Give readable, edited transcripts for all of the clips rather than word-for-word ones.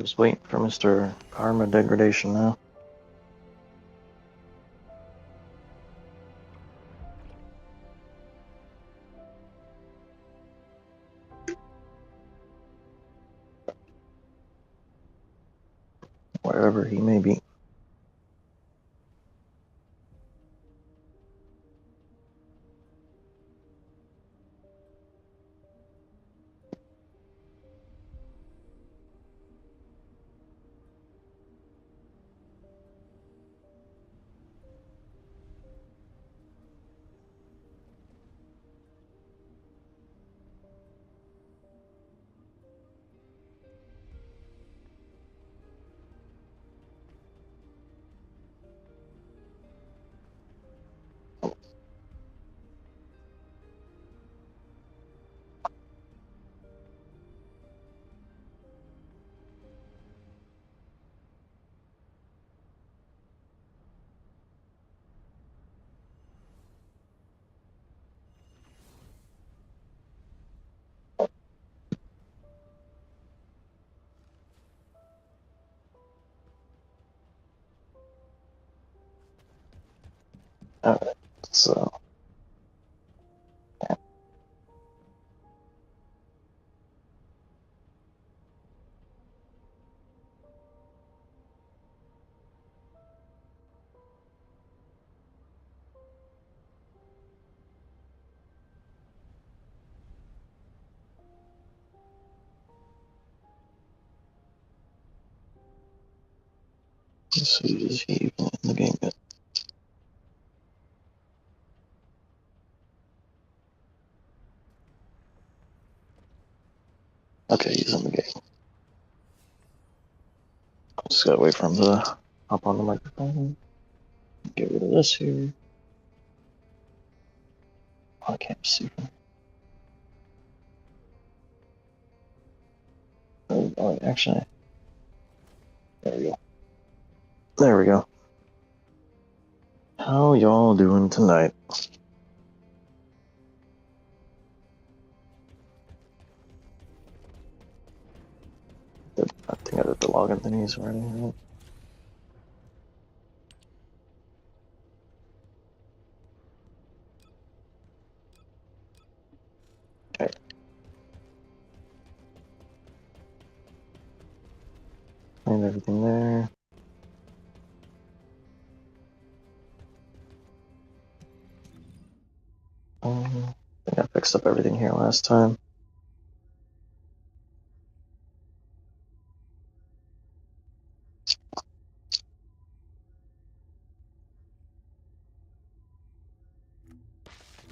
just waiting for Mr. Karma Degradation now. Wherever he may be. Alright, so let's see, is he even in the game yet? Okay, he's in the game. Just gotta wait for him to hop on the microphone. Get rid of this here. Oh, I can't see him. Oh, actually, there we go. There we go. How y'all doing tonight? I think I did the login thingies already, right? Okay. Find everything there. I think I fixed up everything here last time.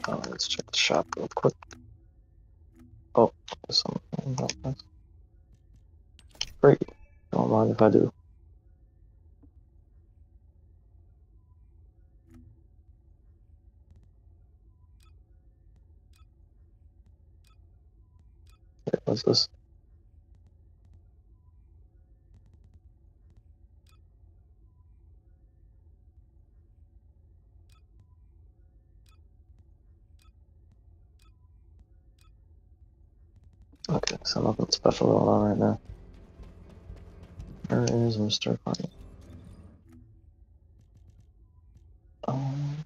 Oh, let's check the shop real quick. Oh, there's something about this. Great. Don't mind if I do. Wait, what's this? Okay, so nothing special going on right now. Where is Mr. Carney? Um,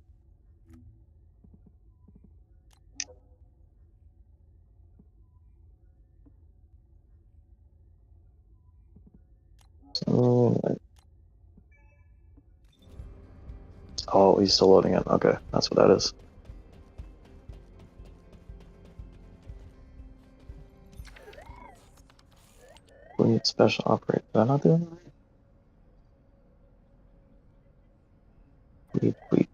oh, he's still loading it. Okay, that's what that is. We need special operate. Did I not do it? Wait.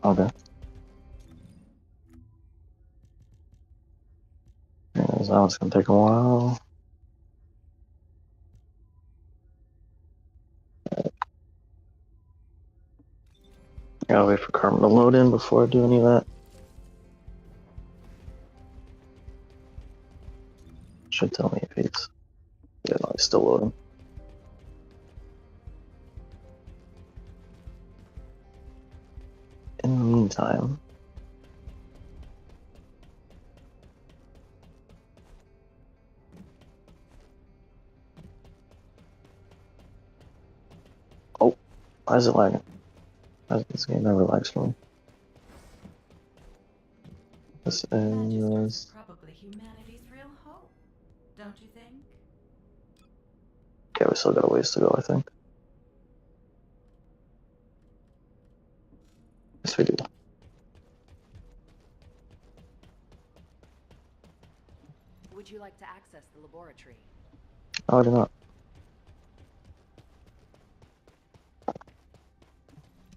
Okay. Now it's gonna take a while. Gotta wait for Carmen to load in before I do any of that. Should tell me if he's... Yeah, no, he's still loading. In the meantime... Oh, why is it lagging? This game never lags for me. This is... Probably humanity's real hope, don't you think? Okay, we still got a ways to go, I think. Yes, we do. Would you like to access the laboratory? No, I do not.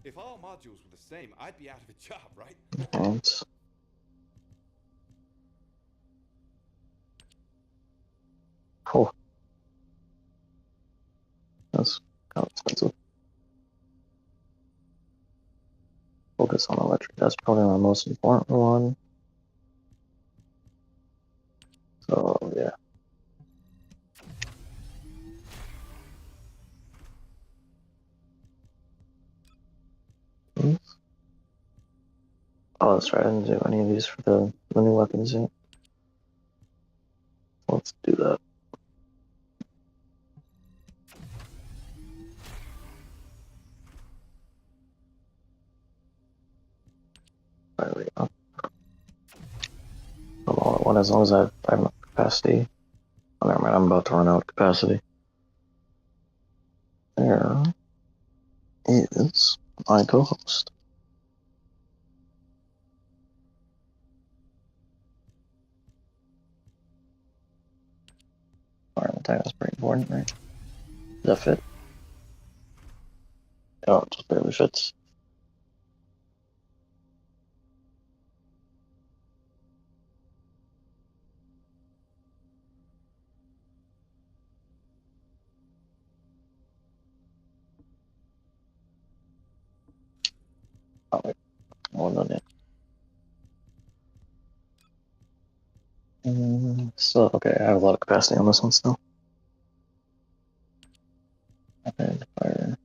If all modules were the same, I'd be out of a job, right? And... Oh. That's kind of expensive. Focus on electric. That's probably my most important one. So, yeah. Oh, that's right. I didn't do any of these for the new weapons yet. Let's do that. There we go. I'm all at one as long as I have enough capacity. Oh, never mind. I'm about to run out of capacity. There is my co-host. Alright, that's pretty important, right? Does that fit? Oh, it just barely fits. Oh, wait. More than it. So, okay, I have a lot of capacity on this one still. Okay, fire.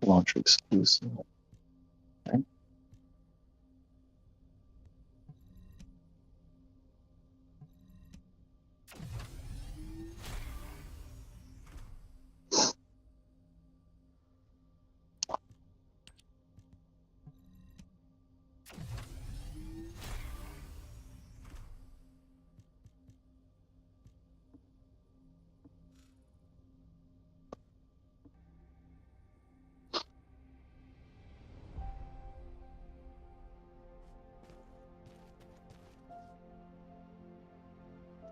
Launch exclusive. Okay.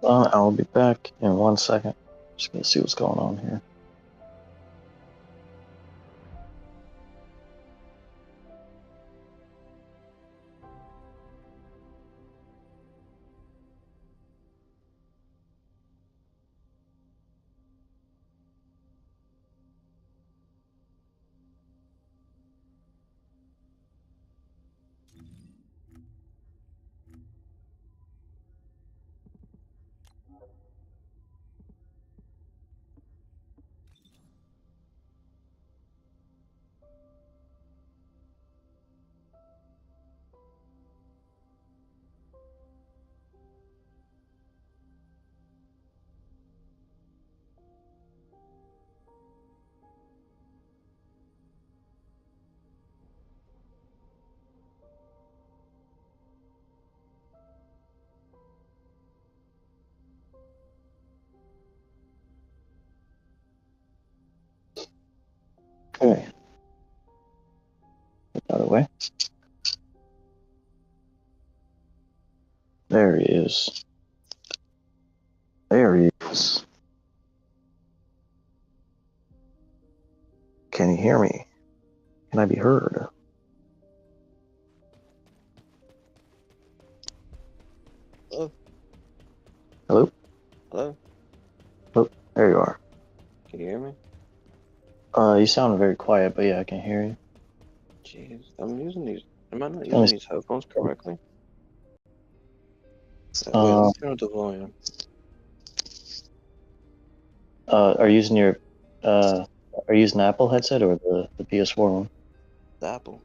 I'll be back in 1 second. Just gonna see what's going on here. Okay. Put that away. There he is. There he is. Can you hear me? Can I be heard? Hello? Hello? Oh, there you are. Can you hear me? You sound very quiet, but yeah, I can hear you. Jeez, I'm using these. Am I not Let me using these headphones correctly? Wait, let Um, me turn up the volume. are you using your, uh, are you using the Apple headset or the PS4 one? The Apple.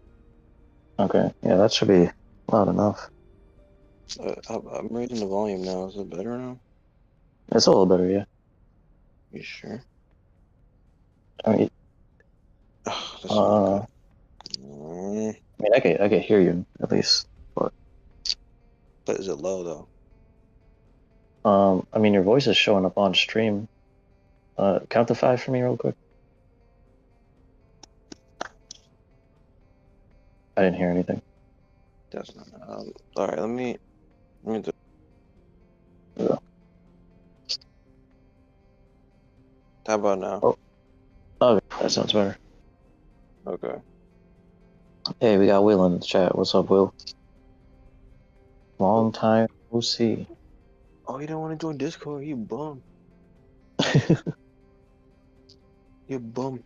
Okay, yeah, that should be loud enough. I'm raising the volume now. Is it better now? It's a little better, yeah. You sure? I mean, Oh, that's not uh, good. Mm, I could hear you at least, but but is it low though? I mean, your voice is showing up on stream. Count to 5 for me real quick. I didn't hear anything. That's not. All right. Let me do. Yeah. How about now? Oh, okay, that sounds better. Okay. Hey, we got Will in the chat. What's up, Will? Oh, Long time no see. oh, you don't want to join Discord? You bum. You bum.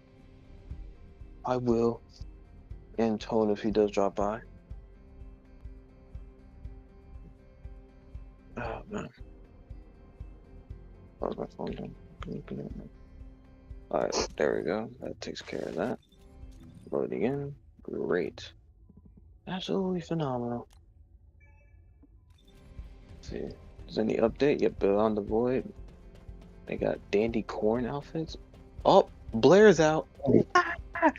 I will. And tone if he does drop by. Oh man, how's my phone doing? All right, there we go. That takes care of that. Loading in. Great. Absolutely phenomenal. Let's see. Is any update? Yep, Beyond the Void. They got dandy corn outfits. Oh, Blair's out.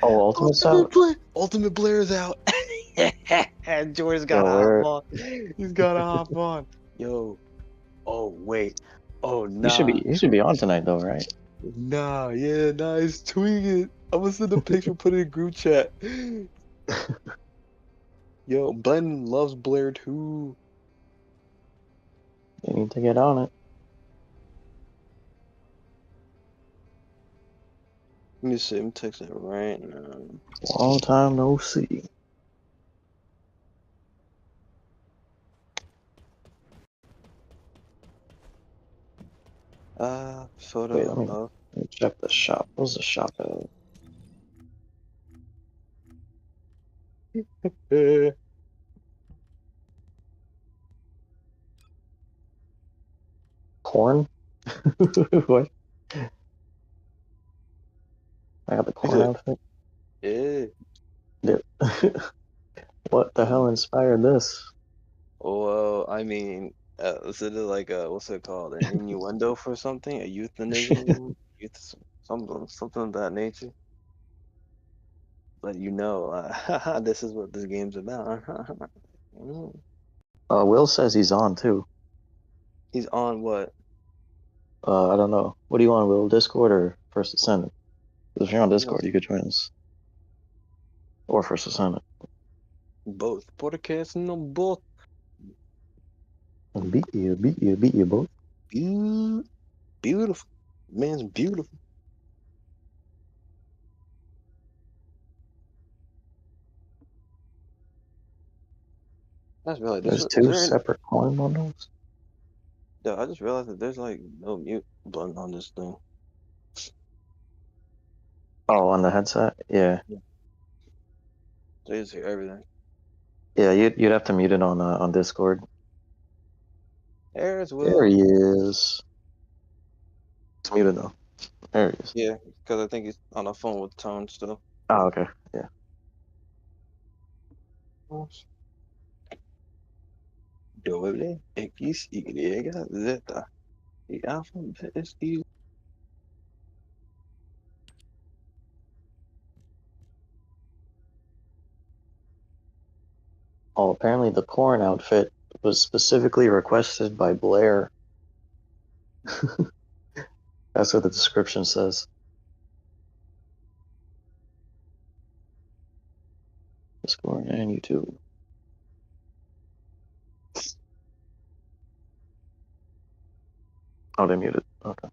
Oh, Ultimate's out? Ultimate Blair's out. Jordan's Yo, gotta hop where? on. He's gotta hop on. Yo. Oh wait. Oh nah. He should be on tonight though, right? Nah. Yeah. Nah. He's tweaking. I'm gonna send a picture. Put it in group chat. Yo, Button loves Blair too. You need to get on it. Let me see. I'm texting it right now. Long time no see. Wait, Photo of. let me check the shop. What's the shop at? Corn? What? I got the Is corn it? outfit. Yeah. Dude. What the hell inspired this? Well, I mean, is it like a what's it called? An innuendo for something? A euphemism? Something of that nature. But this is what this game's about. Mm. Will says he's on too. He's on what? I don't know. What do you want, Will? Discord or First Ascendant? 'Cause if you're on He's on Discord, you could join us. Or First Ascendant. both. Podcast no both. Beat you both. Beautiful. Man's beautiful. I just realized There's is two there any, separate coin bundles. yeah, I just realized that there's like no mute button on this thing. Oh, on the headset? Yeah. Yeah. So you just hear everything. Yeah, you'd have to mute it on Discord. There's There Will. he is. It's muted though. There he is. Yeah, because I think he's on the phone with Tone still. Oh, okay. Yeah. Doble X, Y, Z. The alphabet is the. Oh, apparently the corn outfit was specifically requested by Blair. That's what the description says. Discord and YouTube. Oh, they muted. Okay.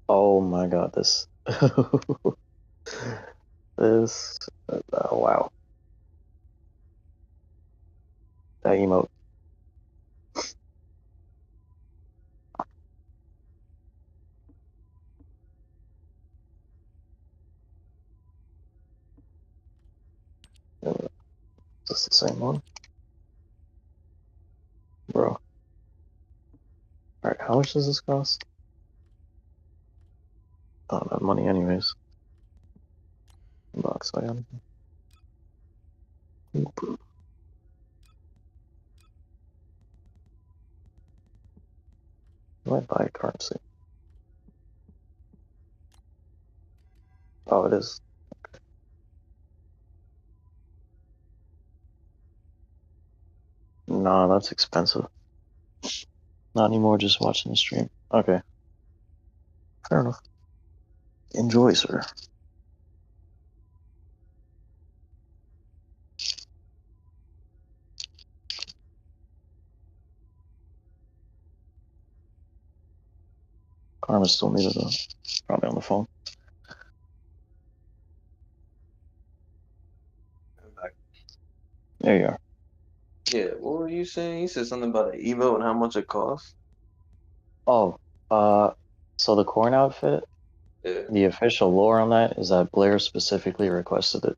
Oh my god, this. This. Wow. That emote. Is this the same one? Bro. Alright, how much does this cost? Oh, that money anyways. Box item. Do I buy currency? Oh, it is. Nah, that's expensive. Not anymore, just watching the stream. Okay, fair enough. Enjoy, sir. Karma's still muted though. Probably on the phone. I'm back. There you are. Yeah, what were you saying? You said something about an Evo and how much it costs. Oh, so the corn outfit, Yeah. the official lore on that is that Blair specifically requested it.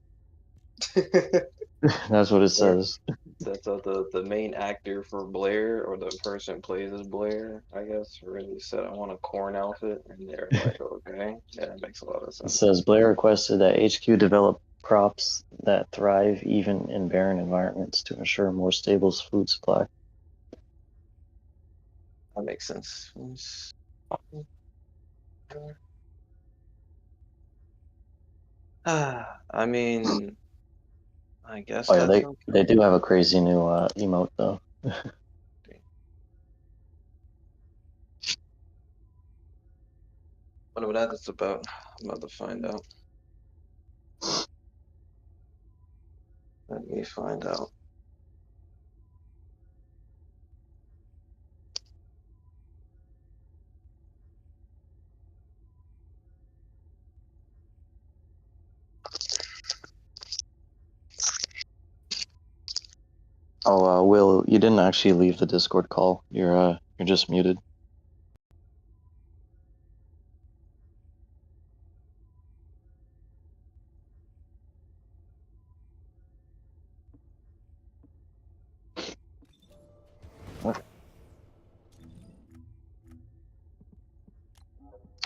That's what it Blair. says. That's the main actor for Blair, or the person who plays as Blair, I guess, really said, I want a corn outfit, and they're like, okay, yeah, that makes a lot of It sense. says Blair requested that HQ develop crops that thrive even in barren environments to ensure more stable food supply. That makes sense. I mean, I guess Oh yeah, that's they okay. do have a crazy new emote though. Wonder what that is about. I'm about to find out. Let me find out. Oh, Will, you didn't actually leave the Discord call. You're just muted. Okay.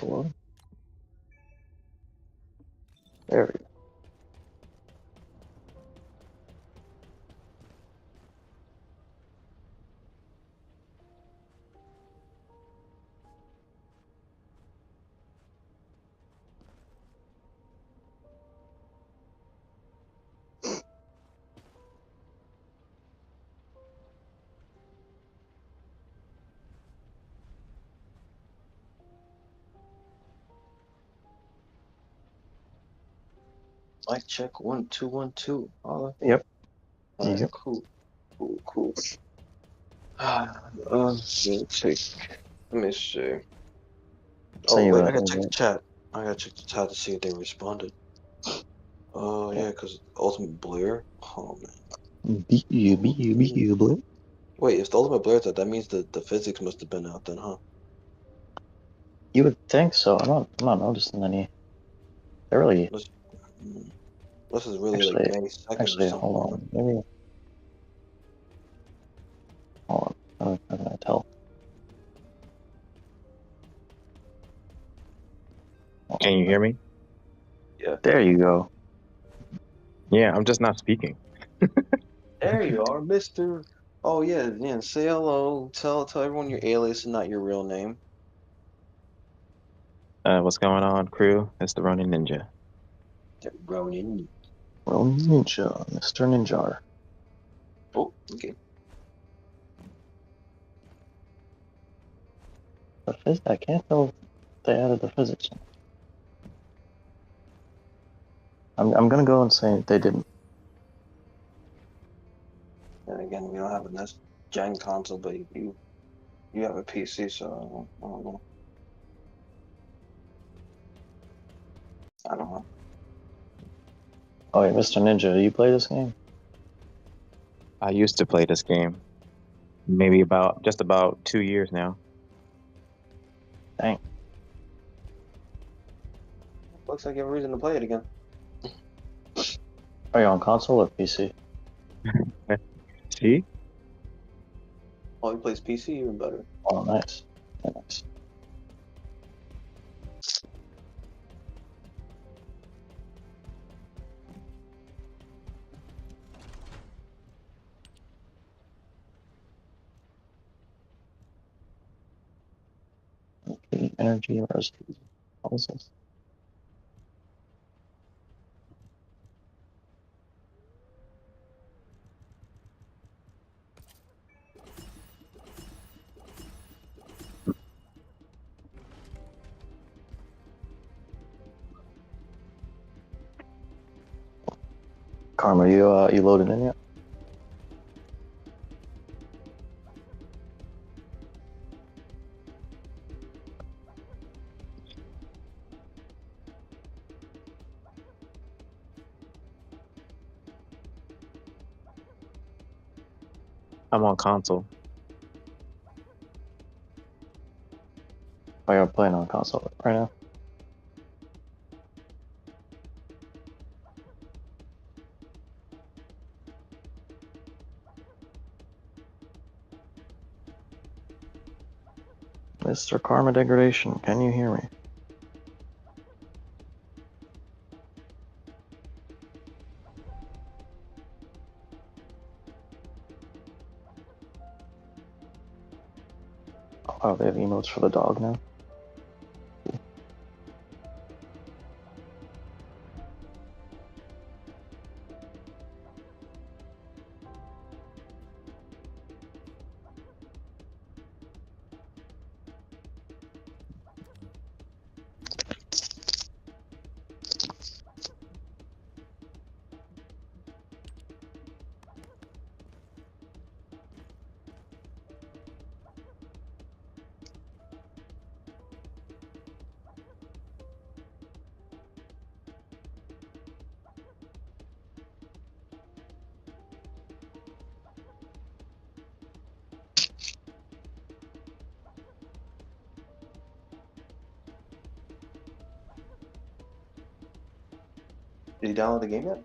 Hello? There we go. Mic check 1 2 1 2. All Yep. right, Yep. cool. Let me check. Let me see. Oh Send you wait, a I gotta check the invite. chat. I gotta check the chat to see if they responded. Oh Yeah. yeah, because Ultimate Blair. Oh man. Be blue. Wait, if the Ultimate Blair's out, that means the physics must have been out then, huh? You would think so. I'm not noticing any. They're really This, mm, this is really like actually May 2nd or actually something, hold huh? on. Maybe hold on. How can I tell? Hold Can you on. hear me? Yeah. There you go. Yeah, I'm just not speaking. There you are, Mister. Oh yeah, yeah. Say hello. Tell everyone your alias and not your real name. What's going on, crew? It's the Ronin Ninja. Ronin. Ronin Ninja, Mr. Ninjar. Oh, okay. I can't tell if they added the physics. I'm gonna go and say they didn't. And again, we don't have a next gen console, but you have a PC, so I don't know. I don't know. Oh wait, Mr. Ninja, you play this game? I used to play this game, maybe about 2 years now. Dang. Looks like you have a reason to play it again. Are you on console or PC? See? Oh, he plays PC even better. Oh, nice. Nice. Okay, energy residue. What was this? Karma, you loaded in yet? I'm on console. Oh, you're playing on console right now? Mr. Karma Degradation, can you hear me? Oh, they have emotes for the dog now. Did you download the game yet?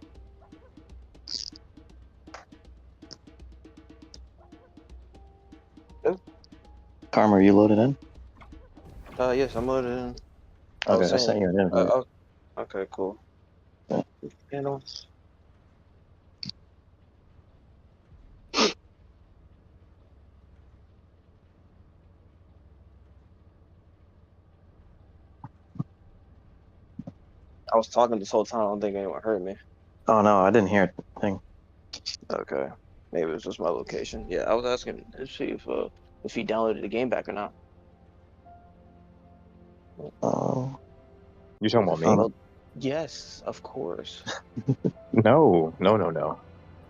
Karma, are you loaded in? Yes, I'm loaded in. I Okay, was I sent saying, you an invite. okay, cool. Yeah. You know, I was talking this whole time. I don't think anyone heard me. Oh no, I didn't hear a thing. Okay, maybe it was just my location. Yeah, I was asking to see if he downloaded the game back or not. Oh, You talking about I don't me? know. Yes, of course. No, no, no, no.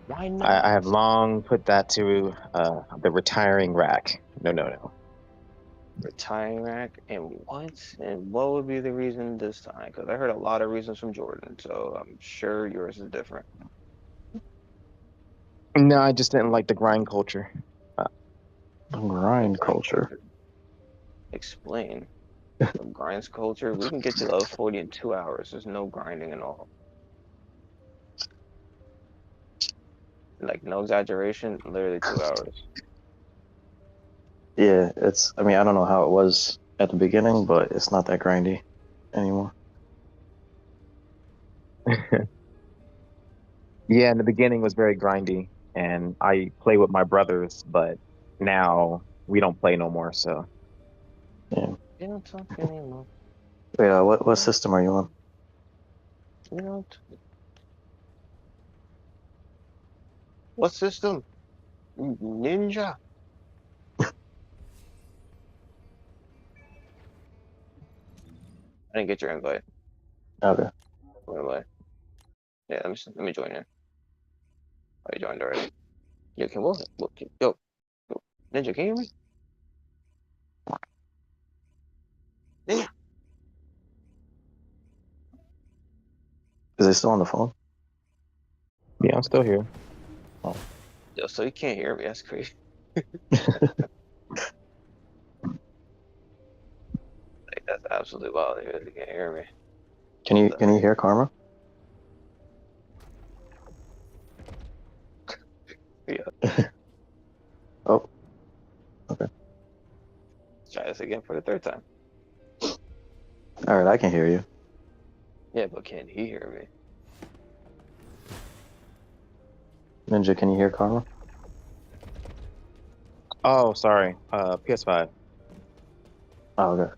Why I not? have long put that to the retiring rack. No, no, no. Retiring rack and what? And what would be the reason this time? Because I heard a lot of reasons from Jordan, so I'm sure yours is different. No, I just didn't like the grind culture. The Grind grind culture. culture. Explain. The grinds culture. We can get to level 40 in 2 hours. There's no grinding at all. Like no exaggeration, literally 2 hours. Yeah, it's. I mean, I don't know how it was at the beginning, but it's not that grindy anymore. Yeah, in the beginning was very grindy, and I play with my brothers, but now we don't play no more. So Yeah. You don't talk anymore. Wait, what system are you on? You don't. What system? Ninja. I didn't get your invite. Okay. By the way. Yeah, let me join you. Oh, you joined already. Yo, yo, Ninja, can you hear me? Ninja. Is he still on the phone? Yeah, I'm still here. Yo, so you can't hear me. That's crazy. Like, that's absolutely wild. You really can't hear me. Can you hear Karma? Yeah. Oh, okay. Let's try this again for the third time. All right, I can hear you. Yeah, but can he hear me? Ninja, can you hear Karma? Oh, sorry. PS5. Oh, okay.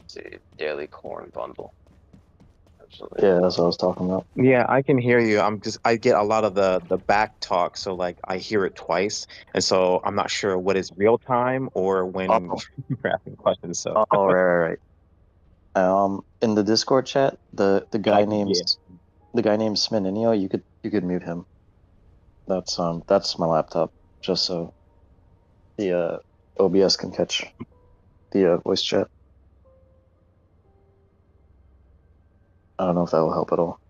Let's see, daily corn bundle. Absolutely. Yeah, that's what I was talking about. Yeah, I can hear you. I get a lot of the back talk, so like I hear it twice, and so I'm not sure what is real time or when Oh, you're asking questions. So oh, right. In the Discord chat, the guy yeah. named Smininio, you could mute him. That's my laptop, just so the OBS can catch the voice chat. I don't know if that will help at all.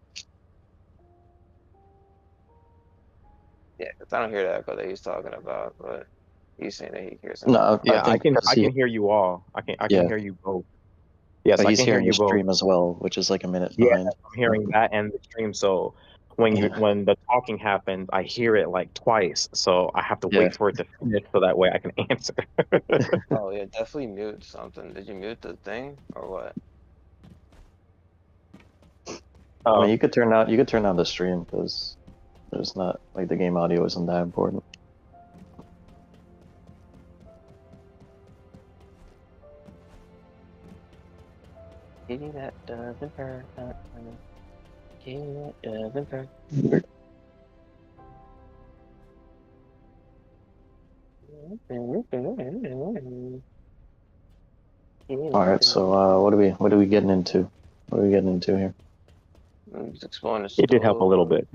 Yeah, because I don't hear that that he's talking about, but he's saying that he hears him. No, I Yeah, I think can because I can hear you all. I can yeah, hear you both. Yes, but I he's can hear hearing you the both. stream as well, which is like a minute Yeah, behind. I'm hearing that and the stream. So Yeah, when the talking happens, I hear it like twice. So I have to yeah. wait for it to finish so that way I can answer. Oh yeah, definitely mute something. Did you mute the thing or what? I mean, Oh, you could turn down the stream because there's not like the game audio isn't that important. Kitty that doesn't hurt. Kitty that doesn't hurt. All right, so what are we getting into? What are we getting into here? I'm just exploring the it did help a little store. bit.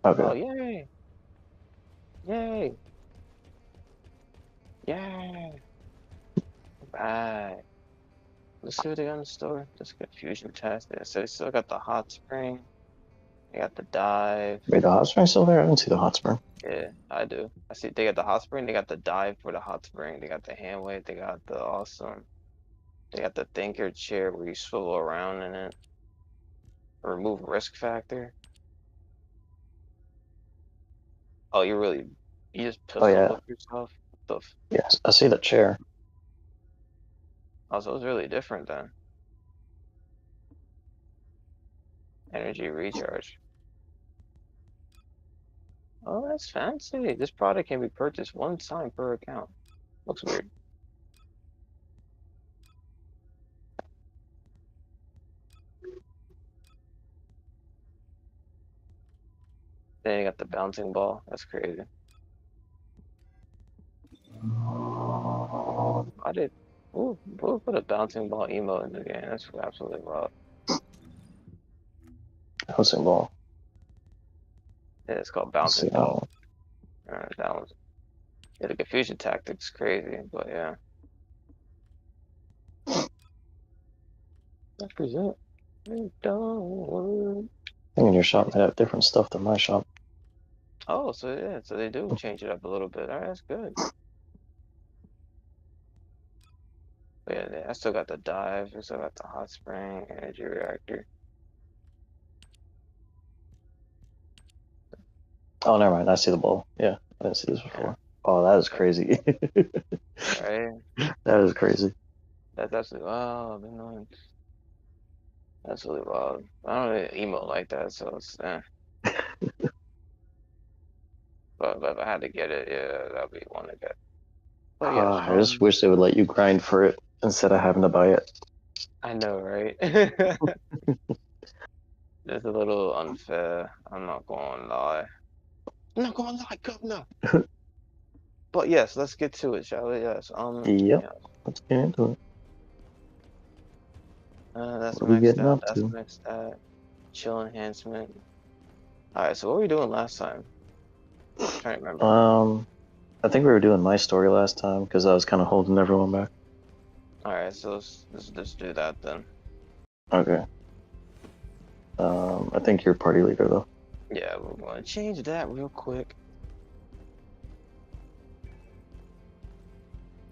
Okay. Oh yay! Yay! Yay! Right. Let's see what they got in the store. Let's get fusion tested. So they still got the hot spring. They got the dive. Wait, the hot spring still there? I didn't see the hot spring. Yeah, I do. I see they got the hot spring. They got the dive for the hot spring. They got the hand weight. They got the awesome. They got the thinker chair where you swivel around in it. Remove risk factor. Oh, you just Oh pistol yeah, whip yourself? What the f yes, I see the chair. Oh, so it's really different then. Energy recharge. Oh, that's fancy. This product can be purchased one time per account. Looks weird. Then you got the bouncing ball. That's crazy. I did. Ooh, we'll put a bouncing ball emote in the game. That's absolutely wild. Housing ball. Yeah, it's called Let's see bouncing that ball. one. That one's yeah, the confusion tactic's crazy, but yeah. Represent. Don't. I think in your shop they have different stuff than my shop. Oh, so yeah, so they do change it up a little bit. All right, that's good. But yeah, I still got the dive. I still got the hot spring, energy reactor. Oh, never mind. I see the ball. Yeah, I didn't see this Yeah, before. Oh, that is yeah, crazy. right. That is crazy. That's absolutely wild. Absolutely wild. I don't really emote like that, so it's but if I had to get it, yeah, that'd be one to get. But yes, I just wish they would let you grind for it instead of having to buy it. I know, right? It's a little unfair. I'm not going to lie. I'm not going to lie, governor. But yes, let's get to it, shall we? Yes. Yep, Yeah. let's get into it. That's What are we maxed getting out. up That's to? maxed out. Chill enhancement. All right. So what were we doing last time? I'm trying to remember. Um, I think we were doing my story last time because I was kind of holding everyone back. All right, so let's do that then. Okay. I think you're party leader though. Yeah, we're gonna change that real quick.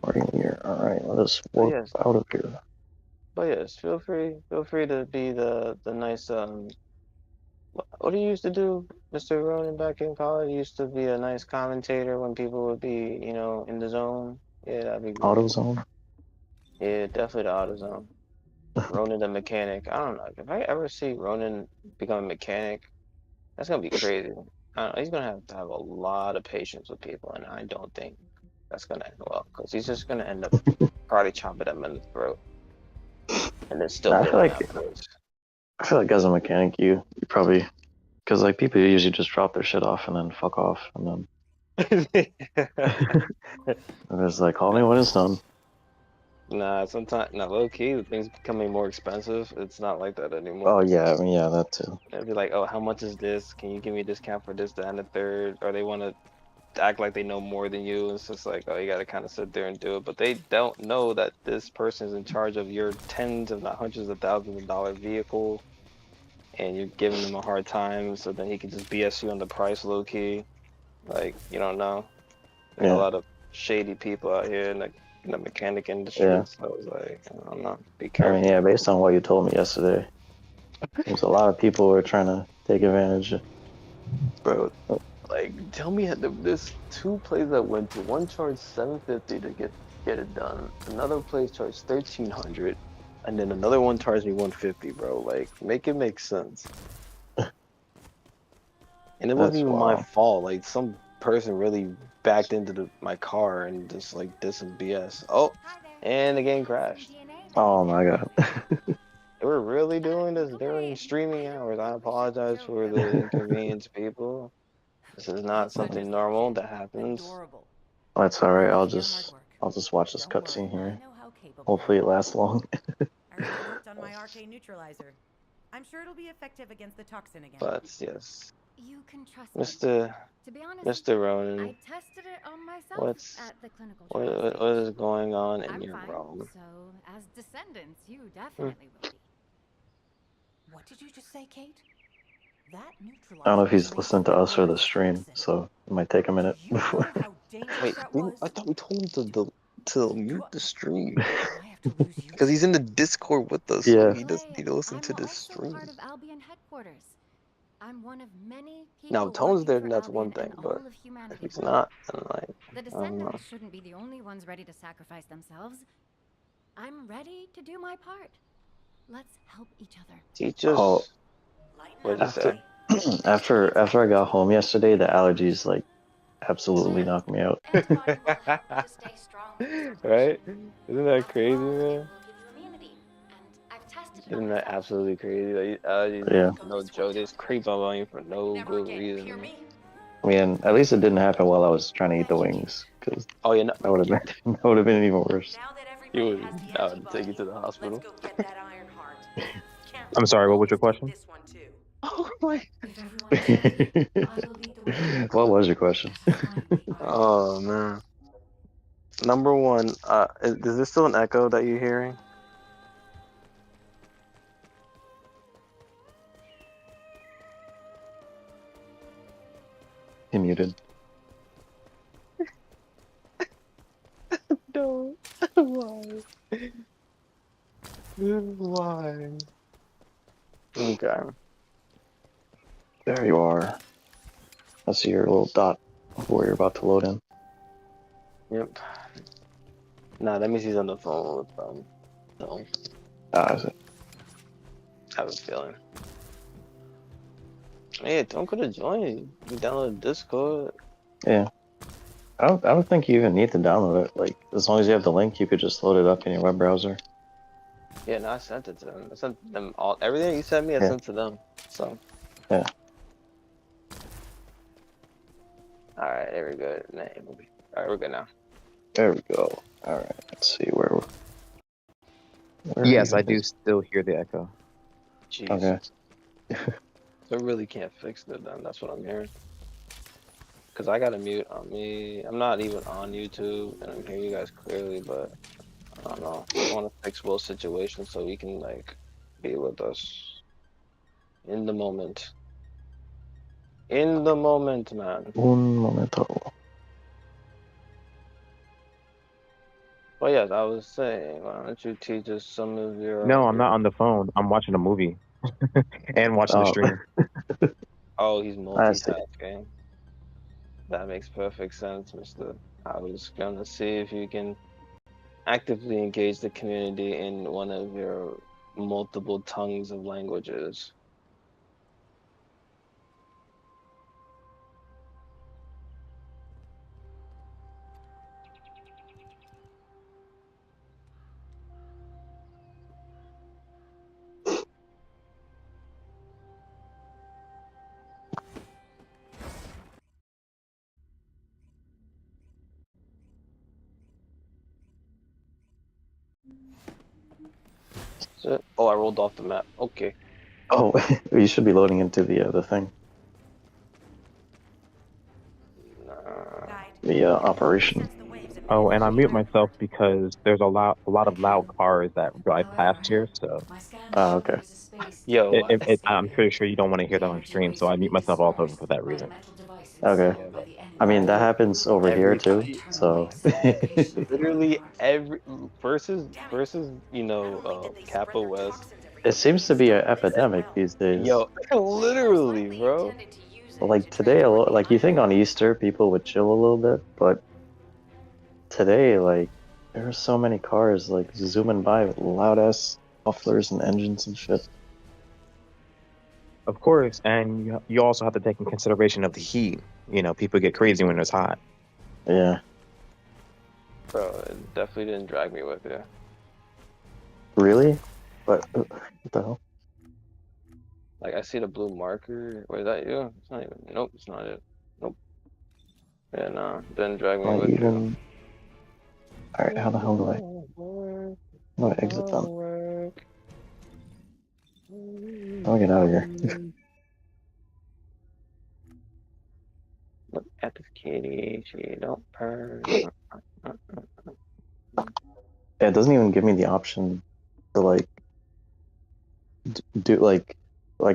Party leader. All right, let us But warp yes, out of here. feel free to be the nice what do you used to do, Mr. Ronan, back in college? You used to be a nice commentator when people would be, you know, in the zone. Yeah, that'd be great. AutoZone. Yeah, definitely the auto zone. Ronan the mechanic. I don't know. If I ever see Ronan become a mechanic, that's gonna be crazy. I don't know, he's gonna have to have a lot of patience with people, and I don't think that's gonna end well, because he's just gonna end up probably chopping them in the throat, and then still Nah, building that place. I feel like as a mechanic, you probably because like people usually just drop their shit off and then fuck off, and then it's like call me when it's done. Nah, sometimes, nah, low key, the thing's becoming more expensive. It's not like that anymore. Oh yeah, I mean yeah, that too. They'll be like, oh, how much is this? Can you give me a discount for this, that, and the third? Or they want to act like they know more than you. It's just like, oh, you got to kind of sit there and do it. But they don't know that this person is in charge of your tens, if not hundreds of thousands of dollar vehicle, and you're giving him a hard time. So then he can just BS you on the price, low key. Like, you don't know. There's a Yeah, lot of shady people out here in the mechanic industry. yeah. So it's like, I don't know. Be I mean careful. yeah, based on what you told me yesterday, there's a lot of people who are trying to take advantage. Bro, like, tell me there's two places I went to. One charged $750 to get it done. Another place charged $1,300, and then another one charged me $150, bro. Like, make it make sense. And it wasn't That's even my wild. fault. Like, some person really backed into my car and just like did some BS. Oh, and the game crashed. Oh my god. They were really doing this during streaming hours. I apologize for the inconvenience, people. This is not something normal that happens. That's all right. I'll just watch this cutscene here. Hopefully it lasts long. I already worked on my arcane neutralizer. I'm sure it'll be effective against the toxin again. But yes, You can trust Mr. To be honest, Mr. Ronan, I tested it on myself what's at the clinical what, trial what is stage. going on in I'm your fine, realm? so as descendants, you definitely will be. What did you just say, Kate? That I don't know neutralizer if was he's made listening to to get us or rid the of the stream, toxin. so it might take a minute. Do you know how dangerous Wait, that was? I thought we told him to mute the stream Do I have to lose you because he's too? in the Discord with us, so Yeah. he doesn't need to listen I'm to this also stream. part of Albion headquarters. I'm one of many Now, people Tone's working there, for and that's Albion one thing, and but all of if humanity. he's not, then like, The I don't know. descendants shouldn't be the only ones ready to sacrifice themselves. I'm ready to do my part. Let's help each other. He Oh, just, what did you say? after I got home yesterday, the allergies like absolutely knocked me out. Antibody will help you to stay strong through Right? celebration. Isn't that After crazy, all, it will man? give you immunity. And I've tested it on Isn't that myself. absolutely crazy? Like, allergies, Yeah. no joke, they just creep up on you for no Never good again, reason. hear me? I mean, at least it didn't happen while I was trying to eat the wings, because Oh, yeah, no, that would have been that would have been even worse. Now that he everybody has would the take you antibody, to the let's hospital. go get that iron heart. Can't I'm let sorry, what was your August take question? this one too. Oh my. If everyone is ready, I will lead the way. What was your question? Let us find the iron. Oh man. Number one, is there still an echo that you're hearing? He muted. No. Why? Why? Okay. There you are. I see your little dot where you're about to load in. Yep. Nah, that means he's on the phone with so Ah, is it? I have a feeling. Hey, don't go to join. You download Discord. Yeah. I don't think you even need to download it. Like, as long as you have the link, you could just load it up in your web browser. Yeah, no, I sent it to them. I sent them all everything you sent me. I Yeah. sent to them. So. Yeah. All right, there we go. All right, we're good now. There we go. All right. Let's see where Yes, even I do is- still hear the echo. Jeez. Okay. So I really can't fix it then. That's what I'm hearing. Cause I got a mute on me. I'm not even on YouTube, and I'm hearing you guys clearly, but I don't know. I want to fix both situations so we can like be with us in the moment. In the moment, man. Un momento. But yes, I was saying, why don't you teach us some of No, I'm your not on the phone. I'm watching a movie and watching the Oh, stream. Oh, he's I see. multitasking. That makes perfect sense, Mister. I was gonna see if you can actively engage the community in one of your multiple tongues of languages. So, oh, I rolled off the map. Okay. Oh, you should be loading into the thing, Nah. Guide. the I can only operation. sense the waves Oh, emitted and I from mute the myself because there's a lot of loud cars that drive past here. So Okay. Yo, I'm pretty sure you don't want to hear that on stream. So I mute myself also for that reason. Okay. yeah, but I mean, that happens over here too. everybody, So, literally every Damn it. versus, Not only did they spread Kappa their West. toxins it everywhere, seems to they be an started this as epidemic well. these days. Yo, literally, bro. Intended to use it Like to today, transport the like you think iron. on Easter people would chill a little bit, but today, like there are so many cars like zooming by with loud ass mufflers and engines and shit. Of course, and you also have to take in consideration of the heat. You know, people get crazy when it's hot. Yeah. Bro, it definitely didn't drag me with you. Really? But what the hell? Like I see the blue marker. Wait, is that you? It's not even. Nope, it's not it. Nope. Yeah, nah, didn't drag me Am I with you. even? All right. How the hell do I? How do I exit them? How do I get out of here? Look at this kitty. She don't purr. Yeah, it doesn't even give me the option to like do like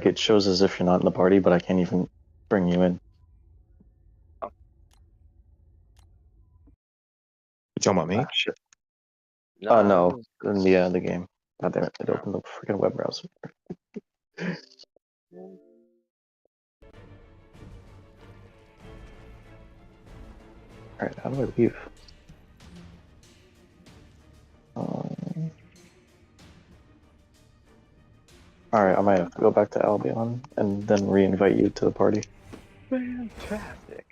it shows as if you're not in the party, but I can't even bring you in. You talking about Ah, me? shit. Oh Nah, no, in the game. God damn it! It opened the freaking web browser. All right, how do I leave? All right, I might have to go back to Albion and then re-invite you to the party. fantastic.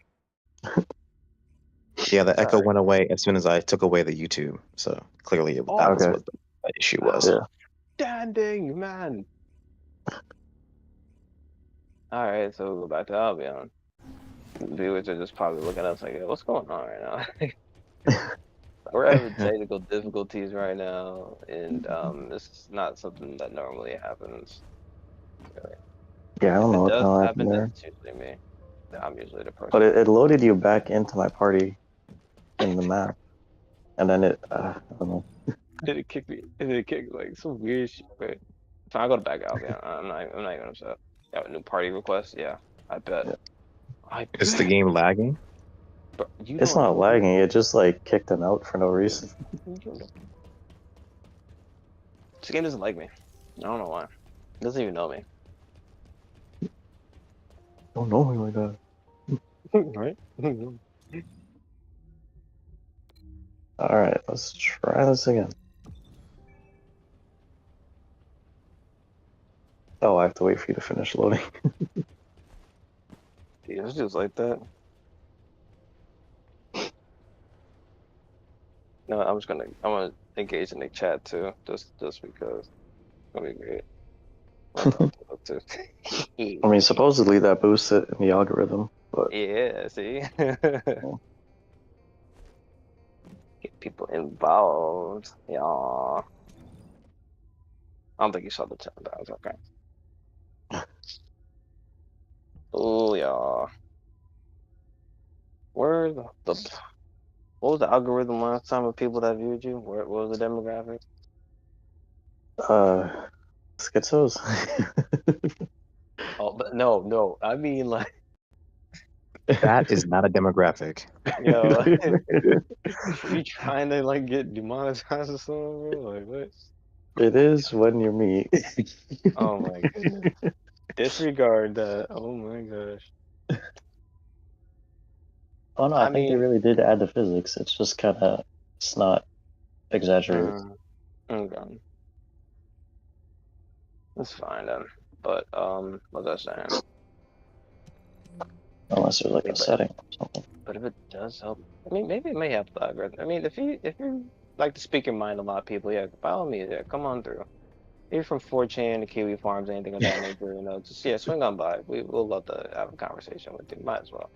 Yeah, the echo Sorry. went away as soon as I took away the YouTube. So clearly that was Okay. what the issue was. Yeah. Outstanding, man. All right, so we'll go back to Albion. Viewers are just probably looking at us like, what's going on right now? We're having technical difficulties right now, and this is not something that normally happens. Really. Yeah, I If don't know it what the does hell happened happen, then there. it's usually me. I'm usually the But person. it loaded you back into my party in the map, and then I don't know. Did it kick me? Did it kick like some weird shit? Wait, fine, I go to back Albion. I'm not even upset. Got a new party request? Yeah, I bet. Yeah. I Is the bet. game lagging? But you It's don't not know me. lagging. It just like kicked him out for no reason. You don't know. This game doesn't like me. I don't know why. It doesn't even know me. Don't know me like that. Right? All right, let's try this again. Oh, I have to wait for you to finish loading. Yeah, it's just like that. No, I'm gonna engage in the chat too, just because it's gonna be great. What the fuck, too. I mean, supposedly that boosts it in the algorithm, but Yeah, see? well, Get people involved. Yeah. I don't think you saw the chat, but it's okay. Oh yeah. Where the what was the algorithm last time of people that viewed you? What was the demographic? Schizos. Oh, but no. I mean, like, That is not a demographic. yo, you trying to like get demonetized or something, bro? Like, what? It is when you're me. Oh my goodness. Disregard that. Oh my gosh. Oh no, I I think they mean, really did add the physics. It's just kind of, it's not exaggerated. mm, okay, that's fine then. But what was I saying? Unless there's like Yeah, a setting or something. but if it does help, I mean, maybe it may help the algorithm. I mean, if you like to speak your mind, a lot of people, yeah, by all means, yeah, come on through. Maybe from 4chan to Kiwi Farms, anything of that nature, just yeah, swing on by. We'll love to have a conversation with you. Might as well.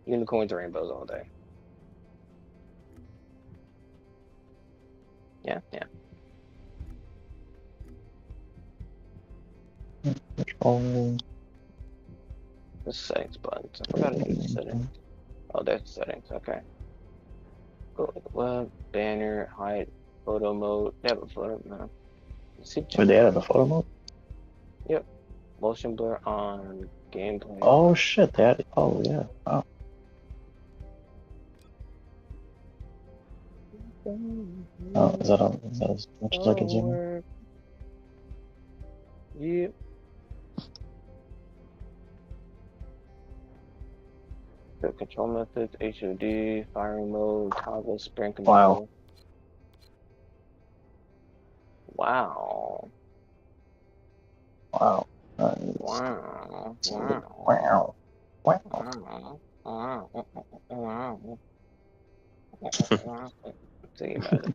Unicorns and rainbows all day. Yeah, yeah. Oh, The settings buttons. I forgot to do the settings. Oh, there's the settings. Okay. Go to the web, banner, hide, photo mode. They have a photo. No. See, wait, they added the photo mode? Yep. Motion blur on gameplay. Oh shit, they added. Oh yeah. Wow. Oh, is that as much as I can zoom in? Yep. The control methods, HUD, firing mode, toggle, sprint Wow. control. Wow. Wow. That is Wow. something. Wow. Wow. Wow. Wow. Wow. Wow. Wow. Think about it.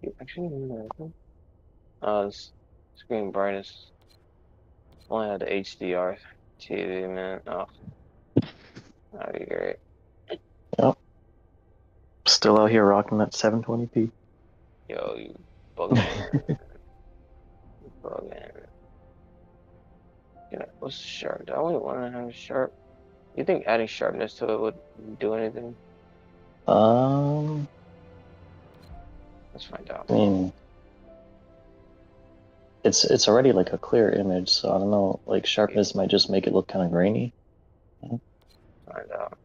You actually know that? Screen brightness. Only had the HDR TV, man. Oh, that'd be great. Yep. Still out here rocking that 720p. Yo, you bugging. You bugging. What's sharp? Do I only want to have sharp? You think adding sharpness to it would do anything? Um, Let's find out. I mean, it's already like a clear image, so I don't know. Like sharpness might just make it look kind of grainy. Find out.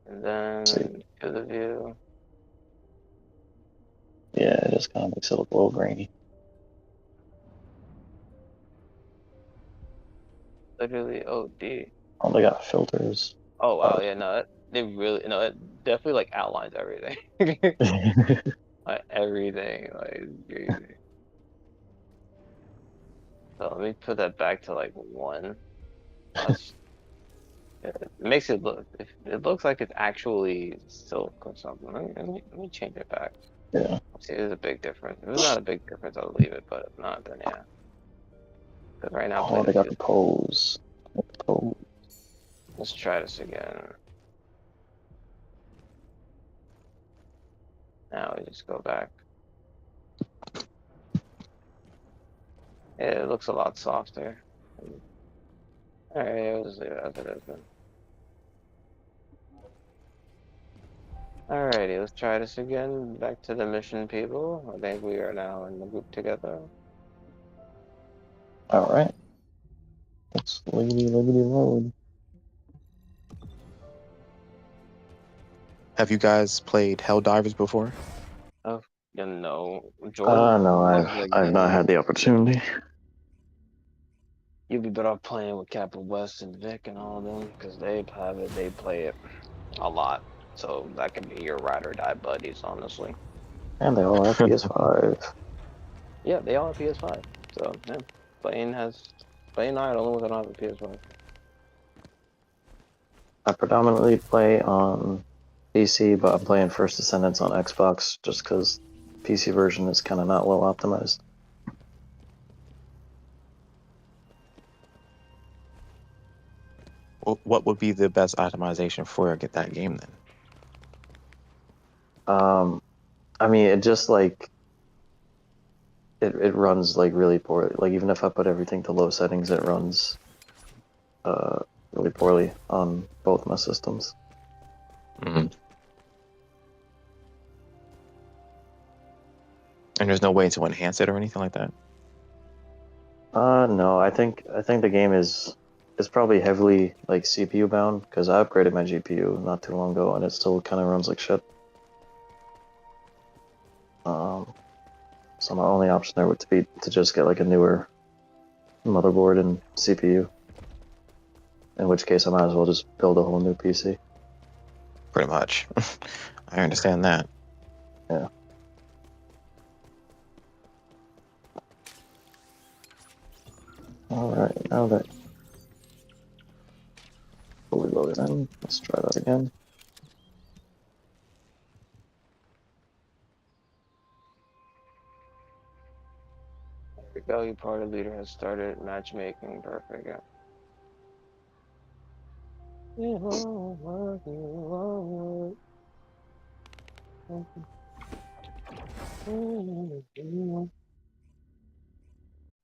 And So then to the view. yeah, it just kind of makes it look a little grainy. Literally, oh, D. Oh, they got filters. Oh, wow. Yeah, no, they really, no, it definitely like outlines everything. Like everything. Like, it's crazy. So let me put that back to like 1. Let's It makes it look. It looks like it's actually silk or something. Let me change it back. Yeah. See, there's a big difference. If it's not a big difference, I'll leave it. But if not, then yeah. Because right now, Oh, playing they the got field. the pose. The pose. Let's try this again. Now we just go back. Yeah, it looks a lot softer. Alright, we'll just leave it as it is then. Alrighty, let's try this again. Back to the mission, people. I think we are now in the group together. All right. Let's liggity load. Have you guys played Helldivers before? Oh, you know, Jordan. No, That's like I've not had the opportunity. you'd be better off playing with Capital West and Vic and all of them because they have it. They play it a lot, so that could be your ride or die buddies, honestly. And they all have PS5. Yeah, they all have PS5. So yeah, playing and I are the only ones that don't have a PS5. I predominantly play on PC, but I'm playing First Descendants on Xbox just because PC version is kind of not well optimized. What would be the best optimization for get that game then? I mean, it just like it runs like really poorly. Like even if I put everything to low settings, it runs really poorly on both my systems. Mhm. And there's no way to enhance it or anything like that. No, I think the game is probably heavily like CPU bound because I upgraded my GPU not too long ago and it still kind of runs like shit. So my only option there would be to just get like a newer motherboard and CPU. In which case, I might as well just build a whole new PC. Pretty much. I understand that. Yeah. All right, now that fully loaded in, let's try that again. There we go. Your party leader has started matchmaking. Perfect. Yeah.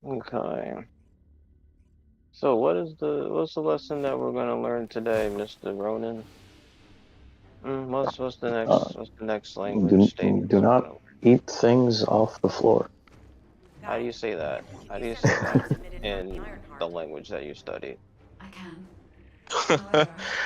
Okay. So what's the lesson that we're gonna learn today, Mr. Ronan? Uh, What's the next language do statements we're not gonna learn? eat things off the floor. How do you Guys, say that? How do you you said say we that could submit it from the in the Ironheart. language that you studied? I can.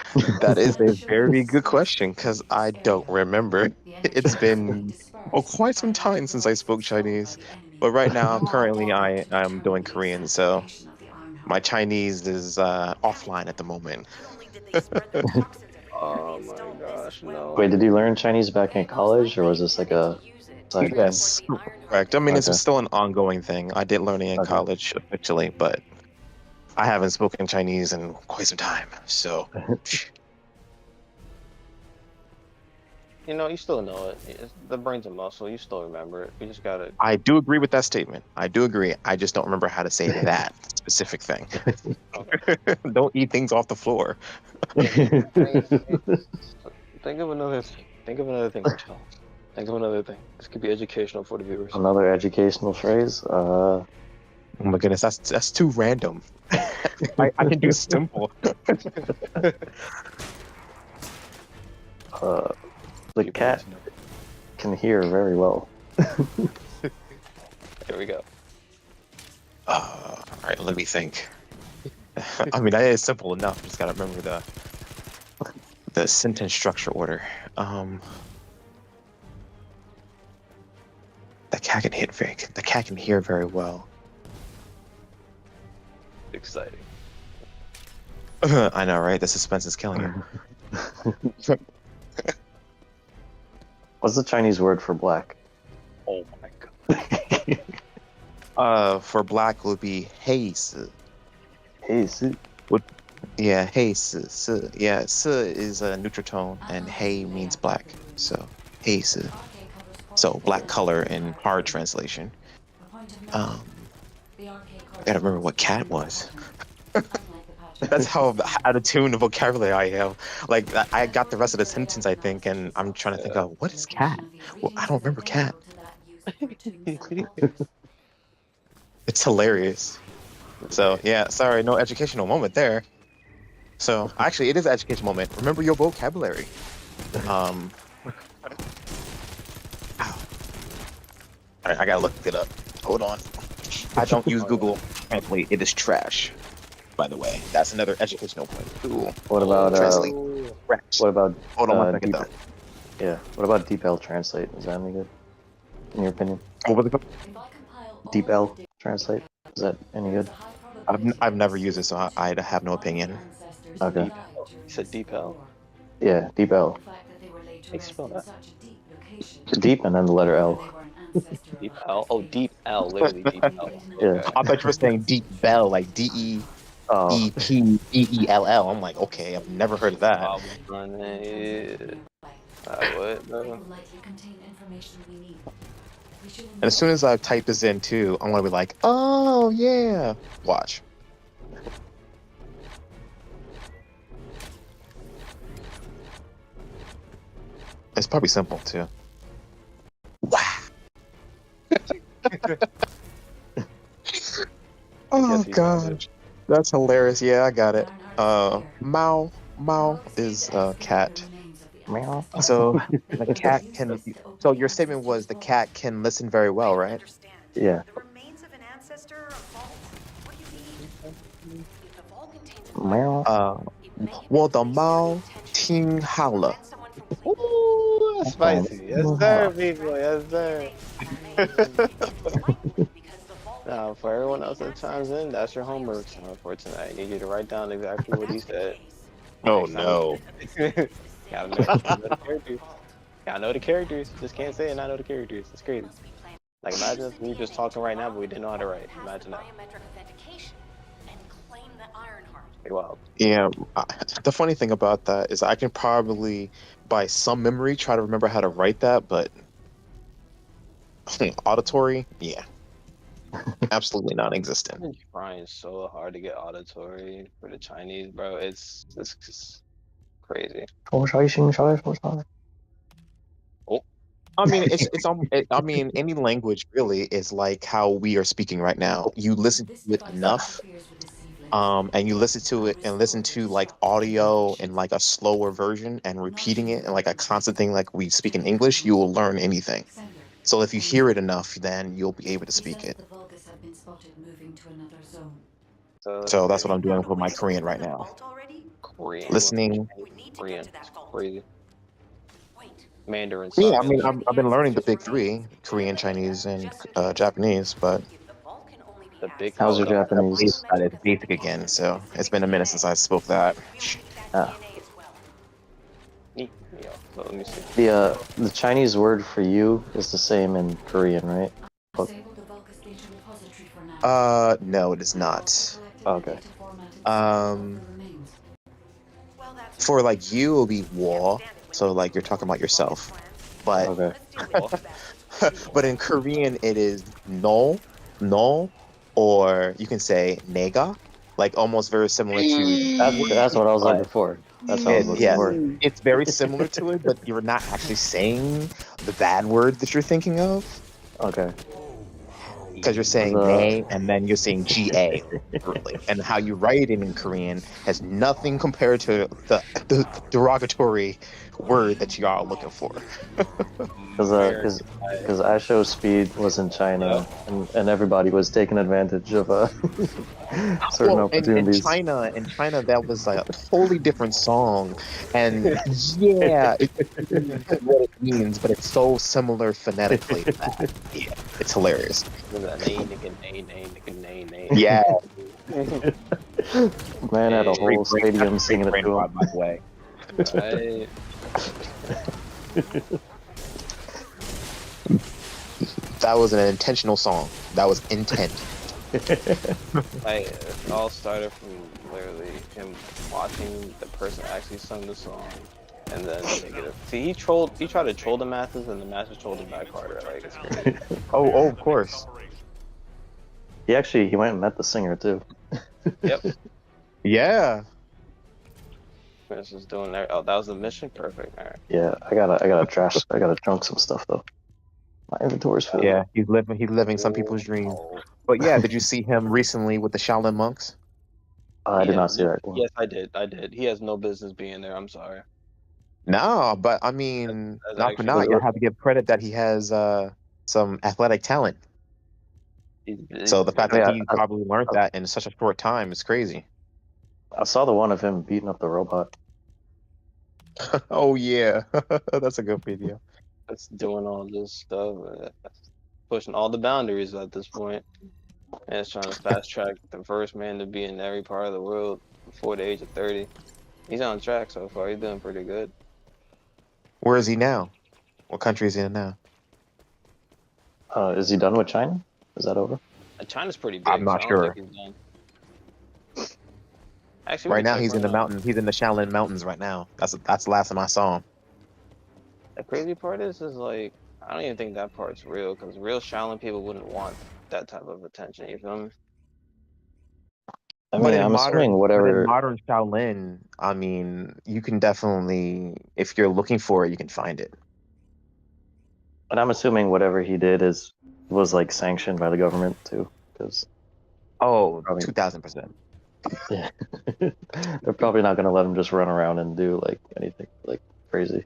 However, That is instead a of showing very good disgust question because at this I area, don't remember. the energy It's is being been dispersed quite by some time since I electrodes spoke stolen by Chinese. the enemy. But right now, Your currently, job to I'm determine doing the Korean, exact so location of the my Ironheart. Chinese is offline at the moment. Not only did they spread the toxins everywhere, they Oh my installed this gosh, well. Wait, no. did you learn Chinese back in They most college, or likely was this like intended to a use it to side thing? transport Yes, the Ironheart correct. I mean, it's Okay, still an ongoing thing. I did learning in okay. college officially, but I haven't spoken Chinese in quite some time. So, You know, you still know it. The brain's a muscle. You still remember it. You just gotta. I do agree with that statement. I do agree. I just don't remember how to say that specific thing. Okay. Don't eat things off the floor. I mean, think of another thing. Think of another thing, Marcel. Think of another thing. This could be educational for the viewers. Another educational phrase. Oh my goodness, that's too random. I can do simple. Uh, the People need cat to know. can hear very well. There we go. All right, let me think. I mean, that is simple enough. Just gotta remember the sentence structure order. Um, the cat can hit very. The cat can hear very well. Exciting. I know, right? The suspense is killing you. What's the Chinese word for black? Oh my god. For black would be haze. Hey, see, Would yeah, haze. Yeah, is a neutral tone, and hay means black. So haze. So black color in hard translation. A point of note, Um, the arcade I gotta remember corresponds what to cat two was. patterns. Unlike the pattern That's how used out of tune the in vocabulary I have. Like I got the according rest of to the their sentence, I think, organized and I'm trying to think subset, of what the is location cat. of the Well, I ingredients don't is remember cat. identical to that used for tombs and altars. It's hilarious. So yeah, sorry, no educational moment there. So actually, it is an educational moment. Remember your vocabulary. Um, ow. All right, I gotta look it up. Hold on. I don't use Google Translate. It is trash. By the way, that's another educational point. Google what about Translate. Trash. what about Hold on one second deep? though. Yeah, what about deep L translate? Is that any good in your opinion? What was it called? If I compile Deep all of the L data translate, is that any there is good? a high probability I've that the never used it, so system I too have no combined opinion. ancestors who Okay. Deep died L. You during the said deep Civil L. War. Yeah, deep L. The fact that they were laid to How you rest spell in that? such a deep location, Deep and then the letter whether L. they were an ancestor of Deep a high L. Oh, faith deep L. Literally or deep merely L. an Yeah. Okay. I thought you were anomaly saying Deep Bell, like Oh, DEEPBELL. I'm like, okay, I've never heard of that. I was on it. nearby. What? They No. will likely contain information we need. We should And as soon as investigate. I type this in too, I'm gonna be like, oh yeah. Watch. It's probably simple too. Wow. I Oh guess he got it. gosh. That's hilarious. Yeah, I got The it. Ironheart Mao. Mao is a cat. Meow. So the cat can. So your statement was the cat can listen very well, right? Yeah. The remains of an ancestor, a vault? What do you mean? If the vault contains an iron Meow. Uh, it may have well, been the placed there Mao intentionally Ting to Howler. prevent someone from claiming it. Ooh, that's Oh, spicy. Yes, sir, people. Yes, sir. Because the vault Now, for everyone else that chimes in, that's your homework for tonight. I need you to write down exactly what he said. Oh Next time, no. gotta know the characters. Gotta know the characters. Just can't say and not know the characters. It's crazy. Like imagine if we were just talking right now, but we didn't know how to write. Imagine that. biometric authentication and claim the Ironheart. Pretty wild. Yeah. The funny thing about that is I can probably, by some memory, try to remember how to write that, but auditory, yeah, absolutely I've non-existent. been trying so hard to get auditory for the Chinese, bro. It's just crazy. Oh, I mean, I mean, any language really is like how we are speaking right now. You listen to it enough, and you listen to it and listen to like audio in like a slower version and repeating it and like a constant thing like we speak in English, you will learn anything. So if you hear it enough, then you'll be able to speak it. so let's So see. that's what I'm doing Found a with my way to Korean open right the now. vault already? Korean. You want Listening. We need to get Korean. to that It's vault. crazy. Wait. Mandarin Yeah, I sucks. mean, I've been learning the big three: Korean, Chinese, and Japanese. But If the vault can only be The big How's accessed your oh, using Japanese Japanese? side is biometric basic authentication again, with so it's specific been a minute since DNA, I spoke that. we'll need that Ah. DNA as well. yeah. So let me see. The Chinese word for you is the same in Korean, right? No, it is not. Okay. Um, Well, that's for one thing. like you, it'll be Can't war. stand it when So like people you're talking about propose bogus yourself. plans. But Okay. Let's deal with these bastards. but in Korean, it is no, no, or you can say nega, like almost very similar to That's what I was like but before. That's what I was looking yeah, for. it's very similar to it, but you're not actually saying the bad word that you're thinking of Okay. because you're 'Cause, saying nay and then you're saying ga literally, and how you write it in Korean has nothing compared to the derogatory word that you are looking for. Cause, American. cause I show speed was in Yep. China, and everybody was taking advantage of certain Well, in opportunities. China, that was like a totally different song, and yeah, it means what it means, but it's so similar phonetically that yeah, it's hilarious. That nay, nigga, nay, nay, nigga, nay, nay. Yeah, Man had a Hey, whole that's stadium a great singing it brain to rot, by the way. right. That was an intentional song. That was intent. It all started from literally him watching the person actually sung the song, and then making it. See, he trolled. He tried to troll the masses, and the masses trolled him back harder. Like it's crazy. Oh, of course. He went and met the singer too. Yep. Yeah. Chris is doing there. Oh, that was the mission. Perfect. All right. Yeah, I gotta junk some stuff though. My inventory's full. Yeah, he's living some people's dreams. Oh, But yeah, did you see him recently with the Shaolin monks? I he did has. not see that. Yes, I did. I did. He has no business being there. I'm sorry. No, but I mean, That's not for actually not, you have to give credit that he has some athletic talent. So the fact I that mean, he probably learned that in such a short time is crazy. I saw the one of him beating up the robot. Oh yeah, that's a good video. that's doing all this stuff, pushing all the boundaries at this point, and it's trying to fast track the first man to be in every part of the world before the age of 30. He's on track so far. He's doing pretty good. Where is he now? What country is he in now? Is he done with China? Is that over? China's pretty I'm big, so not I don't think sure. he's done. Actually, we Right can now, check he's in right the now. mountain. He's in the Shaolin Mountains right now. That's the last time I saw him. The crazy part is like I don't even think that part's real because real Shaolin people wouldn't want that type of attention. You feel me? I But mean, in I'm assuming whatever. modern Shaolin, I mean, you can definitely, if you're looking for it, you can find it. And I'm assuming whatever he did was like sanctioned by the government too, because Oh, probably 2000%. Yeah. They're probably not gonna let him just run around and do like anything like crazy.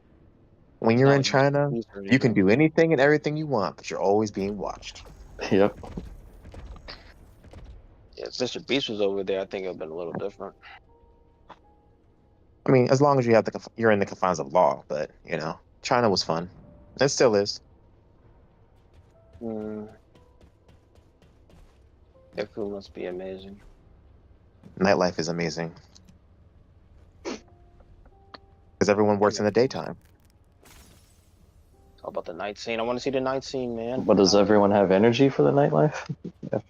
When It's you're not in like Mr. China, Beast or you can anything. do anything and everything you want, but you're always being watched. Yep. Yeah, if Mr. Beast was over there, I think it'd been a little different. I mean, as long as you have you're in the confines of law, but China was fun. It still is. Mm, their food must be amazing. Nightlife is amazing because everyone works in the daytime. How about the night scene? I want to see the night scene, man. But does everyone have energy for the nightlife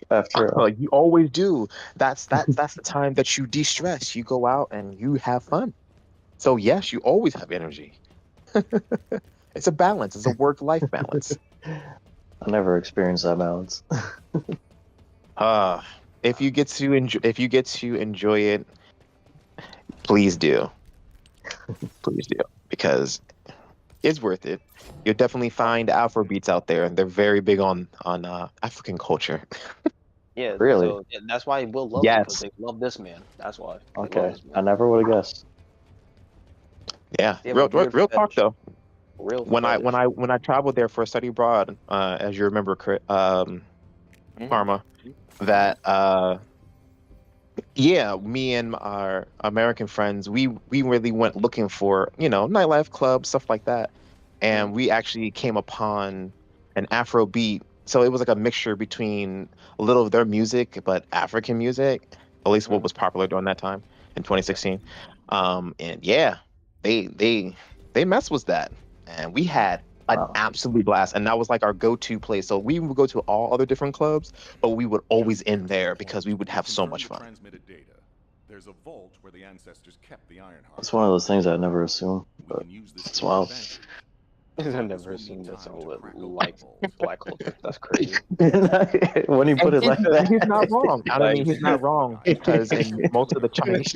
after? You always do. That's the time that you de-stress. You go out and you have fun. So yes, you always have energy. It's a balance. It's a work-life balance. I never experienced that balance. Uh, if you get to enjoy it, please do. Please do. Because it's worth it. You'll definitely find Afro beats out there, and they're very big on African culture. Yeah, Really? so yeah, that's why Will love it because Yes. they love this man. That's why they love Okay. this I man. never would have guessed. Yeah. They have a weird Real talk fetish. though. Real When I fetish. when I when I traveled there for a study abroad, as you remember, Mhm. Karma, that yeah, me and our American friends, we really went looking for, nightlife clubs, stuff like that. And Mhm. we actually came upon an Afro beat. So it was like a mixture between a little of their music, but African music, at least what Mhm. was popular during that time in Yeah. 2016. And yeah, they messed with that. And we had an Wow. absolute blast. And that was like our go-to place. So we would go to all other different clubs, but we would always end there because we would have so much fun. Transmitted data. There's a vault where the ancestors kept the iron heart. It's one of those things I never assume, We but can use this it's to our wild. advantage. I But never this will assumed need that time someone to would crack open like the vault. black culture. That's crazy. When you put And it like he's not wrong. I mean, Nice. he's not wrong because in most of the Chinese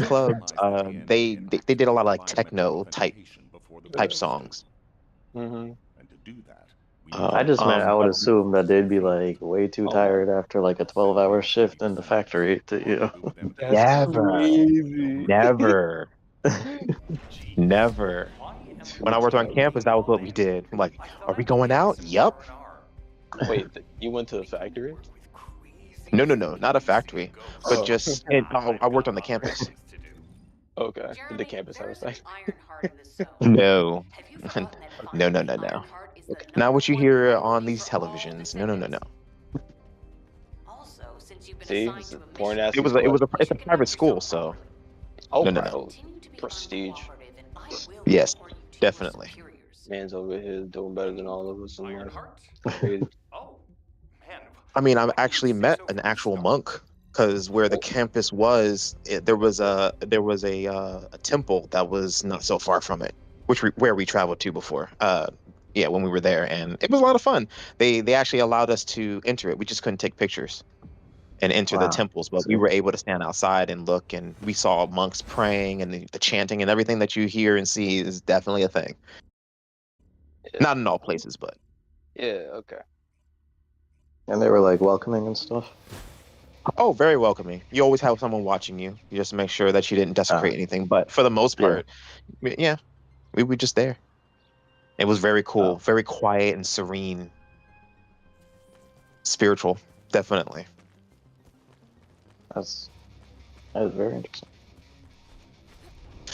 clubs, they did a lot of like techno type songs. Mhm. And to do that, we need I Um, to just meant I um, would but assume that they'd be like way too Oh my. tired after like a 12-hour shift in the factory to. That's never, crazy. never, never. Too When I worked on tight. campus, that was what we did. I'm like, are we going out? Yup. Wait, you went to the factory? No, no, no, not a factory, but Oh, just I worked on the campus. okay. Did the Jeremy, campus have a there's an factory? iron heart in this zone. No, Have you forgotten that no, no, finding no, the iron no. heart is the Okay. Not number what you one hear on priority these for all televisions. No, no, no, no. descendants? Also, since you've been See, assigned this to is a porn mission, ask these you It's a should questions. private conduct school, yourself so properly. Oh, no, If no, you no. continue to be prestige. uncooperative, and I will Yes, report you to your definitely. superiors. Man's over here doing better than all of us in life. Ironheart? Crazy. Oh, man. I mean, I've Why do you actually stay met so an free actual stuff? monk because where the Oh, campus was, there was a temple that was not so far from it, where we traveled to before. Yeah, when we were there, and it was a lot of fun. They actually allowed us to enter it. We just couldn't take pictures and enter the Wow. temples, but we See? were able to stand outside and look, and we saw monks praying, and the chanting and everything that you hear and see is definitely a thing. yeah. Not in all places, but Yeah, okay. And they were like welcoming and stuff. oh, very welcoming. You always have someone watching you. You just make sure that you didn't Uh, desecrate anything. But for the most yeah. part, yeah, we were just there. It was very cool, Oh, very quiet and serene, spiritual, definitely. that's that is very interesting.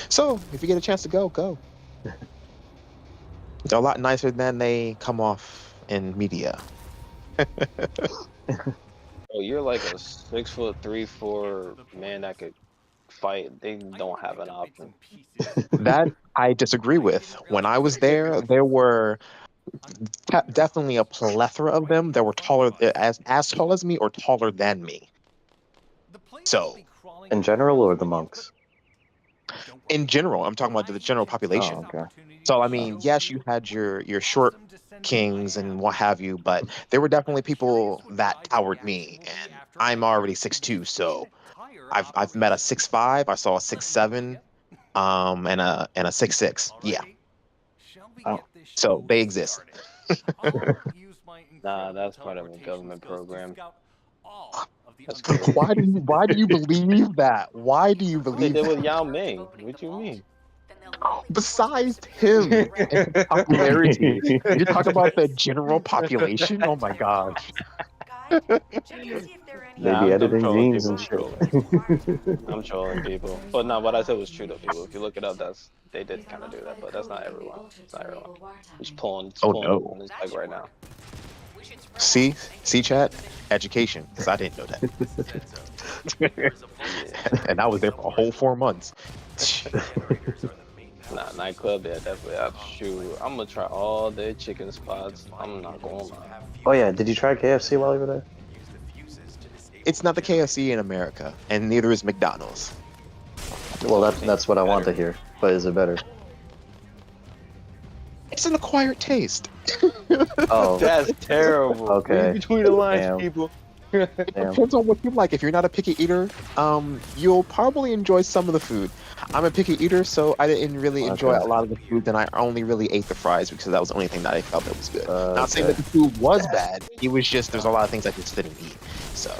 So if you get a chance to go, go. They're a lot nicer than they come off in media. Oh, you're like a 6'3", 4" man that could fight. They don't have an option. That I disagree with. When I was there were definitely a plethora of them that were taller, as tall as me or taller than me. So In general, or the monks? in general, I'm talking about the general Oh, population. okay. So I Oh, mean, yes, you had your short kings and what have you, but there were definitely people that towered me, and I'm already 6'2", so I've met a 6'5", I saw a 6'7", and a 6'6". Yeah, oh, so they exist. Nah, that's part of a government program. That's crazy. Why do you believe that? Why do you They believe did with that? Yao Ming. What you mean? Besides him and popularity, you talk about the general population. Oh my gosh. Guide, check and see if there are any They Nah, be I'm editing trolling genes people. and I'm shit. trolling. I'm trolling people. But no, what I said was true though, people. If you look it up, they did kind of do that, but that's not everyone. It's not everyone. It's Oh pulling up no. on his leg right now. See, chat, education, because I didn't know that, and I was there for a whole 4 months. Nah, nightclub, yeah, definitely. Shoot, I'm gonna try all their chicken spots. I'm not gonna lie. Oh yeah, did you try KFC while you were there? It's not the KFC in America, and neither is McDonald's. Well, that's what I want to hear. But is it better? It's an acquired taste. Oh, That's terrible. Okay. Read between the lines, Damn. people. It Damn. depends on what you like. If you're not a picky eater, you'll probably enjoy some of the food. I'm a picky eater, so I didn't really enjoy Okay. a lot of the food, and I only really ate the fries because that was the only thing that I felt that was good. Not saying Okay. that the food was bad. It was just there's a lot of things I just didn't eat. So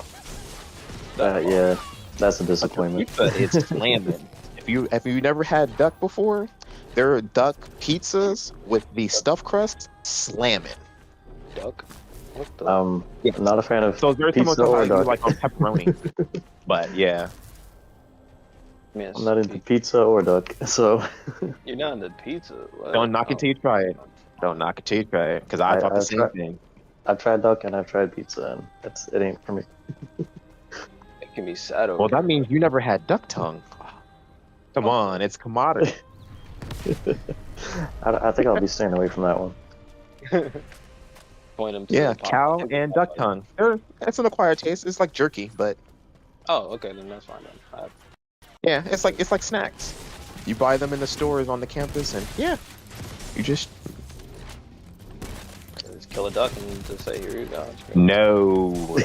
Yeah, that's a disappointment. pizza is slamming. If you never had duck before, there are duck pizzas with the stuffed crust slamming. Duck. What the? Yes. I'm not a fan of So it's very similar pizza to how or you duck. like on pepperoni. But yeah. Man, I'm not into pizza or duck, so You're not into pizza. What? Don't knock it till you try it. Don't knock it till you try it. Because I thought the I've same tried- thing. I've tried duck and I've tried pizza, and it ain't for me. It can be sad. Well, that means you never had duck tongue. Come on, it's commodity. I think I'll be staying away from that one. Point them to Yeah, the pot. cow and duck tongue. It's an acquired taste. It's like jerky, but Oh, okay, then that's fine then. yeah, it's like snacks. You buy them in the stores on the campus, and yeah, you just Just kill a duck and just say, here you go. no.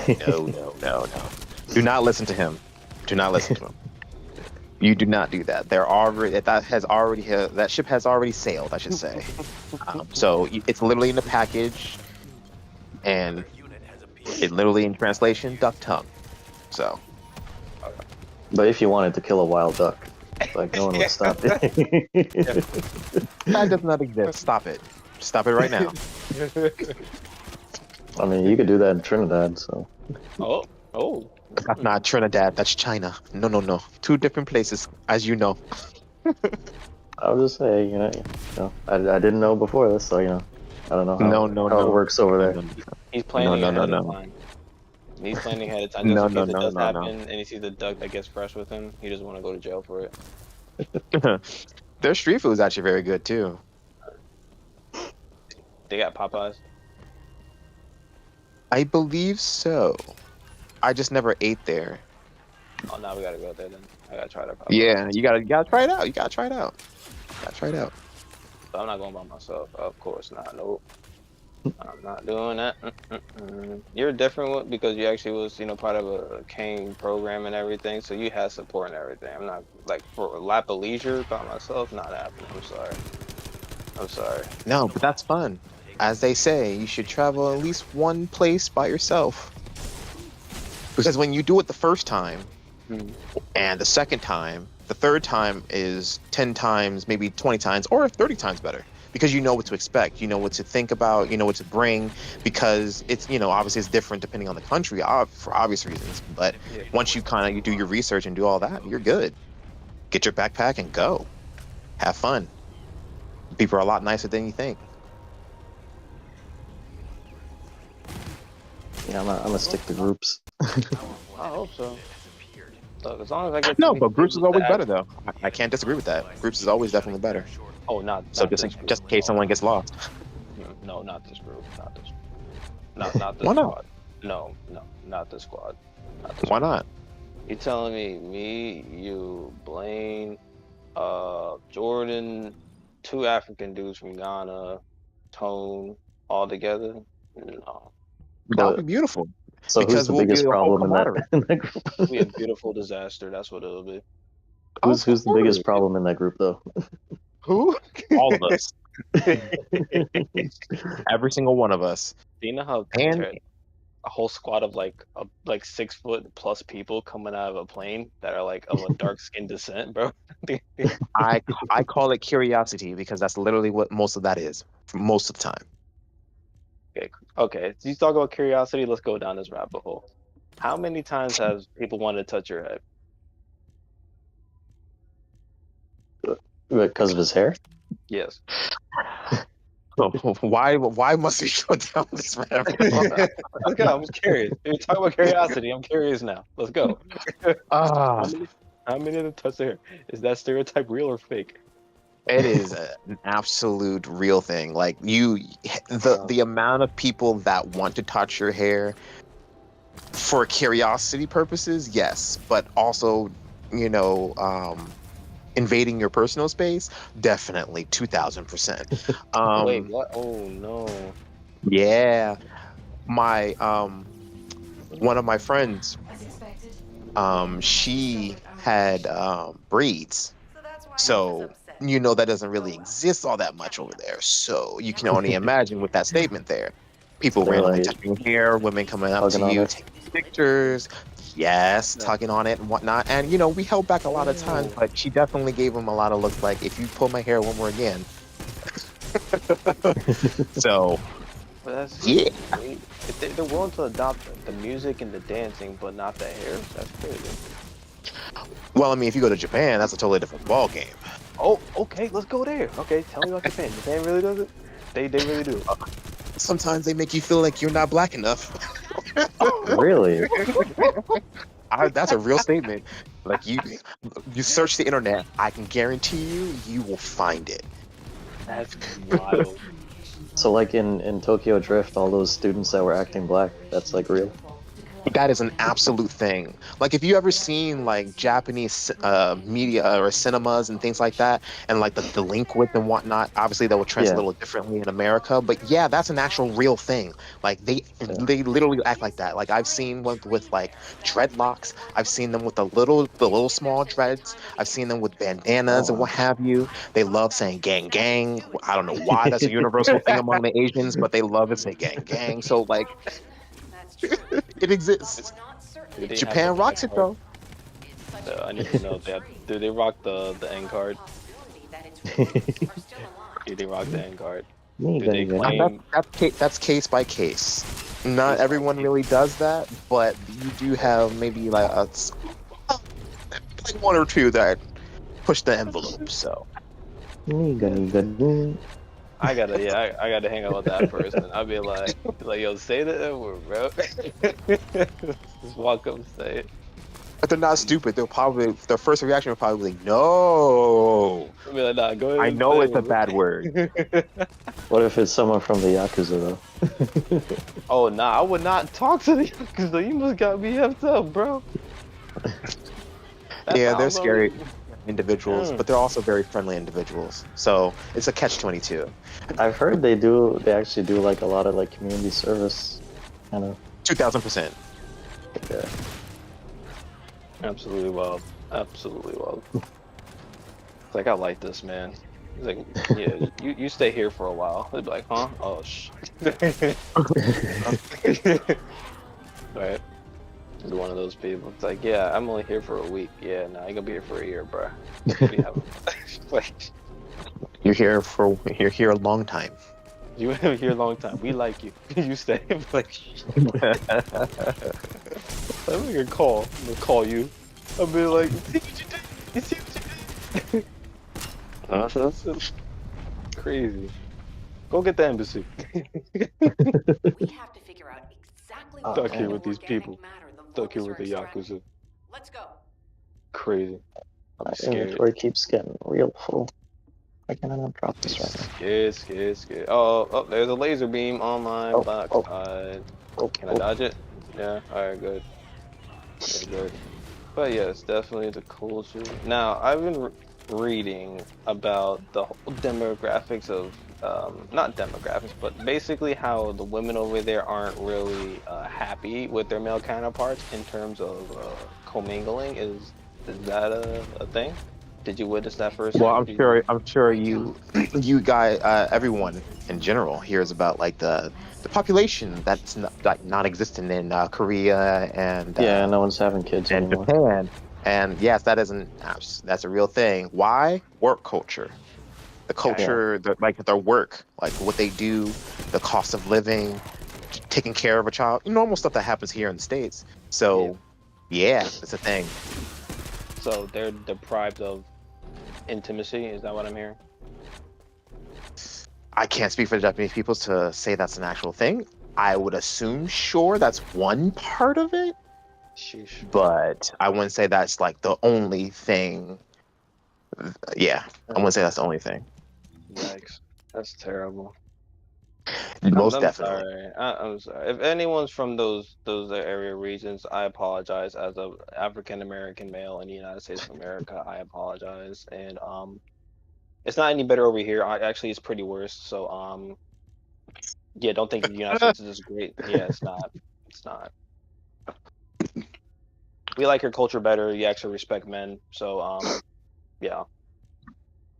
Do not listen to him. Do not listen to him. You do not do that. That ship has already sailed, I should say. So it's literally in the package, and it literally in translation, duck tongue. So But if you wanted to kill a wild duck, like no one would stop you. that does not exist. Stop it. Stop it right now. I mean, you could do that in Trinidad, so. Oh. That's not Trinidad. That's China. No. 2 different places, as you know. I was just saying, I didn't know before this, so I don't know how it works over there. He's planning ahead of No. time. He's planning ahead of time. Just in case it does happen, and he sees the duck that gets fresh with him, he doesn't want to go to jail for it. Their street food is actually very good too. They got Popeyes. I believe so. I just never ate there. Oh, now we gotta go there then. I gotta try that. Popeyes. Yeah, you gotta try it out. You gotta try it out. But I'm not going by myself. Of course not. Nope. I'm not doing that. You're a different one because you actually was, part of a cane program and everything, so you had support and everything. I'm not like for a lap of leisure by myself. Not happening. I'm sorry. No, but that's fun. As they say, you should travel at least one place by yourself. Because when you do it the first time, and the second time, the third time is 10 times, maybe 20 times, or 30 times better. Because you know what to expect, you know what to think about, you know what to bring. Because it's, obviously it's different depending on the country for obvious reasons. But once you you do your research and do all that, you're good. Get your backpack and go. Have fun. People are a lot nicer than you think. Yeah, I'm gonna stick to groups. I hope so. Look, as long as I get No, but groups is always better though. I can't disagree with that. Groups is always definitely better. Oh, not So not just this group. in case someone gets lost. No, not this group. Not this. Not this Why not? squad. No, not this squad. Not this Why squad. not? You telling me, you, Blaine, Jordan, 2 African dudes from Ghana, Tone, all together? No. That would be beautiful. So Because who's the we'll be biggest a whole problem in that, camaraderie. in that group? It'll be a beautiful disaster. That's what it'll be. Who's the Of biggest course. problem in that group, though? Who? All of us. Every single one of us. Do you know how And a whole squad of like 6 foot plus people coming out of a plane that are like of a dark skin descent, bro. I call it curiosity because that's literally what most of that is for most of the time. Okay, okay. So you talk about curiosity. Let's go down this rabbit hole. How many times has people wanted to touch your head? Because of his hair. Yes. So why must we go down this rabbit hole? Let's go. I'm curious. You're talking about curiosity. I'm curious now. Let's go. Ah, How many? How many of them touch their hair? Is that stereotype real or fake? it is an absolute real thing. Like the amount of people that want to touch your hair for curiosity purposes, yes, but also, you know, invading your personal space, definitely 2000%. Wait, Um, what? Oh no. yeah, my one of my friends, she had braids, So that's why he was so upset. you know that doesn't really Oh well. exist all that much Check me over out. there. So you can Never only mind. imagine with that statement there, So people they're randomly like touching your hair, women coming up to tugging on you, it. taking pictures, yes, Yeah. tugging on it and whatnot. And you know, we held back a lot of times, Oh. but she definitely gave him a lot of looks like, if you pull my hair one more again. So But that's yeah. if they're willing to adopt the music and the dancing, but not the hair. That's crazy. Well, I mean, if you go to Japan, that's a totally different ball game. Oh, okay. Let's go there. Okay, tell me about Japan. Japan really does it. They really do. Sometimes they make you feel like you're not black enough. Really? That's a real statement. Like you search the internet, I can guarantee you will find it. That's wild. So like in Tokyo Drift, all those students that were acting black, that's like real. That is an absolute thing. Like if you ever seen like Japanese media or cinemas and things like that, and like the delinquents and whatnot, obviously that would translate a Yeah, little differently in America. But yeah, that's an actual real thing. Like yeah. they literally act like that. Like I've seen one with like dreadlocks. I've seen them with the little small dreads. I've seen them with Oh bandanas and what wow. have you. They love saying gang gang. I don't know why that's a universal thing among the Asians, but they love to say gang gang. So like That's true. it exists. But we're not certain Do if they it's have the Japan end rocks it real. card? though. It's such a I need huge to know if they have. mystery. Do they rock the end card? Possibility that its roots are still alive. Do they rock the end card? Me Do they gonna claim? That's case by case. Not Case by everyone case? really does that, but you do have maybe like like one or two that push the envelope. So me Yeah. gonna. I gotta hang out with that person. I'll be like, yo, say the N word, bro. Just walk up and say it. but they're not stupid. Their first reaction will probably be like, no, I'll be like, nah, go ahead I and know say it's a bad word. it, bro. What if it's someone from the Yakuza though? Oh, nah, I would not talk to the Yakuza. You must got me effed up, bro. That's Yeah, how they're I'm gonna scary leave. individuals, but they're also very friendly individuals. So it's a catch-22. I've heard they actually do like a lot of like community service kind of. 2000%. Yeah. Absolutely wild. Absolutely wild. It's like, I like this, man. He's like, yeah, you stay here for a while. They'd be like, huh? Oh, sh. Right? He's one of those people. It's like, yeah, I'm only here for a week. Yeah, no, I'm gonna be here for a year, bro. We have, like, You're here a long time. you have here a long time. We like you. You stay. Like, I'm gonna call you. I'll be like, see what you did? You see what you did? That's crazy. Go get the embassy. We have to figure out exactly Oh, what Stuck kind here of with these organic people. matter the Stuck here locals with are the extracting. Yakuza. Let's go. Crazy. My I'm scared. inventory keeps getting real full. Why can't I not drop this right now? Scared. Oh, there's a laser beam on my Oh, oh, backside. oh, Can I oh. dodge it? Yeah, alright, good. Okay, good. But yes, definitely the culture. Now, I've been reading about the whole demographics of, not demographics, but basically how the women over there aren't really happy with their male counterparts in terms of commingling. Is that a thing? Did you witness that first? Well, I'm Did you- sure. I'm sure you, you guys, everyone in general hears about like the population that's not, like non-existent in Korea Yeah, no one's having kids and anymore. Japan. And yes, that isn't that's a real thing. Why? Work culture. The culture, like their work, like what they do, the cost of living, taking care of a child, normal stuff that happens here in the States. So, yeah, it's a thing. So they're deprived of intimacy. Is that what I'm hearing? I can't speak for the Japanese people to say that's an actual thing. I would assume, sure, that's one part of it, Sheesh. but I wouldn't say that's like the only thing. Yeah, I wouldn't say that's the only thing. Yikes. That's terrible. Most I'm definitely. sorry. I'm sorry. If anyone's from those area regions, I apologize. As a African American male in the United States of America, I apologize. And it's not any better over here. Actually, it's pretty worse. So yeah, don't think the United States is just great. Yeah, it's not. It's not. We like your culture better. You actually respect men. So yeah,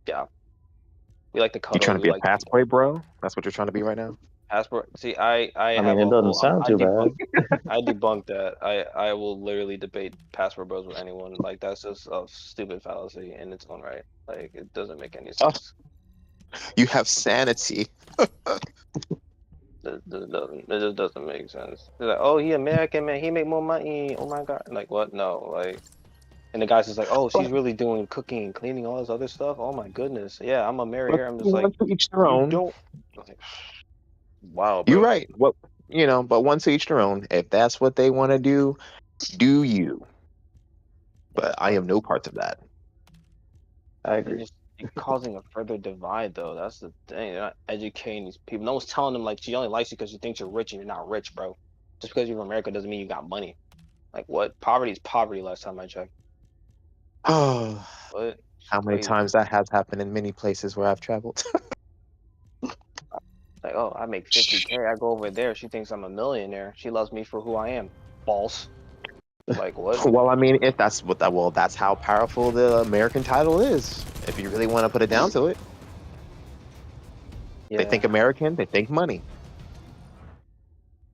yeah. We like to You cuddle. trying to We be a like to pathway, bro? That's what you're trying to be right now? passport. See, I I have mean, it a doesn't whole. sound I too bad. debunk. I debunk that. I will literally debate passport bros with anyone. Like that's just a stupid fallacy in its own right. Like it doesn't make any Oh, sense. you have sanity. It just doesn't make sense. They're like, oh, he American man. He make more money. Oh my God. Like what? No. Like, and the guy's just like, oh, she's really doing cooking and cleaning, all this other stuff. Oh my goodness. Yeah, I'm gonna marry But her. I'm just like, to each their you own. don't. Like, wow, You're bro. right. Well, but one to each their own. If that's what they want to do you. Yeah, But I am no part of that. I they're agree. just causing a further divide, though. That's the thing. They're not educating these people. No one's telling them like she only likes you because she thinks you're rich and you're not rich, bro. Just because you're from America doesn't mean you got money. Like what? Poverty is poverty. Last time I checked. Oh, What? It's how many crazy. times that has happened in many places where I've traveled. Like, oh, I make 50K. I go over there. She thinks I'm a millionaire. She loves me for who I am. False. Like what? Well, I mean, if that's what that, well, that's how powerful the American title is. If you really want to put it down to it, they think Yeah. American, they think money.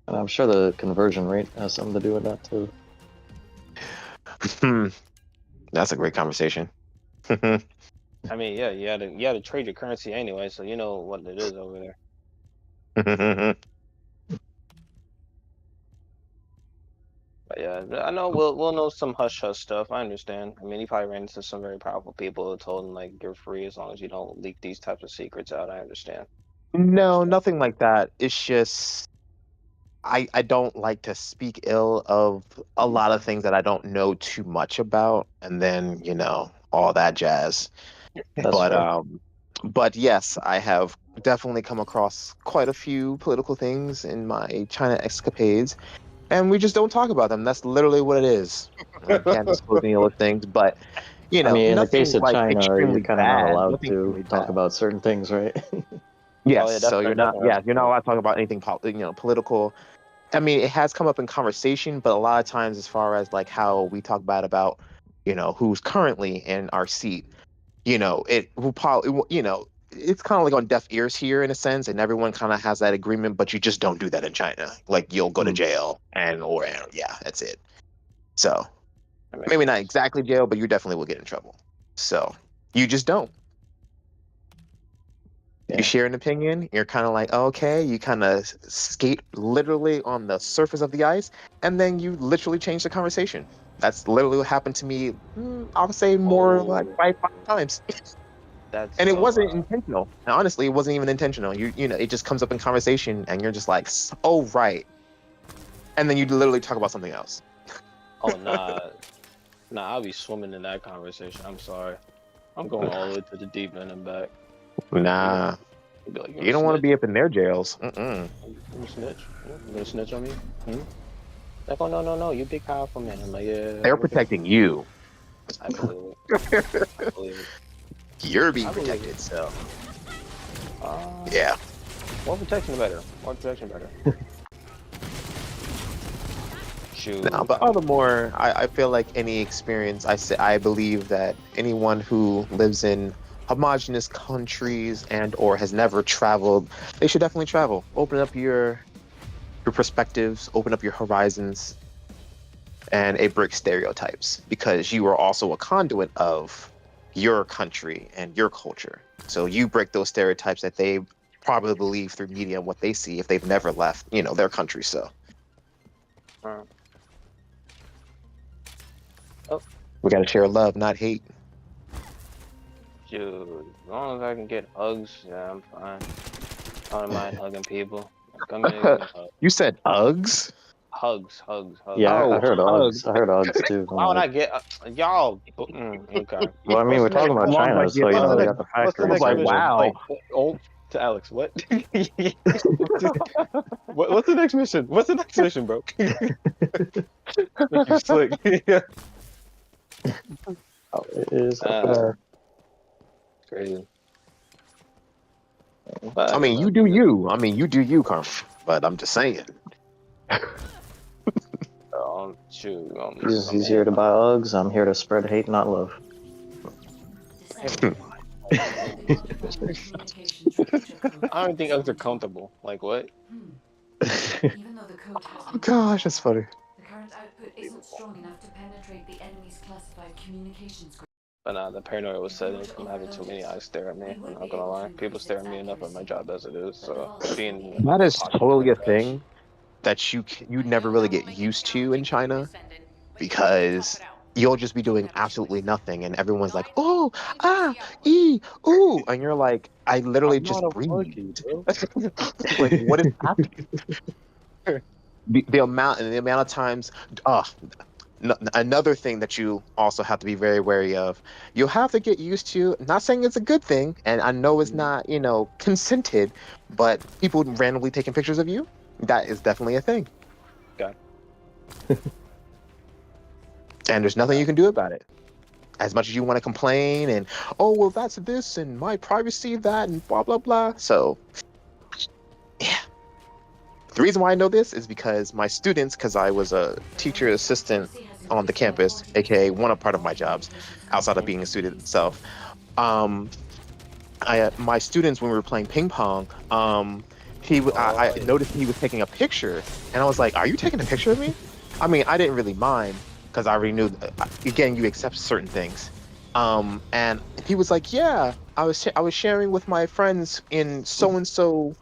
And I'm sure the conversion rate has something to do with that too. That's a great conversation. I mean, yeah, you had to trade your currency anyway, so you know what it is over there. But yeah, I know we'll know some hush hush stuff. I understand. I mean, he probably ran into some very powerful people who told him like you're free as long as you don't leak these types of secrets out. I understand. No, nothing like that. It's just I don't like to speak ill of a lot of things that I don't know too much about, and then all that jazz. That's But fair. but yes, I have definitely come across quite a few political things in my China escapades, and we just don't talk about them. That's literally what it is. I can't disclose any other things, but I mean, in the nothing case of like China, you're extremely kind of not bad. allowed Nothing to extremely talk bad. about certain things, right? Yes, Oh yeah, so you're not. definitely. Yeah, you're not allowed to talk about anything political. I mean, it has come up in conversation, but a lot of times, as far as like how we talk about, who's currently in our seat, it will probably, it's kind of like on deaf ears here in a sense, and everyone kind of has that agreement, but you just don't do that in China. Like you'll go to jail, or yeah, that's it. So That makes maybe not sense. exactly jail, but you definitely will get in trouble. So you just don't. You Yeah. share an opinion, you're kind of like, okay, you kind of skate literally on the surface of the ice, and then you literally change the conversation. That's literally what happened to me, I would say more like Oh, 5 times. that's And it so. wasn't intentional. And honestly, it wasn't even intentional. It just comes up in conversation, and you're just like, oh, right. And then you literally talk about something else. Oh nah, I'll be swimming in that conversation. I'm sorry. I'm going all the way to the deep end and back. Nah, You'd be like, you you gonna don't want to snitch? be up in their jails. Mm-mm. You gonna snitch? You gonna snitch on me? Like, oh no, you big powerful man. I'm like, yeah, They're okay. protecting you. I believe it. I believe it. You're being I believe protected, it. so Uh, yeah. More protection better. More protection better. Shoot. No, but all the more, I feel like any experience, I believe that anyone who lives in homogenous countries and or has never traveled, they should definitely travel. Open up your perspectives, open up your horizons, and it breaks stereotypes because you are also a conduit of your country and your culture. So you break those stereotypes that they probably believe through media and what they see if they've never left, their country. So Uh, oh, we got to share love, not hate. shoot. As long as I can get hugs, yeah, I'm fine. I don't mind hugging people. Come here, give me a hug. You said Uggs? Hugs, hugs, hugs. Yeah, I Oh, heard hugs. Uggs. I heard Uggs too. Why Don't would lie. I get y'all? Okay. Well, I mean, What's we're the talking next? about Well, I'm China, like, so you What's know the they next? got the What's the I was factories next like, and everything. mission? wow. Like, oh, to Alex, what? What's the next mission? What's the next mission, bro? Make you slick. Oh, it is up uh, there. crazy. I But mean, you do you. I mean, you do you, Carmen. But I'm just saying. shoot, He's here to buy Uggs. I'm here to spread hate, not love. I don't think Uggs are comfortable. Like what? Even though the code has Oh been gosh, that's funny. the current output isn't strong enough to penetrate the enemy's classified communications grid. But the paranoia was setting from having too many eyes stare at me. I'm not gonna lie. People stare at me enough at my job as it is. So being That a is pocket totally a of thing that you never really get used to in China because you'll just be doing absolutely nothing and everyone's like, oh, ah, ooh, and you're like, I literally I'm not just a flunky, breathed. bro. Like, what is happening? The amount of times, another thing that you also have to be very wary of, you'll have to get used to, not saying it's a good thing, and I know it's not, consented, but people randomly taking pictures of you, that is definitely a thing. Okay. And there's nothing you can do about it. As much as you want to complain and, oh, well, that's this and my privacy, that, and blah, blah, blah. So, yeah. The reason why I know this is because my students, because I was a teacher assistant on the campus, aka one of part of my jobs, outside of being a student itself. My students, when we were playing ping pong, I noticed he was taking a picture, and I was like, "Are you taking a picture of me?" I mean, I didn't really mind because I already knew. Again, you accept certain things. And he was like, "Yeah, I was sharing with my friends in so and so,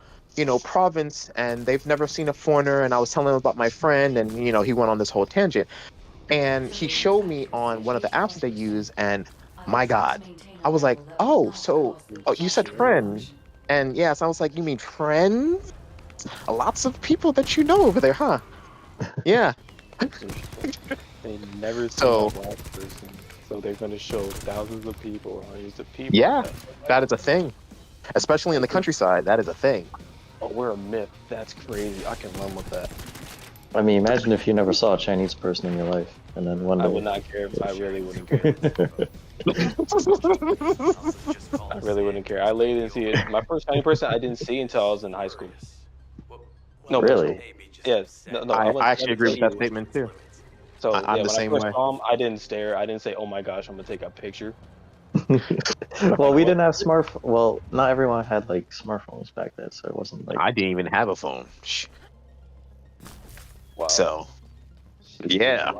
province, and they've never seen a foreigner." And I was telling them about my friend, and he went on this whole tangent. And he showed me on one of the apps that they use, and my God, I was like, "Oh, so you said friend?" And yes, I was like, "You mean friends? Lots of people that you know over there, huh?" Yeah. They never seen a So black person, so they're gonna show thousands of people, hundreds of people. yeah, that is a thing, especially in the countryside. That is a thing. Oh, we're a myth. That's crazy. I can run with that. I mean, imagine if you never saw a Chinese person in your life, and then one I day. would not care. I really wouldn't care. I really wouldn't care. I literally didn't see it. My first Chinese person I didn't see until I was in high school. No, middle Really? school. Yes. No. I I went actually agree with that statement too. So I'm yeah, the when I same first way. saw him, I didn't stare. I didn't say, "Oh my gosh, I'm gonna take a picture." Well, we What? didn't have Well, not everyone had like smartphones back then, so it wasn't like. I didn't even have a phone. Wow. So yeah.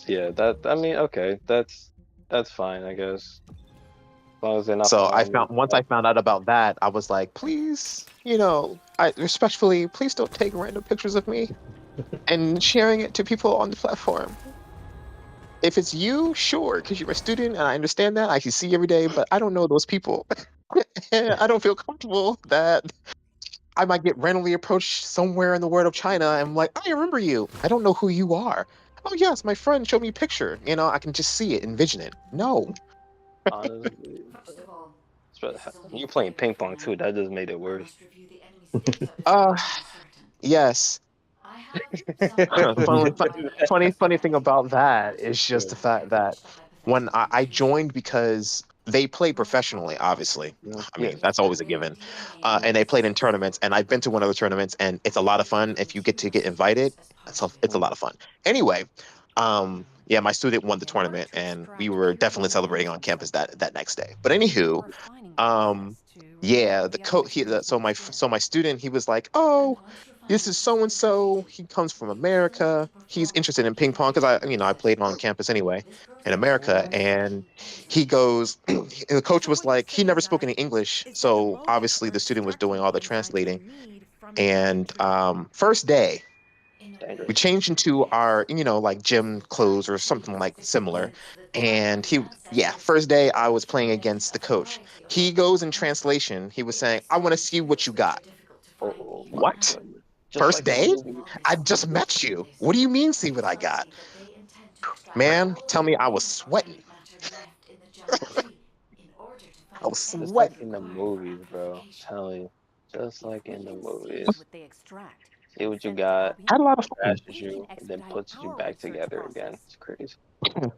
Yeah, that I mean, okay, that's fine, I guess. As long as they're not So following me. once I found out about that, I was like, please, I respectfully, please don't take random pictures of me and sharing it to people on the platform. If it's you, sure, because you're a student and I understand that. I can see you every day, but I don't know those people. I don't feel comfortable that I might get randomly approached somewhere in the world of China and I'm like, I remember you. I don't know who you are. Oh yes, my friend showed me a picture. I can just see it, envision it. No. Honestly, First of all, you playing ping pong too. That just made it I worse. must review the enemy's data Uh, to be certain. yes. I have some Funny thing about that is just the fact that when I joined because they played professionally, obviously. I mean, Yes. that's always a given. And they played in tournaments, and I've been to one of the tournaments, and it's a lot of fun. If you get to get invited, it's a lot of fun. Anyway, yeah, my student won the tournament, and we were definitely celebrating on campus that next day. But anywho, um, yeah, the coach. So my student, he was like, "Oh, this is so and so. He comes from America. He's interested in ping pong because I played on campus anyway in America." And he goes, the coach was like, he never spoke any English, so obviously the student was doing all the translating. And first day, we changed into our, like gym clothes or something like similar. And first day I was playing against the coach. He goes in translation. He was saying, "I want to see what you got." Oh my What? goodness. Just First like the day? movie. I just met you. What do you mean, see what I got? Man, tell me I was sweating. I was Just like sweating. in the movies, bro. Telling you. Just like in the See movies. what they extract. See what you Instead of got, copying, I had a lot of fun. bashes we can you, and then expedite puts you our back research together again. process. It's crazy.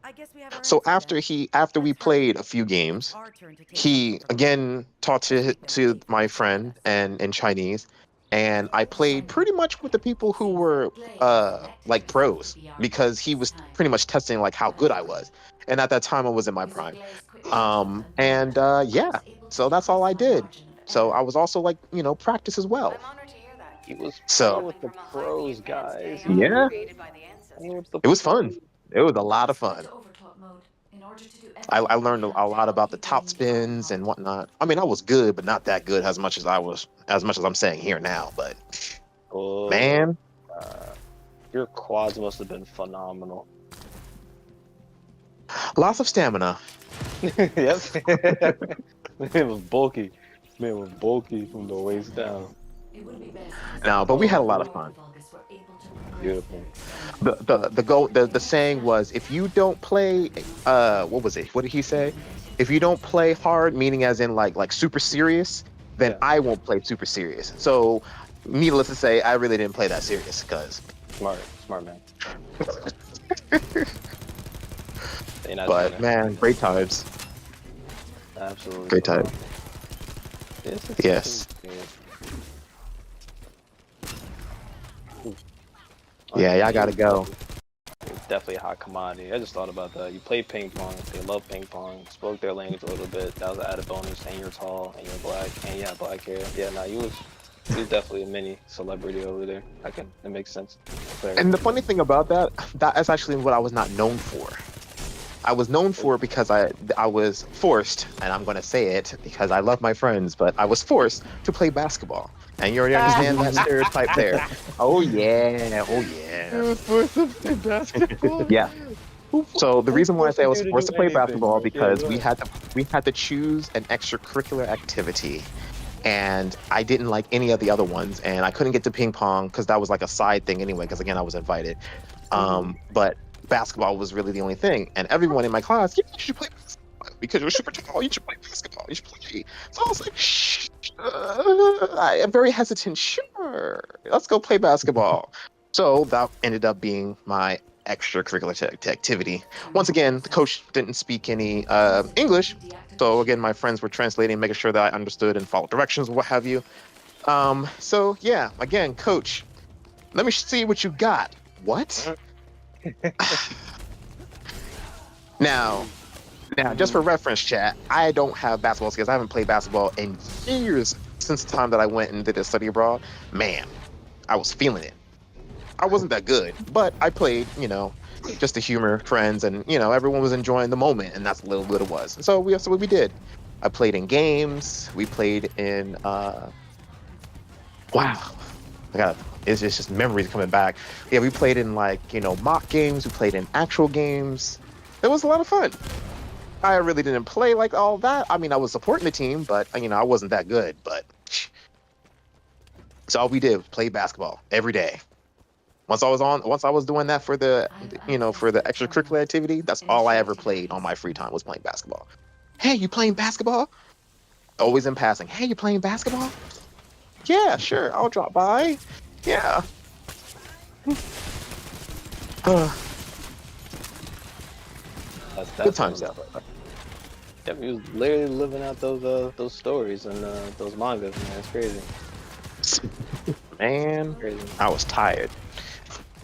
I guess we have our So answer then. after we Let's hurry. played a few It's games, our turn to take he samples of Earth. again talked Let's to make them to wait for my this friend process. and in Chinese, and I played pretty much with the people who were like pros because he was pretty much testing like how good I was. And at that time I was in my prime. And yeah, so that's all I did. So I was also like, practice as well. I'm honored to hear that. He was So playing with Coming the from a highly pros, advanced guys. He AI yeah, was created by the playing with ancestors. the it was fun. pros. It was a lot of Switch fun. to overclock mode in order to do I everything we learned can a to lot help about the you top gain your spins and heart. whatnot. I mean, I was good, but not that good as much as I'm saying here now. But Oh, man, your quads must have been phenomenal. lots of stamina. Yep. Man was bulky. Man was bulky from the waist down. It would be best if the No, but we Spartans had a and lot the of fun. Microvolgus were able to progress their Beautiful. The experiments. the the goal the Enough saying was, scavengers if you don't play what was it? What did he say? If you don't play hard, meaning as in like super serious, then Yeah, I won't play super serious. So needless to say, I really didn't play that serious because smart man. Say not but sooner. man, great times. Absolutely Great time. phenomenal. It's a teaching Yes. experience. Ooh. Oh Yeah, yeah, I gotta go. it's definitely a hot commodity. I just thought about that. You play ping pong. They love ping pong. Spoke their language a little bit. That was an added bonus. And you're tall. And you're black. And you have black hair. Yeah, no, you was definitely a mini celebrity over there. It makes sense. Clearly. And the funny thing about that is actually what I was not known for. I was known for because I was forced, and I'm gonna say it because I love my friends, but I was forced to play basketball. And you already understand that stereotype there. Oh yeah, oh yeah. You were forced to play basketball. Yeah. So the Who reason why I forced say I you was to forced do to play anything, basketball bro? Yeah, because go ahead. we had to choose an extracurricular activity, and I didn't like any of the other ones, and I couldn't get to ping pong because that was like a side thing anyway. Because again, I was invited. But basketball was really the only thing, and everyone in my class, yeah, you should play basketball because you're super tall. You should play basketball. You should play. So I was like, shh. I am very hesitant. Sure, let's go play basketball. So that ended up being my extracurricular activity. Once again, the coach didn't speak any English, so again, my friends were translating, making sure that I understood and followed directions, or what have you. So yeah, again, coach, let me see what you got. What? Now, just for reference, chat, I don't have basketball skills. I haven't played basketball in years since the time that I went and did a study abroad. Man, I was feeling it. I wasn't that good, but I played, just to humor friends, and everyone was enjoying the moment, and that's a little bit it was. And so what we did. I played in games. We played in wow. I got it's just memories coming back. Yeah, we played in like, mock games, we played in actual games. It was a lot of fun. I really didn't play like all that. I mean, I was supporting the team, but I wasn't that good. But it's all we did was play basketball every day. Once I was doing that for for the extracurricular activity, that's all I ever played on my free time was playing basketball. Hey, you playing basketball? Always in passing. Hey, you playing basketball? Yeah, sure. I'll drop by. Yeah. That's Good times definitely though. Yeah, he was literally living out those stories and those mangas, man. It's crazy. Man, Crazy. I was tired.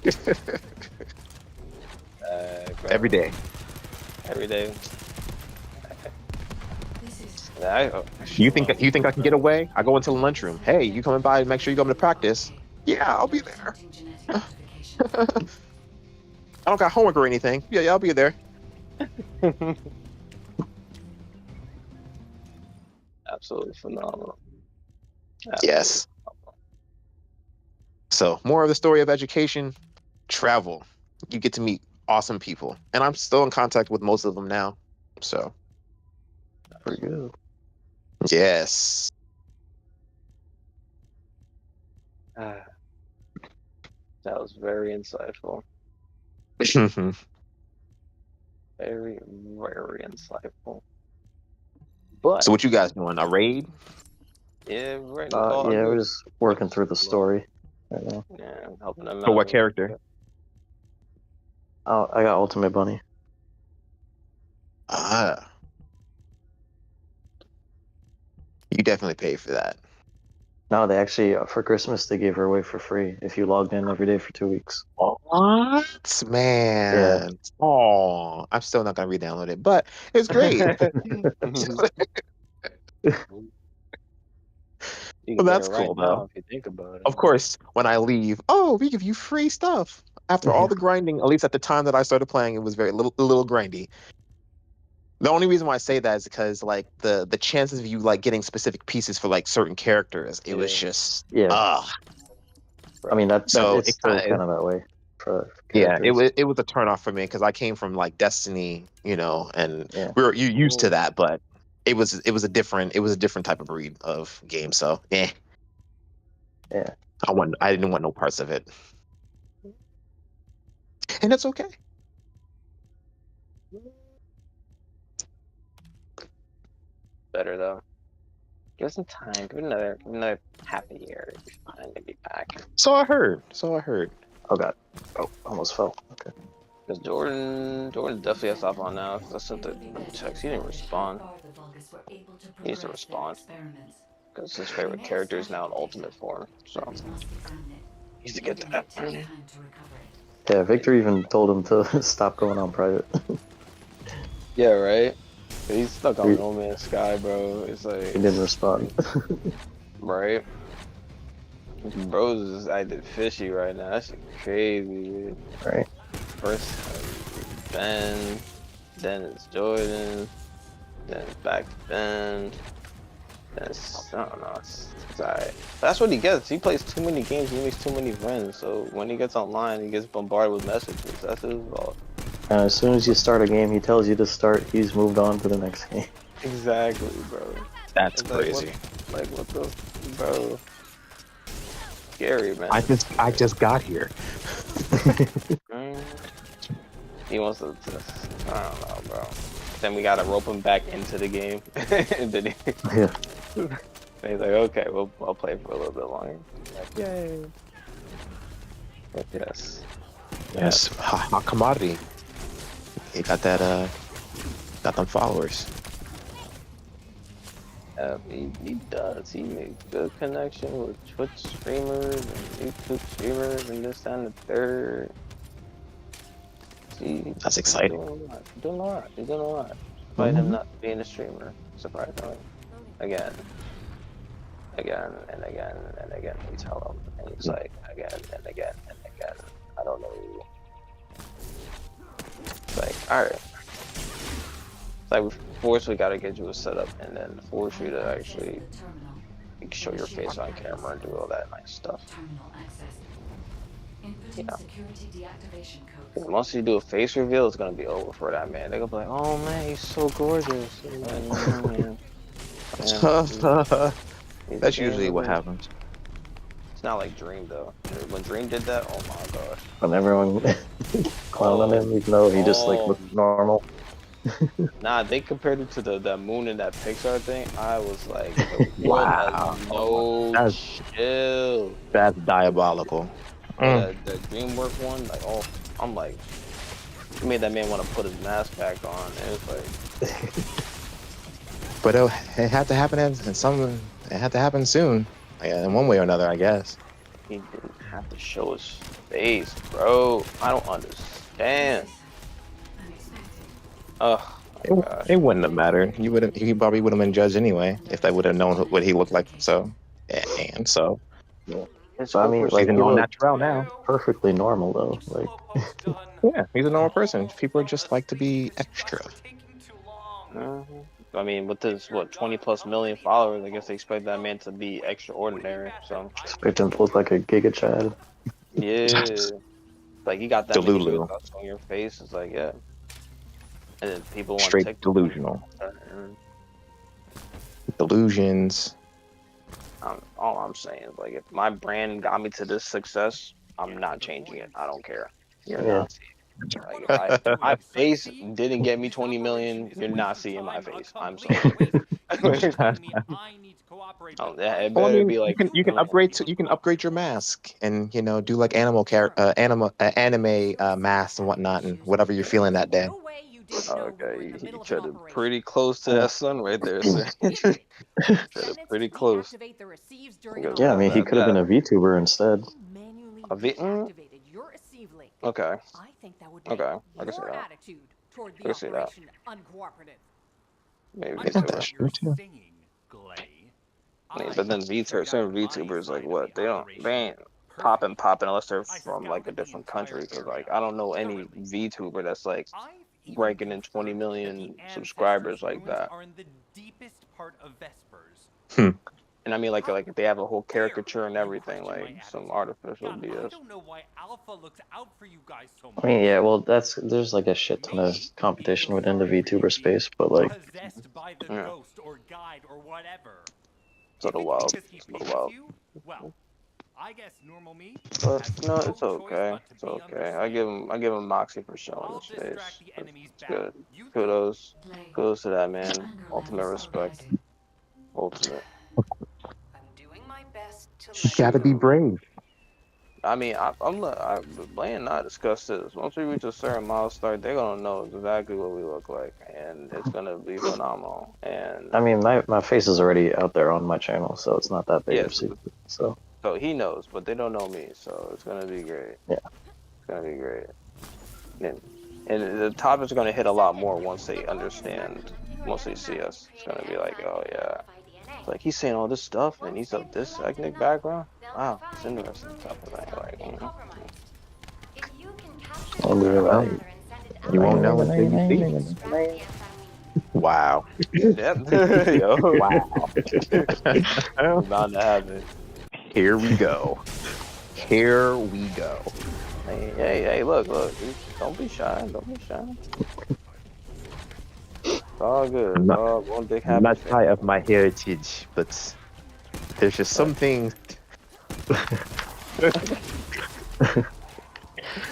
Bro, Every day. every day. This is You think I can get away? I go into the lunchroom. Hey, you coming by and make sure you come to practice? Yeah, I'll be there. detecting genetic modification. I don't got homework or anything. Yeah, I'll be there. Absolutely phenomenal. Yes. So more of the story of education, travel. You get to meet awesome people, and I'm still in contact with most of them now. So Pretty good. yes. Ah, that was very insightful. Very, very insightful. But So what you guys doing? A raid? yeah, right. Well, Yeah, I'm we're just just working through the slow. story right now. Yeah, I'm helping them For out. what character? Oh, I got Ultimate Bunny. Ah, you definitely paid for that. No, they actually for Christmas they gave her away for free if you logged in every day for 2 weeks. What? Yeah. Man. Oh, I'm still not gonna re-download it, but it's great. You Well, can get it that's right cool now though. if you think about Of it. course, when I leave, oh, we give you free stuff. After all Yeah. the grinding, at least at the time that I started playing, it was very little grindy. The only reason why I say that is because like the chances of you like getting specific pieces for like certain characters, it was Yeah, just Yeah. I bro. mean that so it's it still kind of kind of that way for yeah, it characters. was a turn off for me because I came from like Destiny, and Yeah. you used to Ooh, that, but it was a different type of breed of game. So Yeah. I didn't want no parts of it, and it's okay. better though. Give us some time. Give it another half a year. It'll be fine. It'll be back. So I heard. So I heard. Oh god. Oh, almost fell. Okay. Because Jordan definitely has stuff on now. Because I sent the text. He didn't respond. He needs to respond. Because his favorite character is now in ultimate form. So he needs to get that. Yeah, Victor even told him to stop going on private. Yeah, right. He's stuck he, on No Man's Sky, bro. It's like, he didn't respond. right? Bros is acting fishy right now. That's crazy, dude. Right. First Ben, then it's Jordan, then it's back to Ben. Then it's, I don't know. It's alright. That's what he gets. He plays too many games. He makes too many friends. So when he gets online, he gets bombarded with messages. That's his fault. And as soon as you start a game, he tells you to start. He's moved on to the next game. Exactly, bro. That's It's crazy. what the, bro? Scary, man. I just got here. Mm. He wants to, I don't know, bro. Then we gotta rope him back into the game, and then Yeah. he's like, okay, I'll play for a little bit longer. Like, yay! But yes, Yes, hot commodity. He got that. Got them followers. he does. He makes good connection with Twitch streamers and YouTube streamers and this that, and the third. That's exciting. He's doing a lot. He's doing a lot. Despite him not being a streamer, surprisingly. Again, and again, and again, we tell him, and he's like, again, and again, and again. I don't know. It's like, alright. It's like, first we gotta get you a setup, and then force you to actually show your face on camera and do all that nice stuff. You know. Once you do a face reveal, it's gonna be over for that man. They're gonna be like, "Oh man, he's so gorgeous." Like, oh, man. That's usually what happens. It's not like Dream though. When Dream did that, oh my gosh. When everyone clowned on him, even though he just like looked normal. Nah, they compared it to the moon in that Pixar thing. I was like, Wow. no chill. That's diabolical. The DreamWorks one, like, oh, I'm like, it made that man want to put his mask back on. And it's like, But it had to happen, and it had to happen soon, in one way or another, I guess. He didn't have to show his face, bro. I don't understand. Unexpected. Oh It, my gosh. it wouldn't have mattered. He probably would have been judged anyway if they would have known what he looked like. So, and so Yeah. His But I whole mean, he's like a he persona. non looked natural now. perfectly normal though. Like Slowpoke's done. Yeah, he's a normal person. Almost People fell just like to asleep be because you guys extra. were taking too long. I mean, with his what 20 plus million followers, I guess they expect that man to be extraordinary. So expect him to look like a Giga Chad. yeah, like he got that many views Delulu, on your face. It's like yeah, and then people on straight TikTok. delusional, delusions. All I'm saying is like if my brand got me to this success, I'm not changing it. I don't care. You're Yeah. not seeing it. Like if my face didn't get me 20 million, you're not seeing my face. I'm sorry. Oh, yeah, it Well, I better mean, be like you can upgrade your mask and do like anime masks and whatnot and whatever you're feeling that day. No way you didn't know we were in okay. the You middle of an treaded operation. pretty close to that sun right there, sir. Treaded Lieutenants, pretty close. deactivate the receives during an Because Yeah, I that mean, he operation. that could have been that a VTuber instead. You manually a V. deactivated your receive link. Okay. I think that would make Okay. I can see your that. attitude toward I the can see that. operation uncooperative. Maybe I think VTuber. that's true too. I mean, but then certain VTubers like what they ain't popping unless they're from like a different country. Because like I don't know any VTuber that's like ranking in 20 million subscribers like that. Hmm. And I mean like if they have a whole caricature and everything, like some artificial BS. I mean, yeah, well, there's like a shit ton of competition within the VTuber space, but like, Yeah. It's a little wild. It's a little wild. But no, it's okay. It's okay. I give him Moxie for showing his face. It's good. Kudos. Play. Kudos to that man. Underground Ultimate respect. stabilizing. Ultimate. I'm doing my best to You let gotta you be go. brave. I mean, Blaine and I discussed this. Once we reach a certain milestone, they're gonna know exactly what we look like, and it's gonna be phenomenal. And I mean, my face is already out there on my channel, so it's not that big of a yes, secret. So so he knows, but they don't know me, so it's gonna be great. yeah, It's gonna be great. And the topics are gonna hit a lot more once they understand, once they see us. It's gonna be like, oh yeah, it's like he's saying all this stuff, and he's of this ethnic background. Wow, it's interesting stuff. Like, I'll be Well, right. you won't know until you see it. Wow. yeah, yo, Wow. it's bound to happen. Here we go. Here we go. Hey, look, don't be shy, don't be shy. It's all good. I'm It's not, all one big I'm happy not shy of family. my heritage, but there's just some things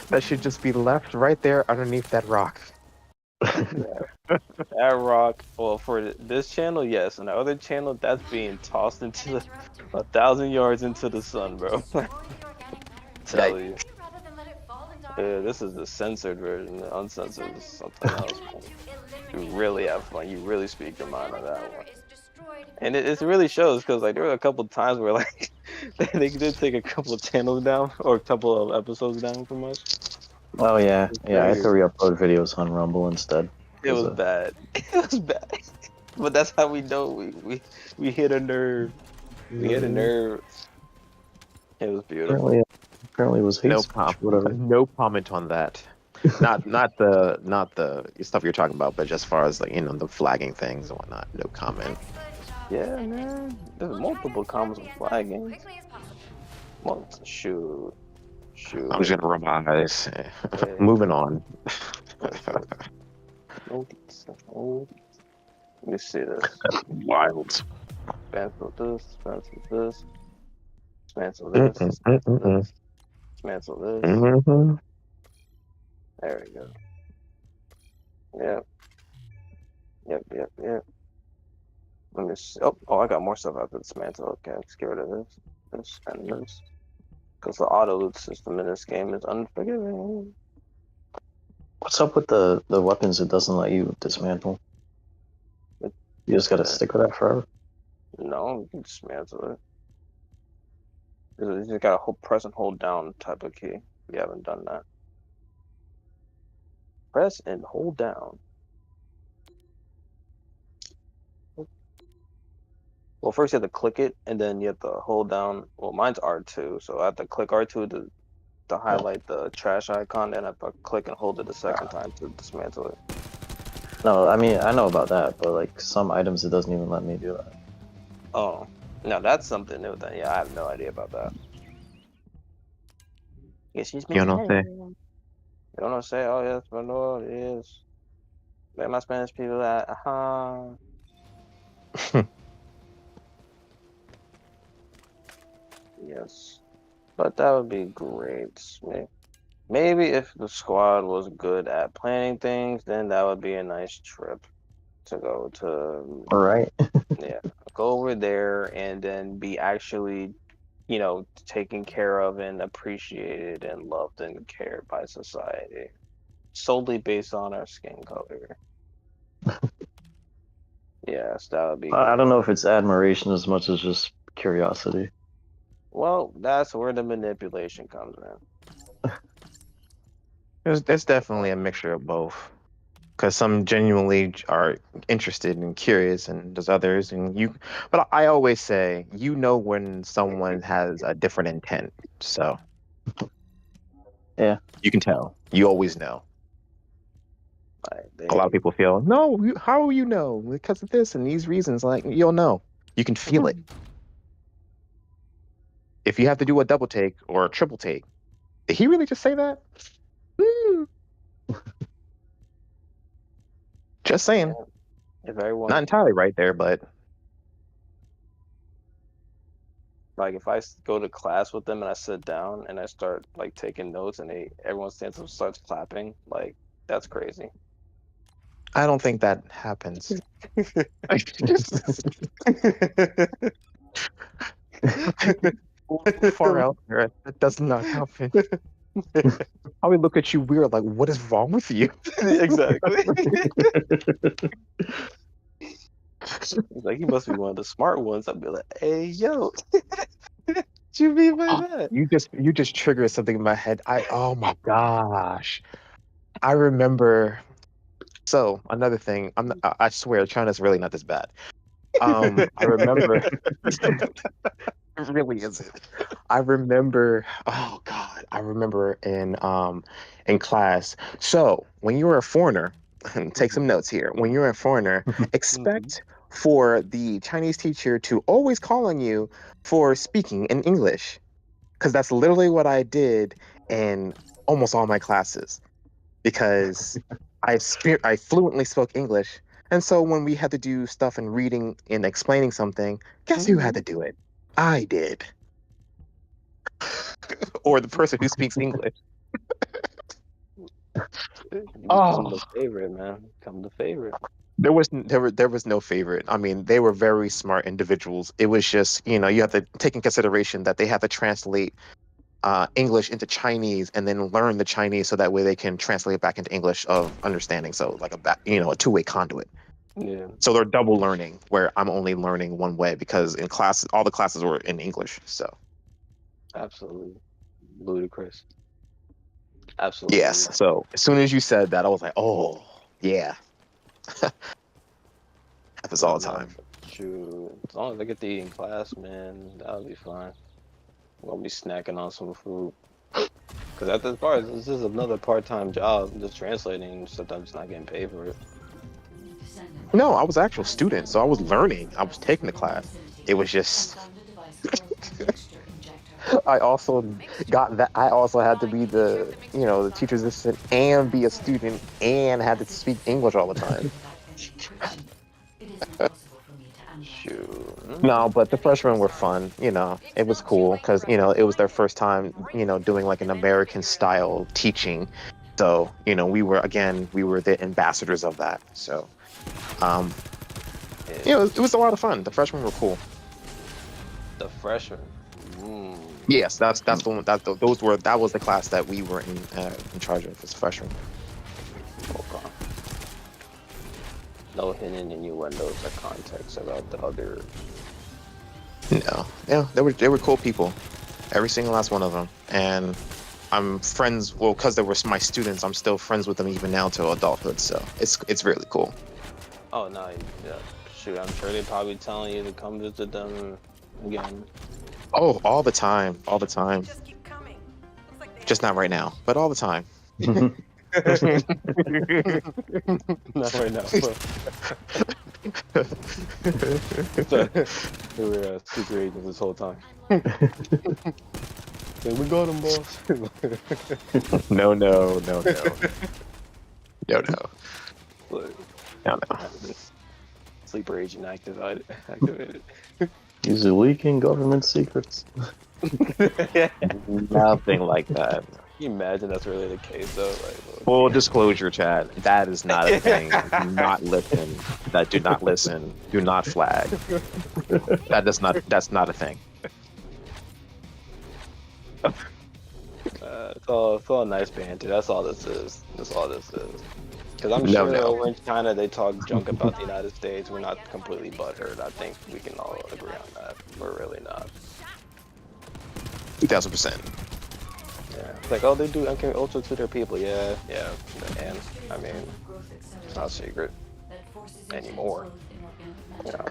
that should just be left right there underneath that rock. That rock, well, for this channel, yes, and the other channel, that's being tossed into the 1,000 yards into the sun, bro. Tell you. This is the censored version. The uncensored is something else. Man. You really have fun. You really speak your mind on that one. And it really shows because like there were a couple times where like they did take a couple of channels down or a couple of episodes down from us. Oh yeah, yeah. I had to Crazy. re-upload videos on Rumble instead. It was bad. It was bad. But that's how we know we hit a nerve. We hit a nerve. It was beautiful. Apparently it was hate speech, whatever. No comment on that. Not the stuff you're talking about, but just as far as like the flagging things and whatnot. No comment. Yeah, man. There's multiple comments on flagging. Well, shoot. I'm just gonna rub my eyes. Yeah. Moving on. Let me see this. Wild. Cancel this. Cancel this. Cancel this. Cancel this. Cancel this. Mm-hmm. There we go. Yep. Yep. Let me see. Oh, I got more stuff after dismantle. Okay, let's get rid of this, and this. Because the auto loot system in this game is unforgiving. What's up with the weapons it doesn't let you dismantle? You just gotta stick with that forever. No, you can dismantle it. You just gotta press and hold down type of key. We haven't done that. Press and hold down. Well, first you have to click it, and then you have to hold down. Well, mine's R2, so I have to click R2 to highlight the trash icon, and I have to click and hold it the second time to dismantle it. No, I mean I know about that, but like some items it doesn't even let me do that. Oh, now that's something new then. Yeah, I have no idea about that. Excuse me. You know what I'm saying? You don't know say, oh yes, but no, it is. Where my Spanish people at? Yes. But that would be great. Maybe if the squad was good at planning things, then that would be a nice trip to go to. All right. Yeah, go over there and then be actually, taken care of and appreciated and loved and cared by society, solely based on our skin color. Yes, that would be I don't great. know if it's admiration as much as just curiosity. Well, that's where the manipulation comes in. There's definitely a mixture of both. Because some genuinely are interested and curious, and there's others, and you. But I always say, you know, when someone has a different intent, so Yeah. you can tell. You always know. Like, A lot of people feel, no, how will you know? Because of this and these reasons. Like, you'll know. You can feel it. If you have to do a double take or a triple take, did he really just say that? Just saying. if everyone, Not entirely right there, but like, if I go to class with them and I sit down and I start like taking notes and everyone stands up and starts clapping, like that's crazy. I don't think that happens. Far out there, that does not happen. I would look at you weird, like, what is wrong with you? Exactly. He's like, he must be one of the smart ones. I'd be like, hey, yo, what you mean by that? You just triggered something in my head. Oh my gosh. I remember. So another thing, I swear, China's really not this bad. I remember. It really isn't. I remember. Oh God, I remember in class. So when you were a foreigner, take some notes here. When you're a foreigner, expect for the Chinese teacher to always call on you for speaking in English, because that's literally what I did in almost all my classes. Because I fluently spoke English, and so when we had to do stuff and reading and explaining something, guess who had to do it? I did. Or the person who speaks English. You Oh, become the favorite, man. Become the favorite. there was no favorite. I mean, they were very smart individuals. It was just, you have to take in consideration that they have to translate English into Chinese and then learn the Chinese so that way they can translate it back into English of understanding. So like a two-way conduit. Yeah, So they're double learning where I'm only learning one way because in class, all the classes were in English. So absolutely. Ludicrous. Absolutely. yes. So as soon as you said that, I was like, oh yeah. Happens all the time. Shoot. As long as I get to eat in class, man, that'll be fine. I'm gonna be snacking on some food. Because at this bar, this is another part-time job, just translating, sometimes not getting paid for it. No, I was an actual student, so I was learning. I was taking the class. It was just I also got that. I also had to be the teacher's assistant and be a student and had to speak English all the time. Shoot. No, but the freshmen were fun. It was cool because it was their first time doing like an American style teaching. So we were the ambassadors of that. So it was a lot of fun. The freshmen were cool. The freshmen. Yes, that's the one. That was the class that we were in charge of as freshmen. Okay. no hidden innuendos or context about the other. No, yeah, they were cool people, every single last one of them, and I'm friends. Well, because they were my students, I'm still friends with them even now till adulthood. So it's really cool. Oh no, yeah, shoot, I'm sure they're probably telling you to come visit them again. Oh, all the time, all the time. Just keep coming. Looks like they Just not have right now, but all the time. Not right now, but so, we were secret agents this whole time. Like, we got him, boss. No, no, no, no, no, no, Like, no, no. sleeper agent activated. He's leaking government secrets. Nothing like that. Can you imagine that's really the case though? Like, Full disclosure, Chad. That is not a thing. Do not listen. Do not listen. Do not flag. That's not a thing. it's all nice banter. That's all this is. That's all this is. Because I'm No, sure no. over in China they talk junk about the United States. We're not completely butthurt. I think we can all agree on that. We're really not. 2000%. Yeah. It's like, oh, they do MK Ultra to their people. Yeah, yeah. And I mean, it's not secret anymore. Yeah.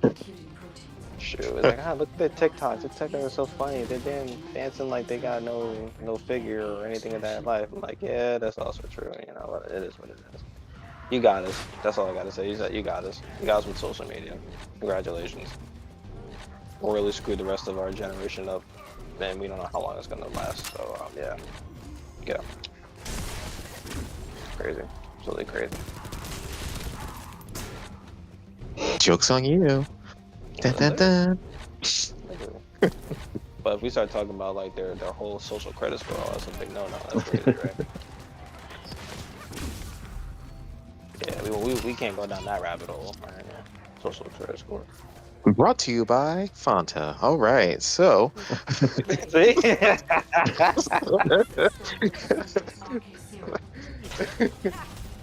Shoot, it's like, ah, look at their TikToks. Their TikToks are so funny. They're dancing like they got no figure or anything in that life. I'm like, yeah, that's also true. You know, it is what it is. You got us. That's all I gotta say. You got us. You got us with social media. Congratulations. We'll really screw the rest of our generation up, and we don't know how long it's gonna last. So yeah, yeah. Crazy. Absolutely crazy. Joke's on you. Dun, dun, dun. But if we start talking about like their whole social credit score, that's a big no-no. That's crazy, right? Yeah, we can't go down that rabbit hole. Right? Yeah. Social credit score. Brought to you by Fanta. All right, so. See?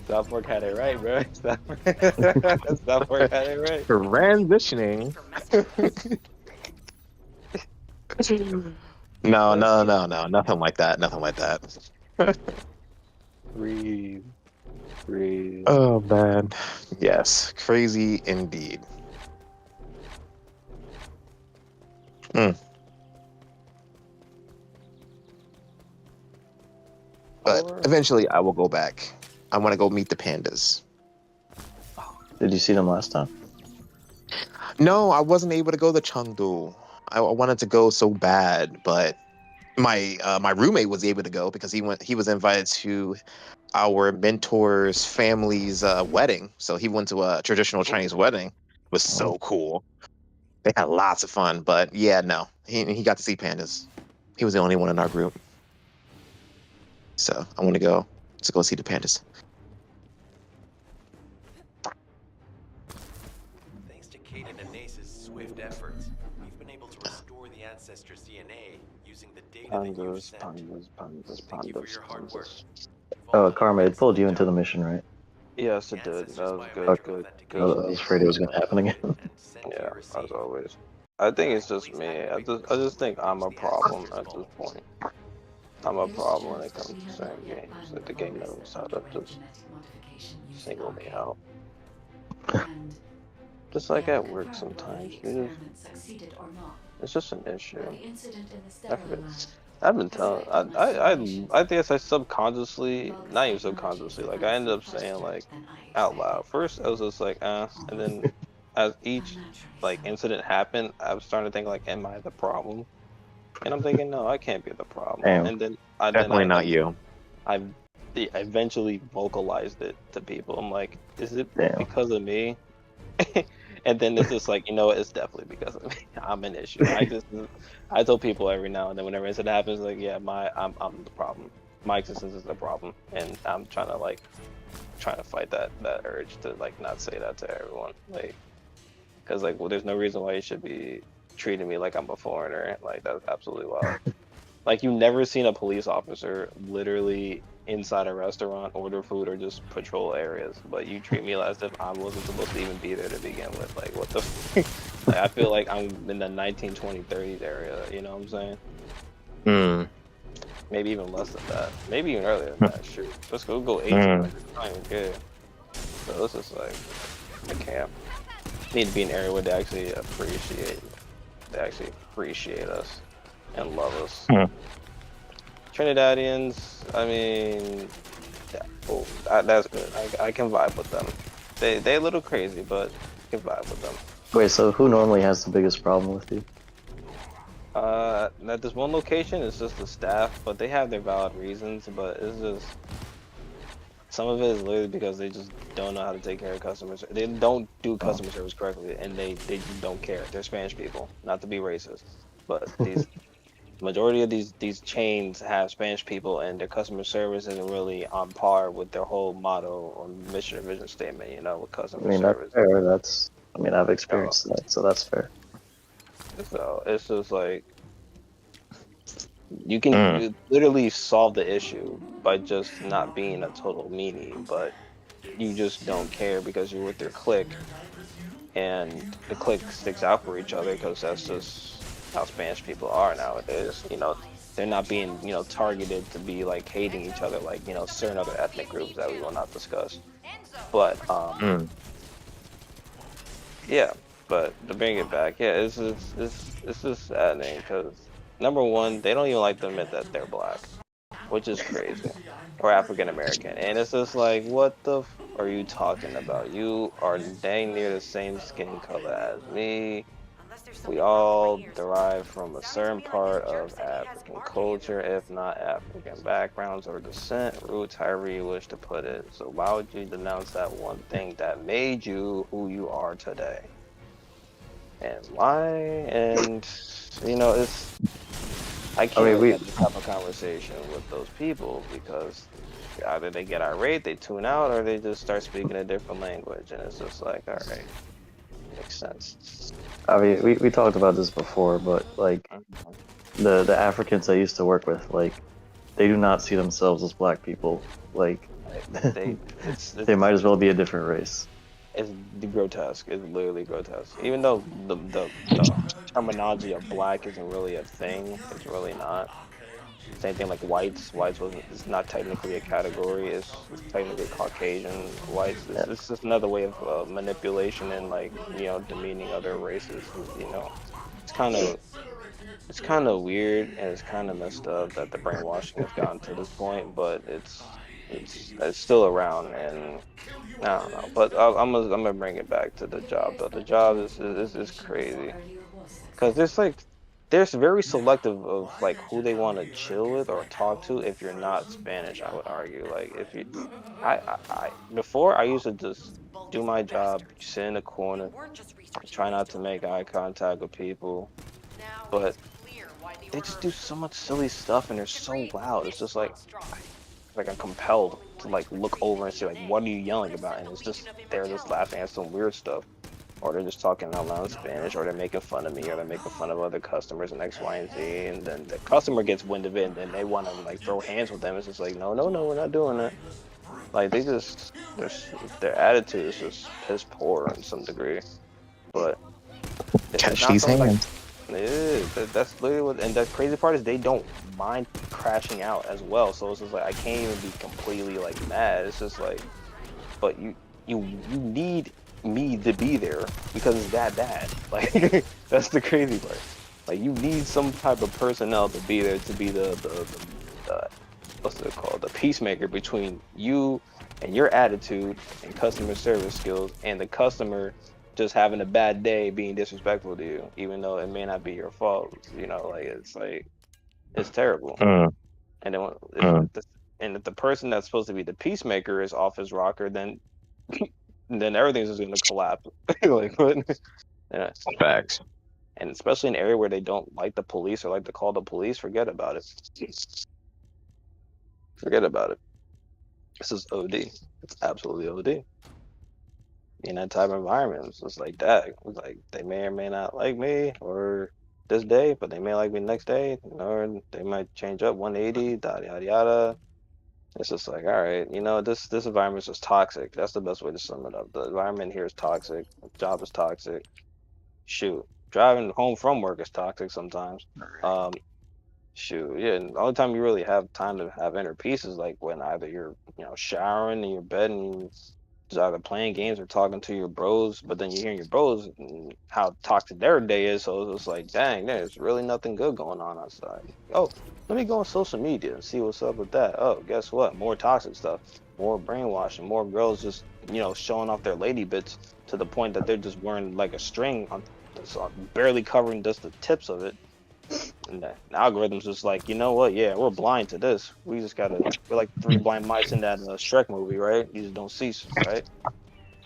South had it right, bro. South had it right. Transitioning. No, nothing like that. Nothing like that. Breathe. Breathe. Oh man, yes, crazy indeed. But eventually, I will go back. I want to go meet the pandas. Did you see them last time? No, I wasn't able to go to Chengdu. I wanted to go so bad, but my roommate was able to go because he was invited to our mentor's family's wedding. So he went to a traditional Chinese wedding. It was so cool. They had lots of fun, but yeah, no, he got to see pandas. He was the only one in our group. So I want to go see the pandas. Thanks to Kaden and Nace's swift efforts, we've been able to restore the ancestors' DNA using the data that you've Pandas, sent. pandas, Thank you for pandas, your hard work. pandas. Oh, Karma, it pulled you into the mission, right? Yes, it did. That was good, Okay. good, I was afraid it was going to happen again. Yeah, as always. I think it's just me. I just think I'm a problem at this point. I'm a problem when it comes to certain games. Like the game knows how to just single me out. Just like at work sometimes. It's just an issue. I've been telling. I guess I subconsciously, not even subconsciously, like I ended up saying like out loud. First, I was just like, and then as each like incident happened, I was starting to think like, am I the problem? And I'm thinking, no, I can't be the problem. Damn. And then Definitely not you. I eventually vocalized it to people. I'm like, is it Damn. because of me? And then it's just like, you know what? It's definitely because of me. I'm an issue. I tell people every now and then whenever incident happens, like, yeah, I'm the problem. My existence is the problem, and I'm trying to fight that urge to like not say that to everyone, like, because like, well, there's no reason why you should be treating me like I'm a foreigner. Like that's absolutely wild. Like you never seen a police officer literally inside a restaurant order food or just patrol areas, but you treat me as if I wasn't supposed to even be there to begin with. Like what the like I feel like I'm in the 1920 30s area, you know what I'm saying? Mm, Maybe even less than that. Maybe even earlier than that. Shoot. Let's go mm, 1800. I don't even care. So this is like I can't. Need to be an area where they actually appreciate us and love us. mm. Trinidadians, I mean, yeah, cool. That's good. I can vibe with them. They a little crazy, but I can vibe with them. Wait, so who normally has the biggest problem with you? At this one location, it's just the staff, but they have their valid reasons. But it's just some of it is literally because they just don't know how to take care of customers. They don't do Oh. customer service correctly, and they just don't care. They're Spanish people, not to be racist, but these majority of these chains have Spanish people, and their customer service isn't really on par with their whole motto or mission or vision statement. You know, with I customer mean, that's service. fair. I mean, I've So, experienced that, so that's fair. so it's just like you can Mm. literally solve the issue by just not being a total meanie, but you just don't care because you're with your clique, and the clique sticks out for each other because that's just how Spanish people are nowadays. You know, they're not being, targeted to be like hating each other like, certain other ethnic groups that we will not discuss. But Mm. yeah, but to bring it back, yeah, it's just saddening because number one, they don't even like to admit that they're black, which is crazy, or African American, and it's just like, what the are you talking about? You are dang near the same skin color as me. Unless there's We something wrong with my all ears. derive from a That makes certain me like this part jerk of saying he has African more money in culture, their if eyes. not African backgrounds or descent, roots, however you wish to put it. So why would you denounce that one thing that made you who you are today? And why? And it's I I can't mean, really we have this type of conversation with those people because either they get irate, they tune out, or they just start speaking a different language, and it's just like, all right, makes sense. we talked about this before, but like Mhm. the Africans I used to work with, like they do not see themselves as black people. Like Like, they, it's they it's might as well be a different race. it's grotesque. It's literally grotesque. Even though the terminology of black isn't really a thing, it's really not. Same thing like whites. Whites wasn't. It's not technically a category. It's technically Caucasian. Whites. Yeah. It's just another way of manipulation and like demeaning other races. It's kind of it's kind of weird and it's kind of messed up that the brainwashing has gotten to this point. But it's still around, and I don't know. But I'm gonna bring it back to the job though. The job is crazy because there's very selective of like who they want to chill with or talk to if you're not Spanish, I would argue. Like if you I before I used to just do my job, sit in the They corner, weren't just researching try these not to make deliveries. eye contact with people, Now but it's clear why the they order just do so much silly stuff and they're should so read loud. It's this just like monstrosity. I'm compelled Only to one like entry would look read over the and see like DNA. what are you It yelling could about? set And the it's Legion just of they're just Immortality. laughing at some weird stuff. Or they're just talking out loud in Spanish, or they're making fun of me, or they're making fun of other customers and X, Y, and Z. And then the customer gets wind of it, and then they want to like throw hands with them. It's just like, no, no, no, we're not doing that. Like they just, their attitude is just piss poor in some degree. But it's Catch not these something like hands. it is. That's literally what, and the crazy part is they don't mind crashing out as well. So it's just like I can't even be completely like mad. It's just like, but you need me to be there because it's that bad. Like that's the crazy part. Like you need some type of personnel to be there to be the what's it called, the peacemaker between you and your attitude and customer service skills and the customer just having a bad day being disrespectful to you, even though it may not be your fault. Like it's terrible. Mm, And then mm. if the person that's supposed to be the peacemaker is off his rocker, then everything's just gonna collapse. Like what? Yeah. Facts. And especially in an area where they don't like the police or like to call the police, forget about it. Forget about it. This is OD. It's absolutely OD. In that type of environment, it's just like that. It's like they may or may not like me, or this day, but they may like me next day, or they might change up 180, yada yada yada. It's just like, all right, this environment is just toxic. That's the best way to sum it up. The environment here is toxic. The job is toxic. Shoot, driving home from work is toxic sometimes. Um, Shoot, yeah, and the only time you really have time to have inner peace is like when either you're, showering in your bed and just either playing games or talking to your bros, but then you're hearing your bros and how toxic their day is, so it's just like, dang, there's really nothing good going on outside. Oh, let me go on social media and see what's up with that. Oh, guess what? More toxic stuff, more brainwashing, more girls just, showing off their lady bits to the point that they're just wearing like a string on, barely covering just the tips of it. And the algorithm's just like, you know what? Yeah, we're blind to this. We're like three blind mice in that Shrek movie, right? You just don't see, right?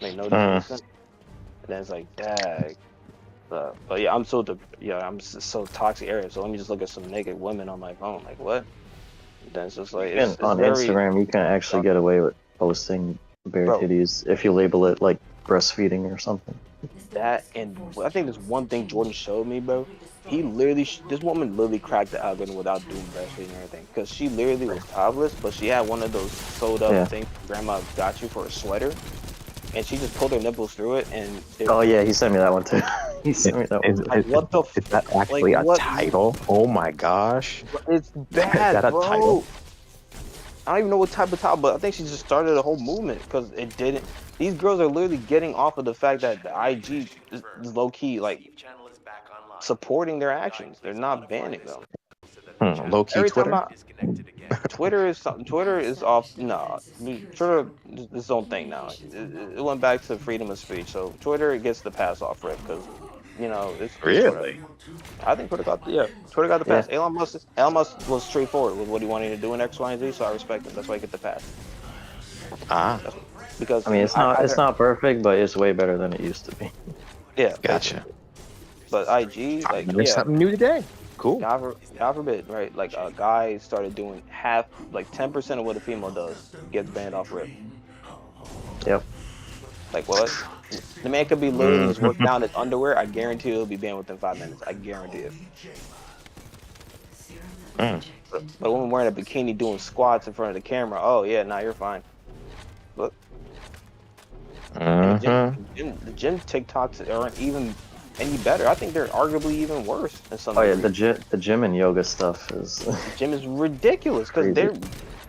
Make no damn Mm. sense. And then it's like, dag. But yeah, so toxic area. So let me just look at some naked women on my phone. Like what? And then it's just like And it's on very Instagram, you can actually get away with posting bare bro. titties if you label it like breastfeeding or something. That and I think there's one thing Jordan showed me, bro. He literally, this woman literally cracked the algorithm without doing breastfeeding or anything, because she literally was topless, but she had one of those sewed up Yeah. things grandma got you for a sweater, and she just pulled her nipples through it, and Oh yeah, he sent me that one too. He sent me that one Is, too. like what the is that like actually a what? title? Oh my gosh. It's Is that bad, a title? bro. I don't even know what type of towel, but I think she just started a whole movement because it didn't. These girls are literally getting off of the fact that the IG is low key like Receive channel is back online. supporting their Guide, actions. They're please not modify banning this them. so that the Low channel key Every is time Twitter. I disconnected again. Twitter is something. Twitter is off. No, Twitter is its own thing now. It went back to freedom of speech, so Twitter gets the pass off rip because it's whatever. Really? I think Twitter got the Yeah. pass. Elon Musk was straightforward with what he wanted to do in X, Y, and Z, so I respect him. That's why I get the pass. Ah, That's because I mean, it's I not it's either not perfect, but it's way better than it used to be. yeah, gotcha. basically. But IG, I like learned yeah, something new today. Cool. God forbid, right? Like a guy started doing half, like 10% of what a female does gets banned off rip. Yep. Like what? The man could be literally just Mhm. working out in his underwear. I guarantee he'll be banned within 5 minutes. I guarantee it. Mm. But a woman wearing a bikini doing squats in front of the camera, oh yeah, nah, you're fine. Look, and Mhm. the gym TikToks aren't even any better. I think they're arguably even worse in some Oh yeah, degree. the gym and yoga stuff is The gym is ridiculous because crazy.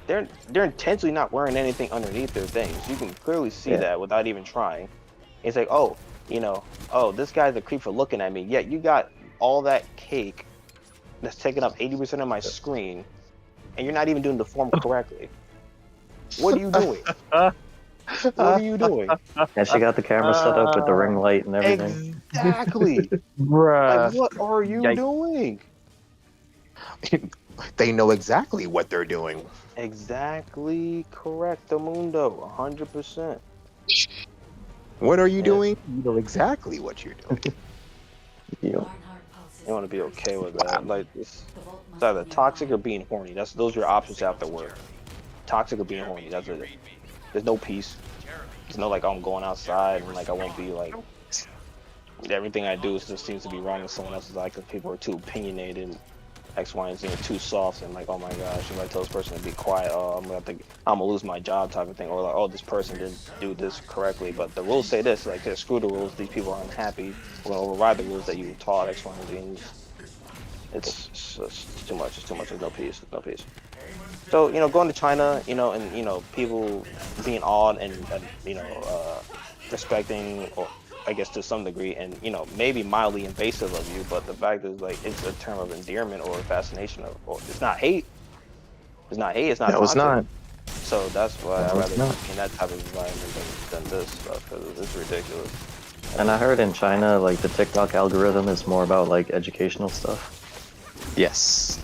they're intentionally not wearing anything underneath their things. You can clearly see Yeah. that without even trying. It's like, oh, oh, this guy's a creep for looking at me. Yet you got all that cake that's taking up 80% of my screen, and you're not even doing the form correctly. What are you doing? What are you doing? And she got the camera set up with the ring light and everything. Exactly. Like, Bruh. what are you Yikes. doing? They know exactly what they're doing. Exactly correct, Mundo. 100%. What are you Yeah, doing? You know exactly what you're doing. You know, you want to be okay with that. Like, it's either toxic or being horny. Those are your options after work. Toxic or being horny. That's it. There's no peace. There's no like I'm going outside and like I won't be like everything I do just seems to be wrong in someone else's eye because people are too opinionated and X, Y, and Z are too soft and like, oh my gosh, if I tell this person to be quiet, oh I'm gonna lose my job type of thing, or like, oh, this person didn't do this correctly, but the rules say this, like, screw the rules, these people are unhappy, we're gonna override the rules that you taught X, Y, and Z, and it's too much, there's no peace, there's no peace. So, going to China, and people being awed and respecting, or I guess to some degree, and maybe mildly invasive of you, but the fact is like it's a term of endearment or fascination, or it's not hate. It's not hate. It's not No, it's toxic. not. So that's why I No, it's rather not. be in that type of environment than this stuff because it's ridiculous. and I heard in China, like the TikTok algorithm is more about like educational stuff. Yes,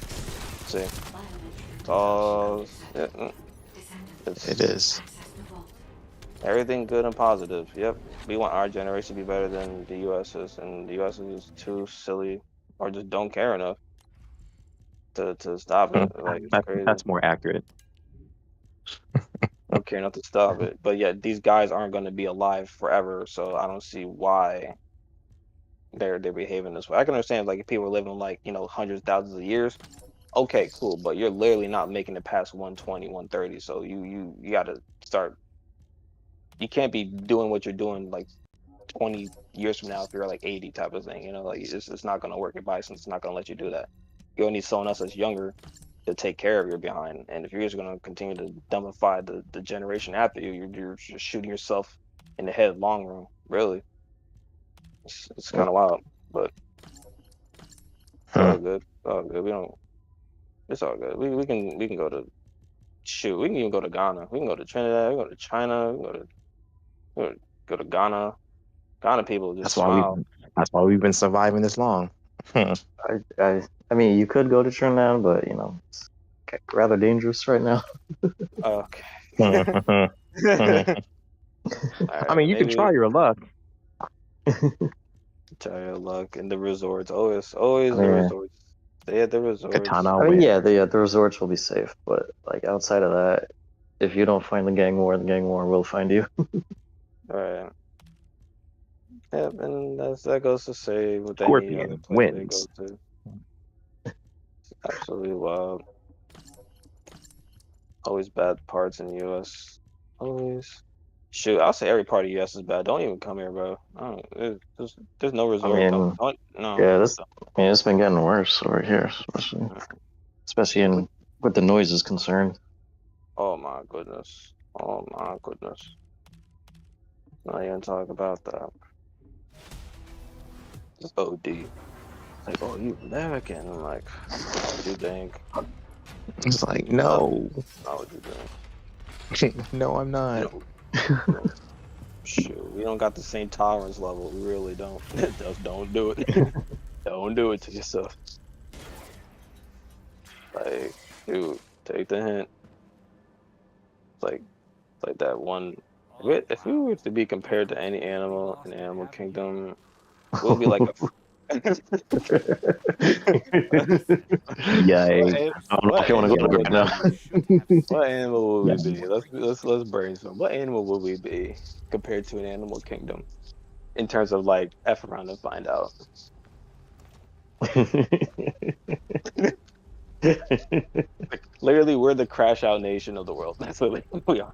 See, it's all it is. everything good and positive. Yep, we want our generation to be better than the U.S.'s, and the U.S. is too silly or just don't care enough to stop it. Like it's crazy. That's more accurate. Don't care enough to stop it. But yeah, these guys aren't going to be alive forever, so I don't see why they're behaving this way. I can understand like if people are living like hundreds, thousands of years. Okay, cool, but you're literally not making it past 120, 130. So you got to start. You can't be doing what you're doing like 20 years from now if you're like 80 type of thing. Like it's not gonna work. Your bison's not gonna let you do that. You'll need someone else that's younger to take care of your behind. And if you're just gonna continue to dumbify the generation after you, you're just shooting yourself in the head long run. Really, it's kind of wild, but it's all good. It's all good. We don't. It's all good. We can go to shoot. We can even go to Ghana. We can go to Trinidad. We can go to China. We can go to Ghana. Ghana people just That's why we. smile. That's why we've been surviving this long. I mean, you could go to Trinidad, but it's rather dangerous right now. Okay. I All right, mean, you can try maybe your luck. try your luck in the resorts. I Always the mean, resorts. Stay at the resorts. Katana I mean, win. yeah, the resorts will be safe, but like outside of that, if you don't find the gang war will find you. All right. Yep, and that goes to say with any other Scorpion place they go wins. to. Absolutely wild. Always bad parts in the U.S. Always. Shoot, I'll say every part of the U.S. is bad. Don't even come here, bro. I don't, there's no I resort. mean, No. yeah, it's been getting worse over here, especially with the noise is concerned. Oh my goodness. Oh my goodness. Not even talk about that. It's OD. Like, oh, you American? I'm like, not what you think. It's like, Not, no, not what you think. no, I'm You not. know, shoot, we don't got the same tolerance level. We really don't. Just don't do it. Don't do it to yourself. Like, dude, take the hint. It's like that one. If we were to be compared to any animal in Animal Kingdom, we'll be like a. Yay. I don't know What if you want to go animal there would right now. what animal would Yeah. we be? Let's brainstorm. What animal would we be compared to an animal kingdom in terms of like F around and find out? Like, literally, we're the crash out nation of the world. That's what we are.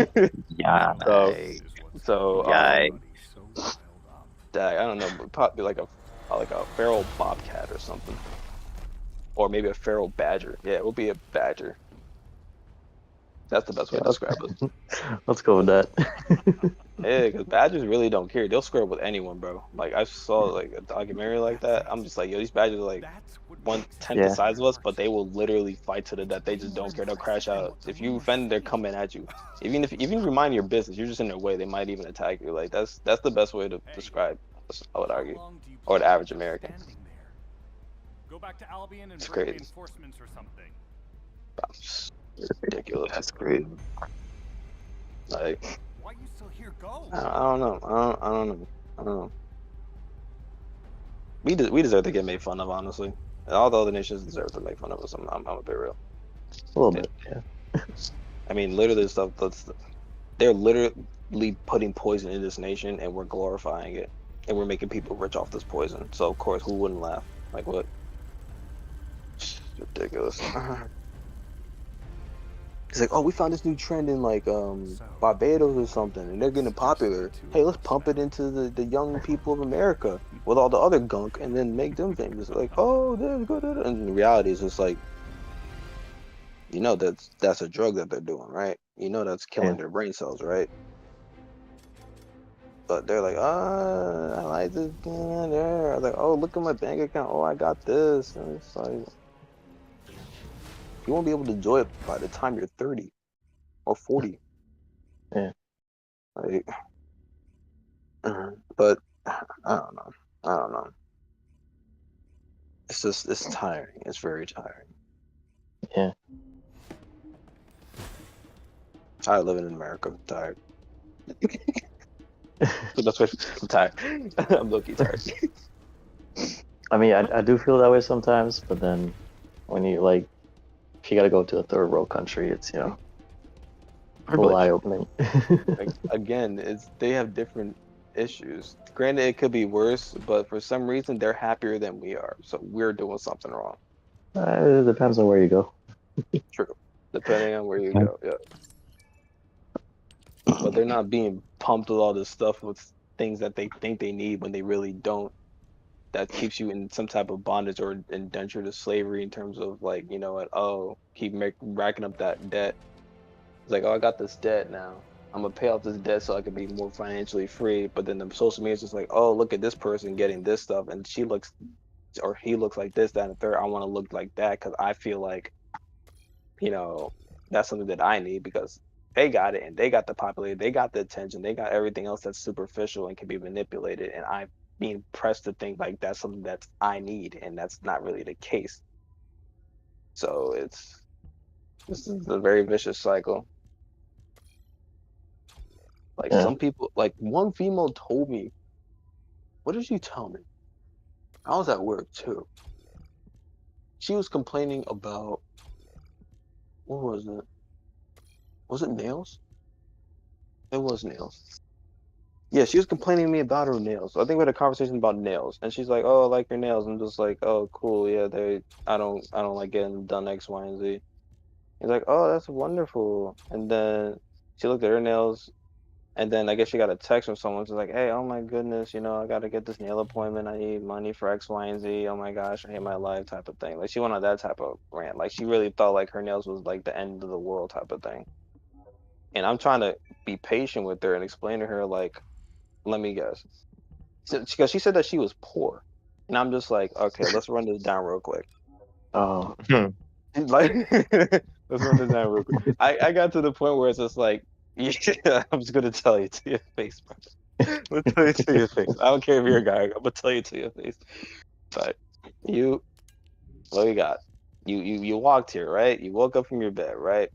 So Yay. so Yay. I don't know, but probably like a feral bobcat or something, or maybe a feral badger. Yeah, it will be a badger. That's the best way Yeah, to describe it. let's go with that. Yeah, because badgers really don't care. They'll square up with anyone, bro. Like I saw like a documentary like that. I'm just like, yo, these badgers are like 1/10 the Yeah. size of us, but they will literally fight to the death. They just don't care. They'll crash out. If you offend, they're coming at you. Even if you mind your business, you're just in their way. They might even attack you. Like that's the best way to describe us, I would argue, or the average American. Go back to Albion and It's bring crazy. reinforcements or something. It's ridiculous. That's great. Like Why you still here? Go. I don't know. I don't know. We deserve to get made fun of, honestly. And all the other nations deserve to make fun of us. I'm a bit real. A little bit, yeah. I mean, literally stuff they're literally putting poison in this nation, and we're glorifying it, and we're making people rich off this poison. So of course, who wouldn't laugh? Like what? It's ridiculous. It's like, oh, we found this new trend in like Barbados or something, and they're getting popular. Hey, let's pump it into the young people of America with all the other gunk, and then make them famous. Like, oh, they're good. And the reality is, it's like, that's a drug that they're doing, right? That's killing their brain cells, right? But they're like, I like this. There. I'm like, oh, look at my bank account. Oh, I got this. And it's like, you won't be able to enjoy it by the time you're 30 or 40. Yeah. Like, but I don't know. It's tiring. It's very tiring. Yeah. Tired living in America. I'm tired. That's what I'm tired. I'm low-key tired. I mean, I do feel that way sometimes, but then when you if you gotta go to a third world country, it's full eye opening. Like, again, they have different issues. Granted, it could be worse, but for some reason they're happier than we are. So we're doing something wrong. It depends on where you go. True. Depending on where you go, yeah. But they're not being pumped with all this stuff with things that they think they need when they really don't. That keeps you in some type of bondage or indenture to slavery in terms of like, you know what, oh, racking up that debt. It's like, oh, I got this debt now. I'm gonna pay off this debt so I can be more financially free. But then the social media is just like, oh, look at this person getting this stuff, and she looks or he looks like this, that, and the third. I want to look like that because I feel like, you know, that's something that I need because they got it and they got the popularity, they got the attention, they got everything else that's superficial and can be manipulated. And I'm being pressed to think like that's something that I need, and that's not really the case. So this is a very vicious cycle. Like Yeah. some people, like one female told me, what did she tell me? I was at work too. She was complaining about, what was it? Was it nails? It was nails. Yeah, she was complaining to me about her nails. I think we had a conversation about nails, and she's like, "Oh, I like your nails." I'm just like, "Oh, cool. Yeah, I don't like getting done X, Y, and Z." He's like, "Oh, that's wonderful." And then she looked at her nails, and then I guess she got a text from someone. She's like, "Hey, oh my goodness, you know, I got to get this nail appointment. I need money for X, Y, and Z. Oh my gosh, I hate my life," type of thing. Like she went on that type of rant. Like she really thought like her nails was like the end of the world type of thing. And I'm trying to be patient with her and explain to her like, let me guess. So, because she said that she was poor, and I'm just like, okay, let's run this down real quick. Oh, Like, let's run this down real quick. I got to the point where it's just like, yeah, I'm just gonna tell you to your face, bro. I'm gonna tell you to your face. I don't care if you're a guy. I'm gonna tell you to your face. But you, what you got? You walked here, right? You woke up from your bed, right?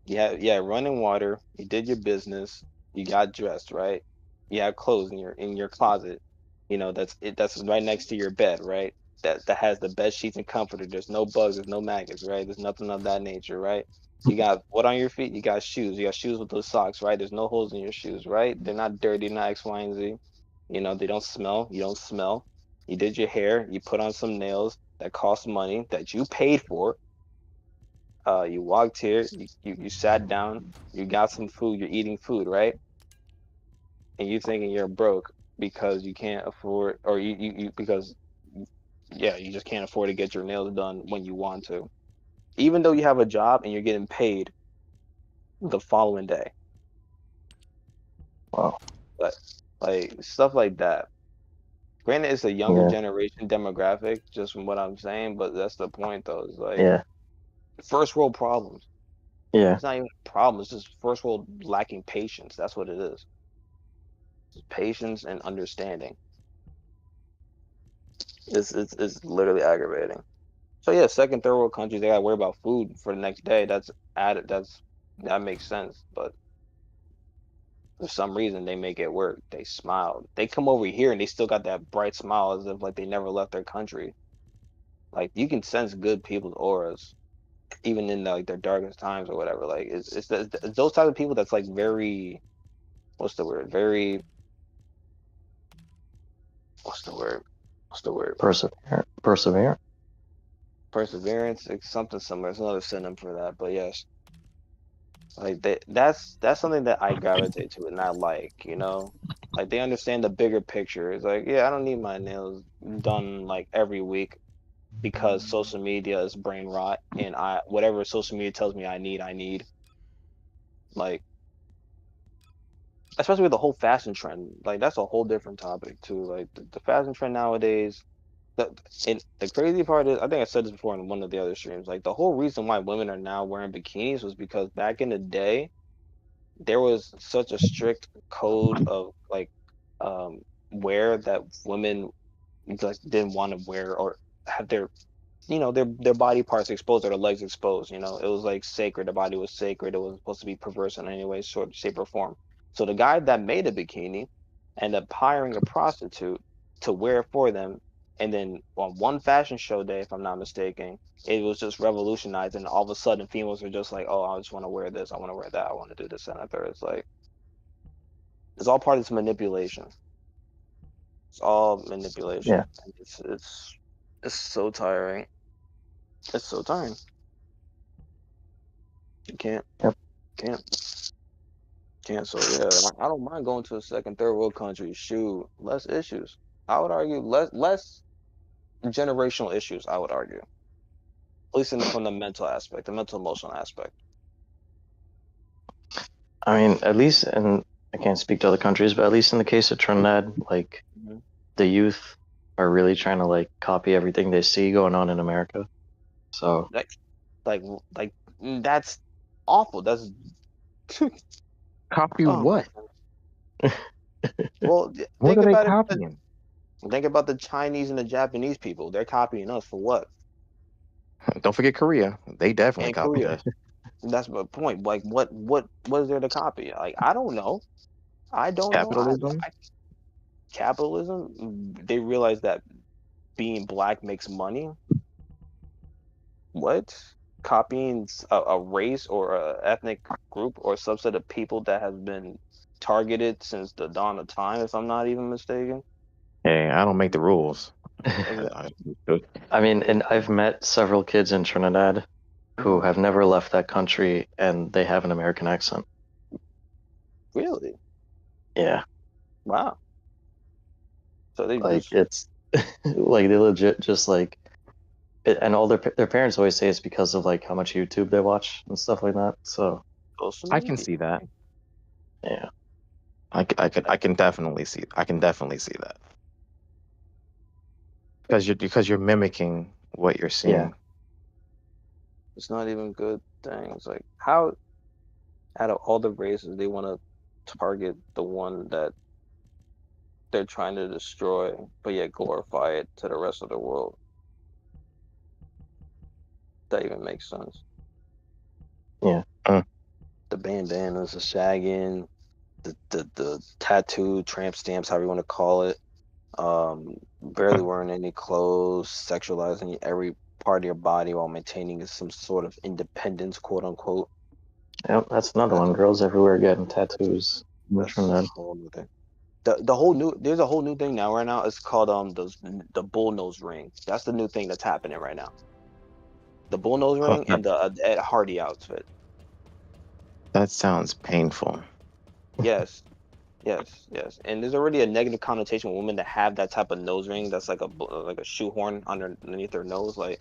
Yeah, running water. You did your business. You got dressed, right? You have clothes in your closet. You know that's it. That's right next to your bed, right? That has the bed sheets and comforter. There's no bugs. There's no maggots, right? There's nothing of that nature, right? You got what on your feet? You got shoes. You got shoes with those socks, right? There's no holes in your shoes, right? They're not dirty, not X, Y, and Z. You know they don't smell. You don't smell. You did your hair. You put on some nails that cost money that you paid for. You walked here, you sat down, you got some food, you're eating food, right? And you thinking you're broke because you can't afford, or you because, yeah, you just can't afford to get your nails done when you want to. Even though you have a job and you're getting paid the following day. wow. But like stuff like that. Granted, it's a younger Yeah, generation demographic, just from what I'm saying, but that's the point though. It's like yeah, first world problems. yeah. It's not even a problem, it's just first world lacking patience. That's what it is. Patience and understanding. It's literally aggravating. So yeah, second, third world countries, they gotta worry about food for the next day. That's added. That makes sense. But for some reason, they make it work. They smile. They come over here and they still got that bright smile as if like they never left their country. Like you can sense good people's auras, even in like their darkest times or whatever. Like it's those type of people that's like very, what's the word? Very, what's the word? What's the word? Perseverant. Perseverance, it's something similar. It's another synonym for that. But yes, like that's something that I gravitate to and I like, you know? Like they understand the bigger picture. It's like, yeah, I don't need my nails done like every week because social media is brain rot and I whatever social media tells me I need. Like especially with the whole fashion trend. Like that's a whole different topic too. Like the fashion trend nowadays, the and the crazy part is, I think I said this before in one of the other streams. Like the whole reason why women are now wearing bikinis was because back in the day, there was such a strict code of like um wear that women like didn't want to wear or have their their body parts exposed or their legs exposed. It was like sacred. The body was sacred. It was supposed to be perverse in any way, sort, shape, or form. So the guy that made a bikini ended up hiring a prostitute to wear it for them. And then on one fashion show day, if I'm not mistaken, it was just revolutionized. And all of a sudden, females are just like, "Oh, I just want to wear this. I want to wear that. I want to do this and that." Third. It's like It's all part of this manipulation. It's all manipulation. Yeah. And it's so tiring. It's so tiring. You Yep. can't. So yeah, I don't mind going to a second, third world country. Shoot, less issues. I would argue less generational issues. I would argue, at least from the mental aspect, the mental emotional aspect. I mean, at least, and I can't speak to other countries, but at least in the case of Trinidad, like Mhm. the youth are really trying to like copy everything they see going on in America. So Like, like that's awful. That's Copy oh my what? God. Well, What are they copying? think about the Chinese and the Japanese people. They're copying us for what? Don't forget Korea. They definitely And copied Korea. us. That's my point. Like, what is there to copy? Like, I don't know. I don't know. Capitalism. Capitalism. They realize that being black makes money. What? Copying a race or a ethnic group or subset of people that has been targeted since the dawn of time, if I'm not even mistaken. Hey, I don't make the rules. Exactly. I mean, and I've met several kids in Trinidad who Mhm. have never left that country and they have an American accent. Really? Yeah, Wow. So they like just it's like they legit just like and all their parents always say it's because of like how much YouTube they watch and stuff like that. So social I can media. see that. yeah, I can definitely see. I can definitely see that because you're mimicking what you're yeah. seeing. It's not even good things. Like how out of all the races they want to target the one that they're trying to destroy, but yet glorify it to the rest of the world. That even makes sense. Yeah. Mm. The bandanas, the shagging, the tattoo, tramp stamps, however you want to call it. Barely wearing any clothes, sexualizing every part of your body while maintaining some sort of independence, quote unquote. Yep, that's another That's one. Girls everywhere getting tattoos in that's a Trinidad. whole new thing. The whole new there's a whole new thing now right now. It's called the bullnose ring. That's the new thing that's happening right now. The bullnose Huh, ring and the Ed Hardy outfit. that sounds painful. Yes, yes. And there's already a negative connotation with women that have that type of nose ring. That's like a shoehorn underneath their nose. Like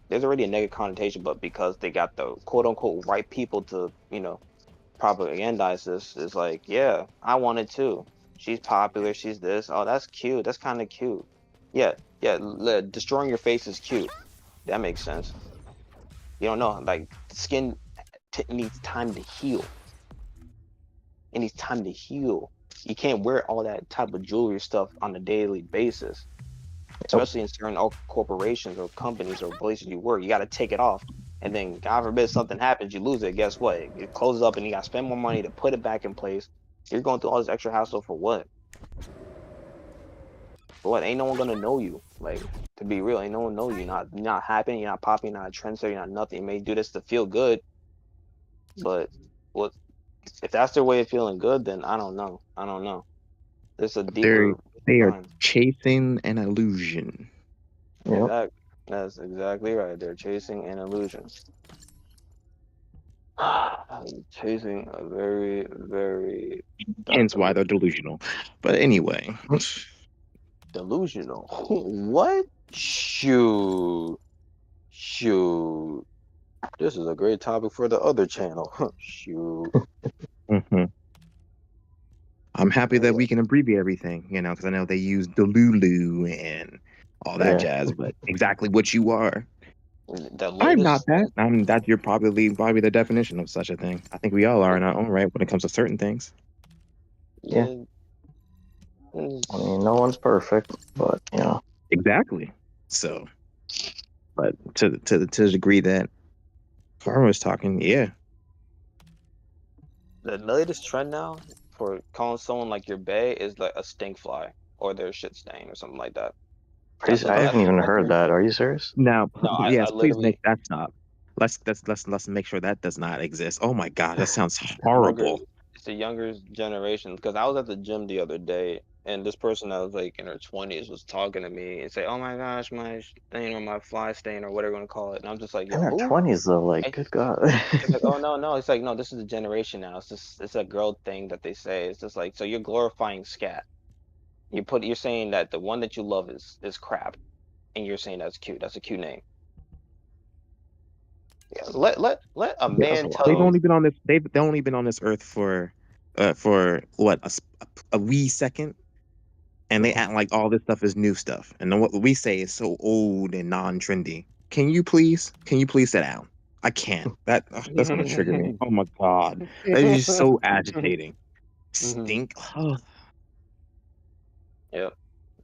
there's already a negative connotation, but because they got the quote unquote right people to propagandize this, is like, yeah, I want it too. She's popular. She's this. Oh, that's cute. That's kind of cute. Yeah, yeah. Destroying your face is cute. That makes sense. You don't know, like the skin needs time to heal. It needs time to heal. You can't wear all that type of jewelry stuff on a daily basis, Yep. especially in certain corporations or companies or places you work. You got to take it off. And then, God forbid, something happens, you lose it. Guess what? It closes up and you got to spend more money to put it back in place. You're going through all this extra hassle for what? For what? Ain't no one going to know you. Like, to be real, ain't no one know you. You're not happy, you're not popping, you're not a trendsetter, you're not nothing. You may do this to feel good, but what if that's their way of feeling good, then I don't know. I don't know. There's a They're deeper they are behind. chasing an illusion. Yep. Exactly. That's exactly right. They're chasing an illusion. Chasing a very, very dark Hence why they're illusion. delusional. But anyway, Delusional. What? Shoot. Shoot. This is a great topic for the other channel. Shoot. mhm. I'm happy that we can abbreviate everything, because I know they use Delulu and all that Yeah. jazz, but exactly what you are. The I'm not latest. that. I'm that you're probably the definition of such a thing. I think we all are in our own right when it comes to certain things. Yeah. Yeah. I mean, no one's perfect, but Exactly. So, but to the degree that Farmer was talking, yeah, The latest trend now for calling someone like your bae is like a stink fly or their shit stain or something like that. I haven't even That's a heard new that. trend. Are you serious? now, No, I yes, please make literally that stop. Let's make sure that does not exist. Oh my God, that sounds regular. horrible. the younger generation. Because I was at the gym the other day, and this person that was like in her 20s was talking to me and say, "Oh my gosh, my stain or my fly stain or whatever you want to call it." And I'm just like, In "Yo, her who?" 20s though, like, And good God. it's like, "Oh no, no." It's like, "No, this is a generation now. It's a girl thing that they say. It's just like, so you're glorifying scat. You're saying that the one that you love is crap, and you're saying that's cute. That's a cute name. Yeah, let a Yeah, that's a man lot. They've tell only been on this. They've only been on this earth for what a wee second, and they act like all this stuff is new stuff, and then what we say is so old and non-trendy. Can you please sit down? I can't. That's gonna trigger me. you. Oh my god, that is just so agitating. Mhm. Stink. Oh. Yep.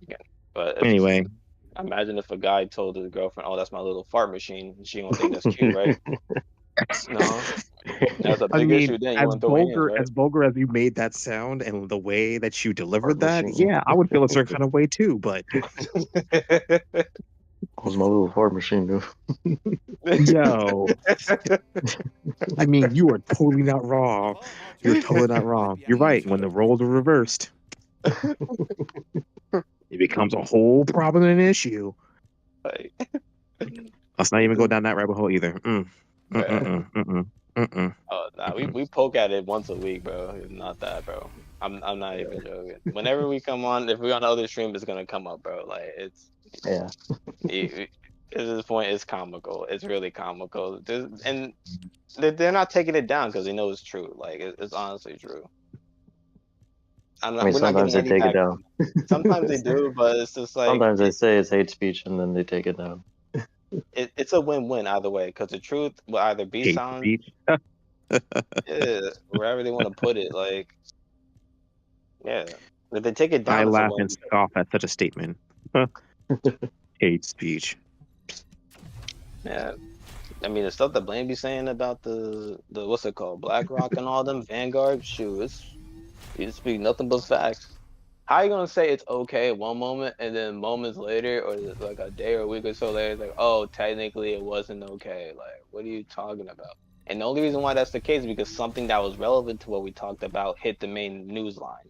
Yeah. But Anyway, imagine if a guy told his girlfriend, "Oh, that's my little fart machine," and she don't think that's cute, right? No, that's a I big mean, issue. Then you want to throw hands, right? as vulgar as you made that sound and the way that you Art delivered that, machine. yeah, I would feel a certain kind of way too. But Was my little fart machine, dude. yo, I mean, you are totally not wrong. Of all You're modules, totally this not one might wrong. be out You're of right. charge. When the roles are reversed, it becomes a whole problem and issue. Like, Let's not even go down that rabbit hole either. bruh. Mm. Oh, nah, we poke at it once a week, bro. It's not that, bro. I'm not even joking. Whenever we come on, if we're on the other stream, it's gonna come up, bro. Like Yeah. it, at this point, it's comical. It's really comical. And they're not taking it down because they know it's true. Like it's honestly true. I mean, We're not sometimes getting they any take it down. background. Sometimes they do, but it's just like Sometimes they say it's hate speech and then they take it down. it's a win-win either way because the truth will either be Hate silenced, speech. yeah, wherever they want to put it. Like, yeah, if they take it I down, it's a laugh win. and scoff at such a statement. Hate speech. Yeah, I mean the stuff that Blaine be saying about the what's it called, BlackRock and all them Vanguard. Shoot, you speak nothing but facts. How you gonna say it's okay at one moment and then moments later, or like a day or a week or so later, it's like, oh, technically it wasn't okay. Like, what are you talking about? And the only reason why that's the case is because something that was relevant to what we talked about hit the main news line,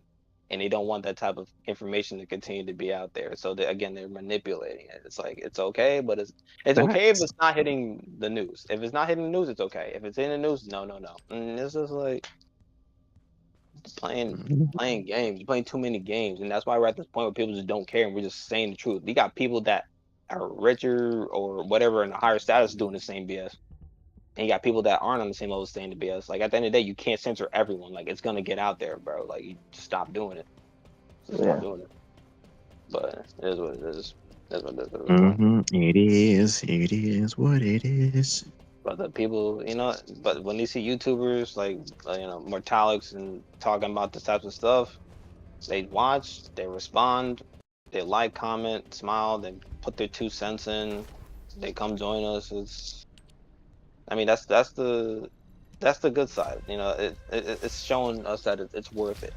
and they don't want that type of information to continue to be out there. So again, they're manipulating it. It's like it's okay, but it's okay if Facts. it's not hitting the news. If it's not hitting the news, it's okay. If it's in the news, no, no, no. And this is like playing Mhm. playing games. You're playing too many games, and that's why we're at this point where people just don't care, and we're just saying the truth. You got people that are richer or whatever in a higher status doing the same BS, and you got people that aren't on the same level saying the BS. Like at the end of the day, you can't censor everyone. Like it's gonna get out there, bro. Like you just stop doing it. Just stop Yeah. doing it. But it is what it is. That's what it is at this point. It is. It is what it is. But the people, but when they see YouTubers like Mortalix and talking about this type of stuff, they watch, they respond, they like, comment, smile, they put their 2 cents in, they come join us. I mean, that's the good side. It's showing us that it's worth it.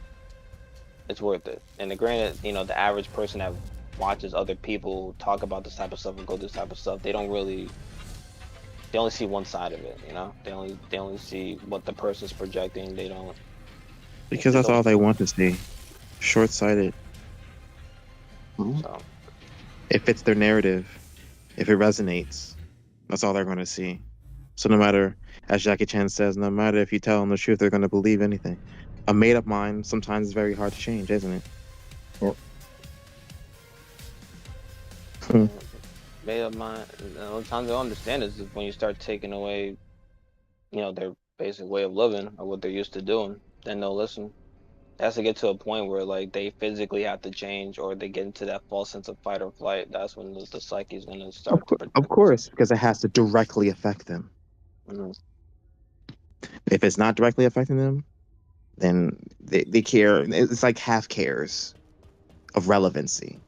It's worth it. And granted, the average person that watches other people talk about this type of stuff and go through this type of stuff, they only see one side of it. They only see what the person's projecting. They don't. Because They that's don't. all they want to see. Short-sighted. So It fits their narrative. If it resonates, that's all they're going to see. So no matter, as Jackie Chan says, no matter if you tell them the truth, they're going to believe anything. A made-up mind sometimes is very hard to change, isn't it? Yep. made up mind. The only time they'll understand is when you start taking away, their basic way of living or what they're used to doing. Then they'll listen. It has to get to a point where like they physically have to change, or they get into that false sense of fight or flight. That's when the psyche is gonna start to Of project itself. course, because it has to directly affect them. Mhm. If it's not directly affecting them, then they care. It's like half cares of relevancy.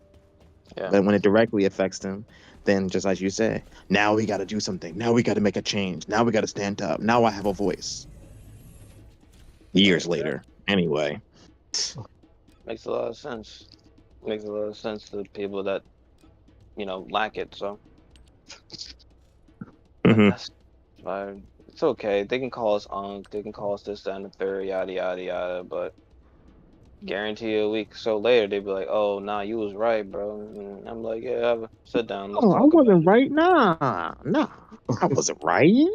Yeah. But when it directly affects them, then just as you say, now we got to do something. Now we got to make a change. Now we got to stand up. Now I have a voice. Years later, anyway. Makes a lot of sense. Makes a lot of sense to people that lack it. So Mhm. that's why it's okay. They can call us Unc. They can call us this, that, and the third, yada yada yada. But guarantee you a week or so later, they'd be like, "Oh, nah, you was right, bro." And I'm like, "Yeah, sit down. Let's Oh, I talk about wasn't it." right. Nah, I wasn't right.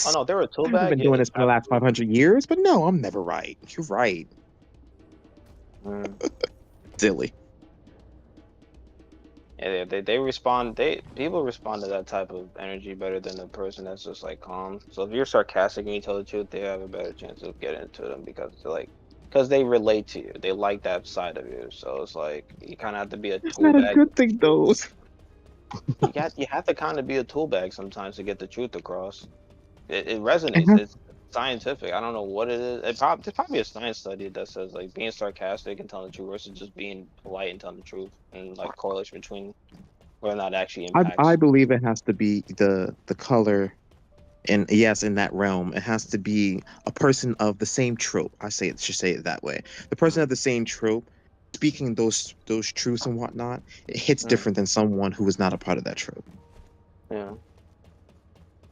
Oh no, they were a tool I haven't bag. been Yeah, doing this for the last 500 years, but no, I'm never right. You're right. Mm. Silly. Yeah, they respond. People respond to that type of energy better than a person that's just like calm. So if you're sarcastic and you tell the truth, they have a better chance of getting into them because they relate to you. They like that side of you. So it's like you kind of have to be a It's tool not a bag. good thing, though. You have to kind of be a tool bag sometimes to get the truth across. It resonates. Mhm. It's scientific. I don't know what it is. There's probably a science study that says like being sarcastic and telling the truth versus just being polite and telling the truth, and like correlation between whether or not it actually I impacts. believe it has to be the color, and yes, in that realm, it has to be a person of the same trope. I say it should say it that way. The person of the same trope, speaking those truths and whatnot, it hits Mm, different than someone who is not a part of that trope. yeah.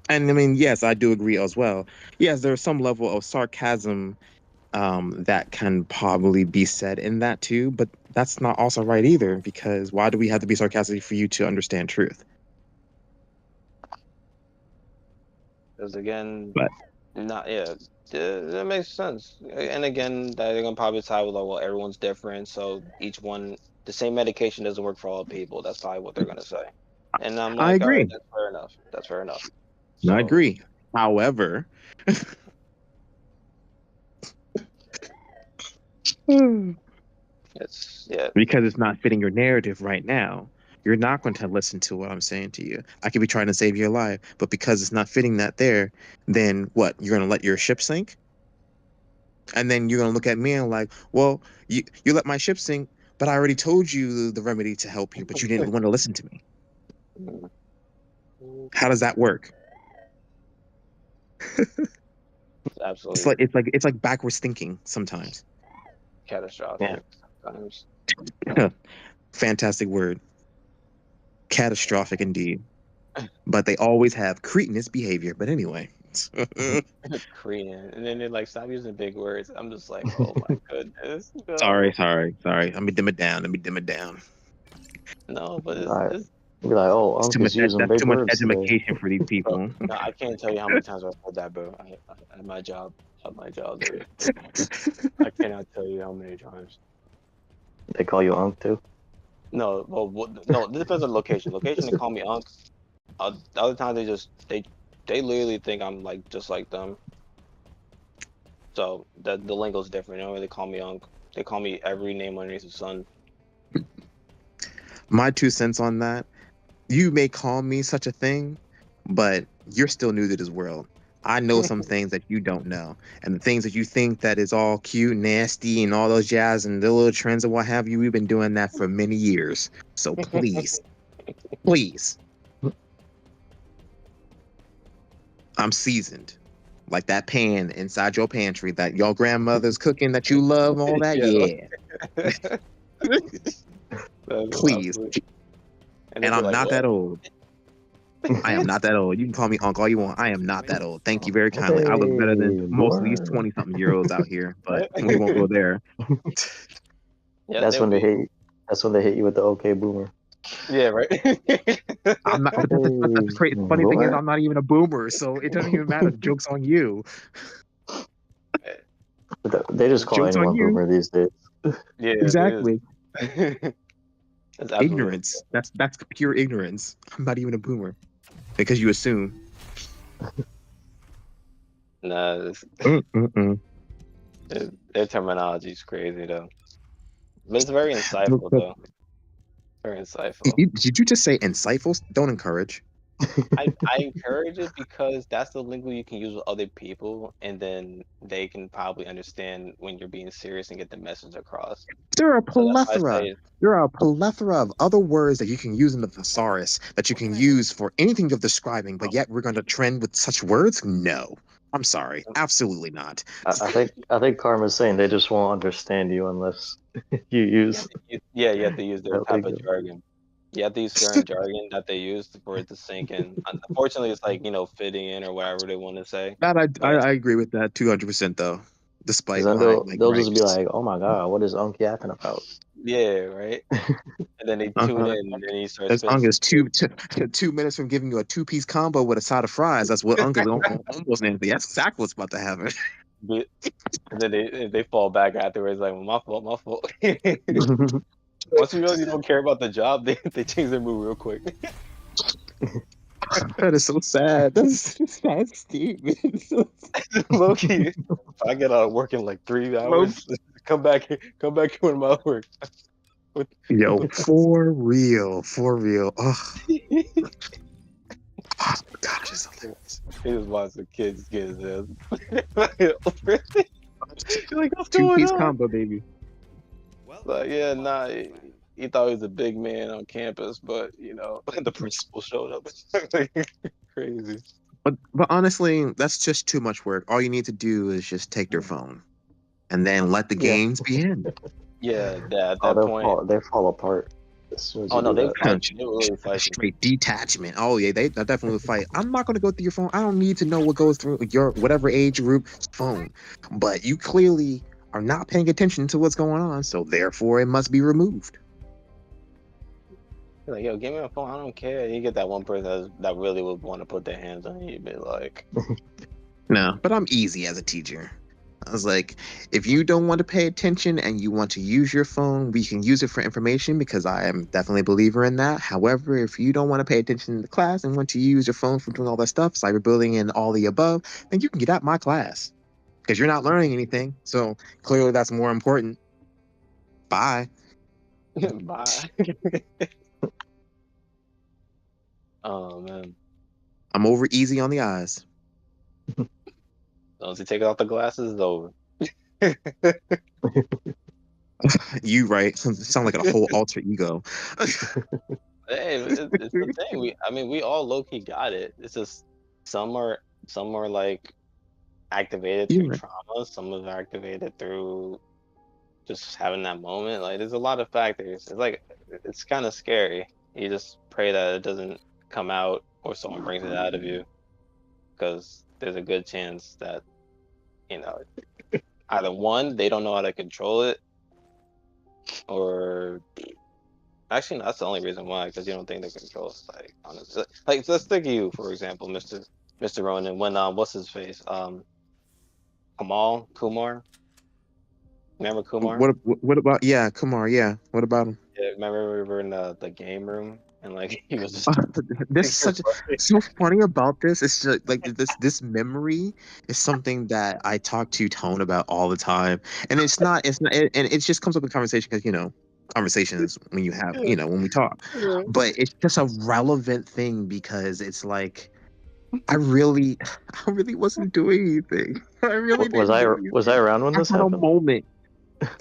And I mean, yes, I do agree as well. Yes, there's some level of sarcasm that can probably be said in that too, but that's not also right either, because why do we have to be sarcastic for you to understand truth? Because again, But not yeah, that makes sense. And again, they're gonna probably tie with like, well, everyone's different, so each one, the same medication doesn't work for all people. That's probably what they're gonna say. And I'm I like, all right, agree. that's fair enough. That's fair enough. I So agree. However, it's yeah, because it's not fitting your narrative right now, you're not going to listen to what I'm saying to you. I could be trying to save your life, but because it's not fitting that there, then what? You're going to let your ship sink? And then you're going to look at me and like, well, you let my ship sink, but I already told you the remedy to help you, but you didn't want to listen to me. How does that work? it's absolutely It's like backwards thinking sometimes. Yeah. catastrophic sometimes. Fantastic word. Catastrophic indeed. But they always have cretinous behavior. But anyway. Korean, and then they're like, stop using big words. I'm just like, oh my goodness, Sorry, no, sorry, sorry. Let me dim it down. Let me dim it down. no, but All right. it's Be like, oh, It's too Unc much. is using That's big too much words today. education for these bro. people. No, I can't tell you how many times I've heard that, bro. At my job, dude. I cannot tell you how many times. They call you Unc too. No, well, no, this depends on location. Location, they call me Unc. The other time they literally think I'm like just like them. So the lingo's different. You know, they call me Unc. They call me every name underneath the sun. My 2 cents on that. You may call me such a thing, but you're still new to this world. I know some things that you don't know, and the things that you think that is all cute, nasty, and all those jazz and the little trends and what have you. We've been doing that for many years. So please, please, I'm seasoned. Like that pan inside your pantry that your grandmother's cooking that you love, all that. Yeah. Yeah, That's please. absolutely. And And they'd be I'm like, not "What?" that old. I am not that old. You can call me uncle all you want. I am not that old. Thank you very kindly. I look better than Okay, most of these boomer. 20-something-year-olds out here, but Right? we won't go there. Yeah, That's they'll when they be. hit. That's when they hit you with the okay, boomer. Yeah, right. I'm not. Okay, That's great. The funny thing is, boomer. I'm not even a boomer, so it doesn't even matter. Joke's on you. They just call Joke's on anyone you. boomer these days. Yeah, it is. Exactly. That's absolutely. Ignorance. That's pure ignorance. I'm not even a boomer because you assume. Nah, Mm-mm-mm. their terminology is crazy though. But it's very But- insightful but though. Very insightful. did you just say insightful? Don't encourage. I encourage it because that's the lingo you can use with other people, and then they can probably understand when you're being serious and get the message across. There are a So that's why I plethora. say, There are a plethora of other words that you can use in the thesaurus that you can use for anything you're describing, but yet we're going to trend with such words? No. I'm sorry. Absolutely not. I think Karma's saying they just won't understand you unless you use yeah, you have to use their that type of lingo. jargon. You have to use certain jargon that they use for it to sink in. Unfortunately, it's like fitting in or whatever they want to say. That But I agree with that 200% though, Because despite then my they'll just be gripes. like, "Oh my god, what is Unc yapping about?" yeah, right. And then they tune in, and then he starts As spitting Ung some is shit. 2 minutes from giving you a 2-piece combo with a side of fries. That's what Ung is almost Nancy. That's exactly what's about to happen. But- And then they fall back afterwards, like, well, my fault, my fault. Once you realize you don't care about the job, they change their move real quick. That is so sad. That's a sad statement. Low-key, if I get out of work in like 3 hours, come back when I'm out work. With, Yo, for real, for real. Oh, he God, it's hilarious. just watch the kids get his ass. You're like, what's going Two-piece on? combo, baby. Well, Like, that's yeah, all my nah, info, he thought he was a big man on campus, but the principal showed up. Crazy. But honestly, that's just too much work. All you need to do is just take their phone and then let the Yeah. games begin. Yeah, at Oh, that point. they fall apart as soon as Oh you no, do they that. fight. They were really fighting. Straight detachment. Oh yeah, they definitely would fight. I'm not going to go through your phone. I don't need to know what goes through your whatever age group phone. But you clearly are not paying attention to what's going on, so therefore it must be removed. You're like, yo, give me my phone. I don't care. You get that one person that really would want to put their hands on you, be like, No, but I'm easy as a teacher. I was like, if you don't want to pay attention and you want to use your phone, we can use it for information because I am definitely a believer in that. However, if you don't want to pay attention to the class and want to use your phone for doing all that stuff, cyberbullying and all the above, then you can get out my class because you're not learning anything. So clearly that's more important. Bye. bye. Oh man. I'm over easy on the eyes. Once you take off the glasses, it's over. You right. Sound like a whole alter ego. Hey, it's the thing. We all low key got it. It's just some are like activated through You right. trauma. Some are activated through just having that moment. Like, there's a lot of factors. It's kind of scary. You just pray that it doesn't come out or someone brings it out of you, because there's a good chance that you know either one, they don't know how to control it, or actually no, that's the only reason why, because you don't think they control it. Like, honestly, like, let's think of you, for example, Mr. Ronan, when what's his face, Kumar, remember Kumar? What about yeah, Kumar, yeah. What about him? Yeah, remember we were in the game room and like he was just Uh, this is such so funny about this. It's just like this memory is something that I talk to Tone about all the time, and it's not, and it just comes up in conversation because conversations when you have when we talk, but it's just a relevant thing because it's like I really, I really wasn't doing anything. I really didn't do Was I anything. around when I this had a happened? moment.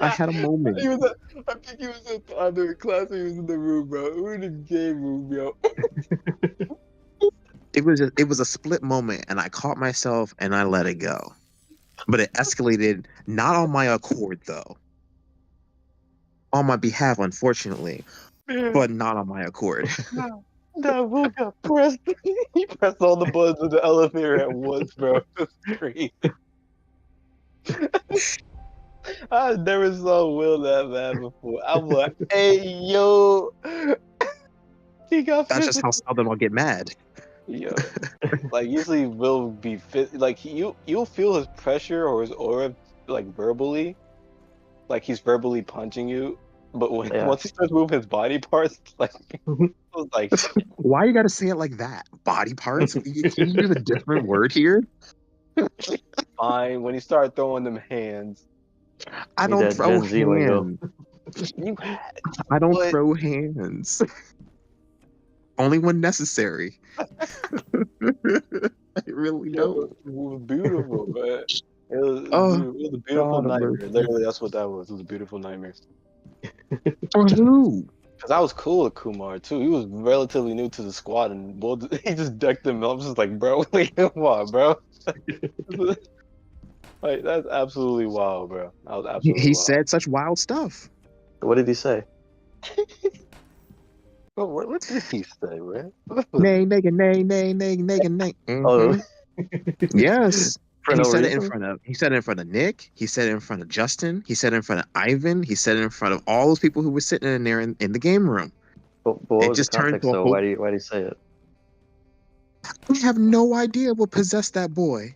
I had a moment. I think he was in either class or he was in the room, bro. We were in the game room, yo. It was a split moment, and I caught myself and I let it go. But it escalated not on my accord though, on my behalf, unfortunately, but not on my accord. That Will got pressed. He pressed all the buttons of the elevator at once, bro. That's crazy. I never saw Will that bad before. I'm like, hey, yo. He got That's just how physical. seldom I'll get mad. Yo. Like, usually Will be fit. Like, you'll feel his pressure or his aura, like, verbally. Like, he's verbally punching you. But Yeah. once he starts moving his body parts, like, Why you gotta say it like that? Body parts? Can you use a different word here? fine. When he started throwing them hands, I Need don't that throw Gen Z lingo. hands. you had I don't what? throw hands. Only when necessary. I really Yo, don't. it was beautiful, man. Oh, It was a beautiful God of nightmare. mercy. Literally, that's what that was. It was a beautiful nightmare. For who? Because I was cool with Kumar too. He was relatively new to the squad, and he just decked him. I was just like, bro, like, come on, bro. Like, that's absolutely wild, bro. That was absolutely He wild. said such wild stuff. What did he say? Bro, what did he say, man? Nay, nay, nay, nay, nay, nay, nay. Oh, Yes. for And he no said it in reason. front of Nick. He said it in front of Justin. He said it in front of Ivan. He said it in front of all those people who were sitting in there in the game room. But what It was the just turned context to a though? whole. Why do you say it? I have no idea what possessed that boy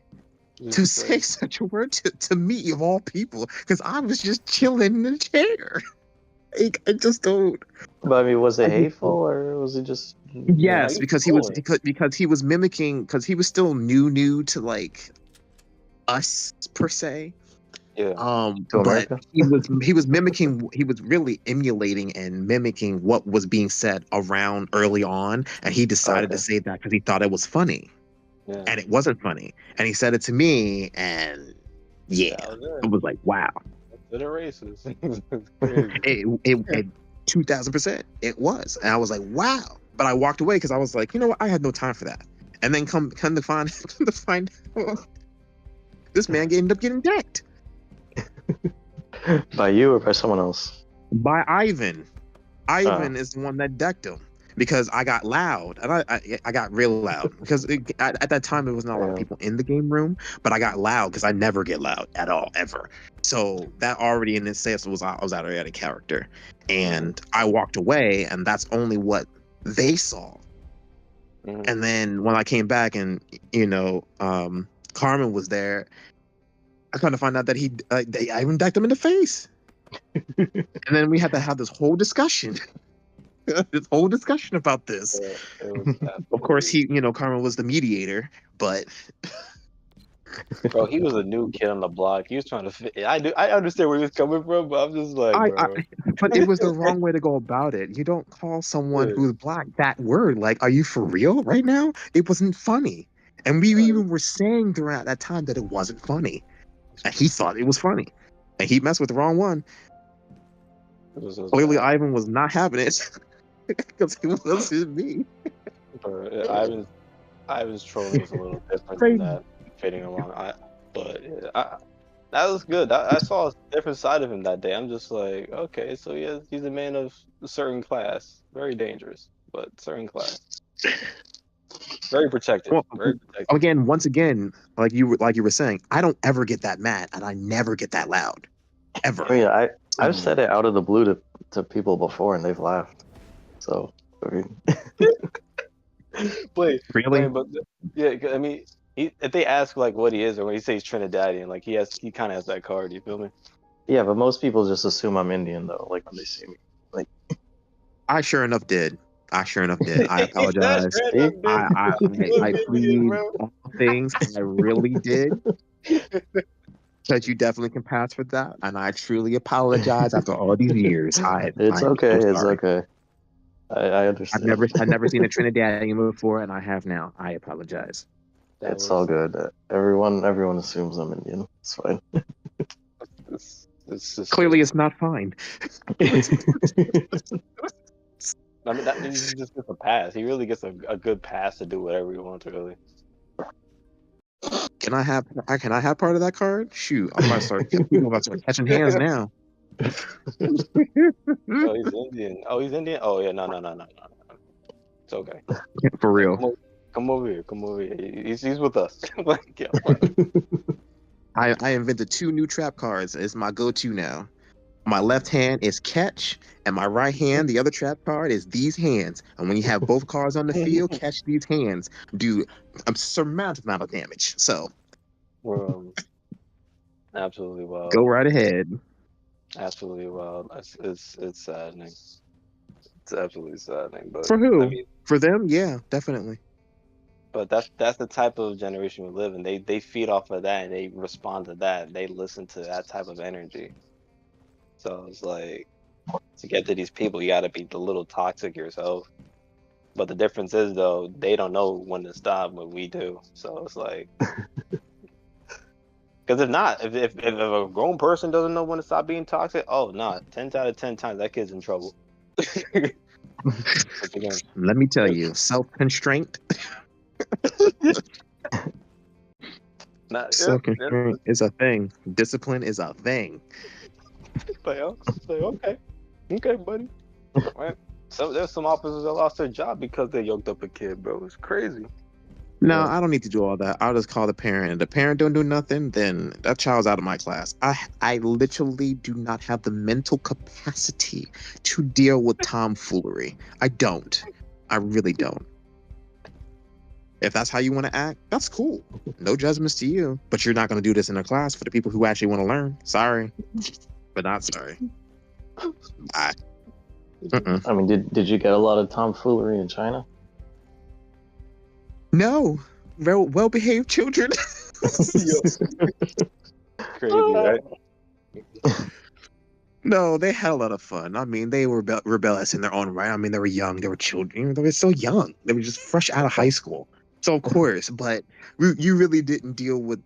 to Jesus say Christ. such a word to me of all people, because I was just chilling in the chair. Like, I just don't. But I mean, was I it just hateful or was it just No, Yes, he's because trolling. he was mimicking, because he was still new to like us per se. Yeah. to But America? he was mimicking, he was really emulating and mimicking what was being said around early on, and he decided to Okay. say that because he thought it was funny, Yeah. and it wasn't funny, and he said it to me, and yeah, That was it. it was like wow, To the races. It's crazy. it 2000% it was, and I was like wow, but I walked away because I was like, you know what, I had no time for that, and then come to find come to find out, this man ended up getting decked By you or by someone else? by Ivan. Ivan is the one that decked him because I got loud, and I got real loud because at that time there was not a lot of Yeah. people in the game room, but I got loud because I never get loud at all ever. So that already in itself was I was already out of character, and I walked away, and that's only what they saw. Mhm. And then when I came back, and Carmen was there, I kind of find out that I even decked him in the face, and then we had to have this whole discussion. This whole discussion about this. Yeah, it was Of course, absolutely. Carmen was the mediator, but Bro, he was a new kid on the block. He was trying to fit. I understand where he was coming from, but I'm just like, I bro. but it was the wrong way to go about it. You don't call someone Yeah, who's black that word. Like, are you for real right now? It wasn't funny. And we like, even were saying throughout that time that it wasn't funny. And he thought it was funny. And he messed with the wrong one. it was Clearly, bad. Ivan was not having it because he wasn't me. Bro, Ivan's trolling was a little different than Crazy. that, fitting along. But yeah, that was good. I saw a different side of him that day. I'm just like, okay, so he's a man of a certain class, very dangerous, but certain class, very protected, Well, very protected. once again, like you were saying, I don't ever get that mad, and I never get that loud, ever. I mean, I've So, said it out of the blue to people before and they've laughed. So I mean, really, But yeah, I mean, if they ask like what he is, or when he says Trinidadian, like he kind of has that card. You feel me? yeah, but most people just assume I'm Indian though, like when they see me. Like, I sure enough did. I sure enough did. I That's apologize. random, see? dude. I plead all things. I really did. Because you definitely can pass for that, and I truly apologize after all these years. It's I'm so okay. It's sorry. okay. I understand. I've never seen a Trinidadian before, and I have now. I apologize. That It's all was good. Everyone assumes I'm Indian. It's fine. it's just Clearly, it's not fine. I mean, he just gets a pass. He really gets a good pass to do whatever he wants, really. Can I have part of that card? Shoot, I'm about to start. People about to start catching hands now. Oh, he's Indian. Oh, he's Indian. Oh yeah, no. It's okay. For Like, real. come over here. Come over here. He's with us. Like, yeah, I invented 2 new trap cards. It's my go-to now. My left hand is catch, and my right hand, the other trap card, is these hands. And when you have both cards on the field, catch these hands. Do a surmountable amount of damage. So um, absolutely go wild. right ahead. Absolutely wild. It's saddening. It's absolutely saddening. But For I who? mean, For them? Yeah, definitely. but that's the type of generation we live in. They feed off of that and they respond to that. They listen to that type of energy. So it's like to get to these people, you got to be a little toxic yourself. But the difference is though, they don't know when to stop, but we do. So it's like, because if not, if a grown person doesn't know when to stop being toxic, oh no, 10 out of 10 times that kid's in trouble. Again, Let me tell you, self-constraint. not, Self-constraint is a thing. Discipline is a thing. like, okay, buddy. All right. There's some officers that lost their job because they yoked up a kid, bro. It's crazy. No, Yeah. I don't need to do all that. I'll just call the parent. If the parent don't do nothing, then that child's out of my class. I literally do not have the mental capacity to deal with tomfoolery. I don't. I really don't. If that's how you want to act, that's cool. No judgments to you. But you're not going to do this in a class for the people who actually want to learn. Sorry, but not sorry. Bye. Mm-mm. I mean, did you get a lot of tomfoolery in China? No, well behaved children. Yo, crazy, right? No, they had a lot of fun. I mean, they were rebellious in their own right. I mean, they were young, they were children, they were so young. They were just fresh out of high school. So of course, but you really didn't deal with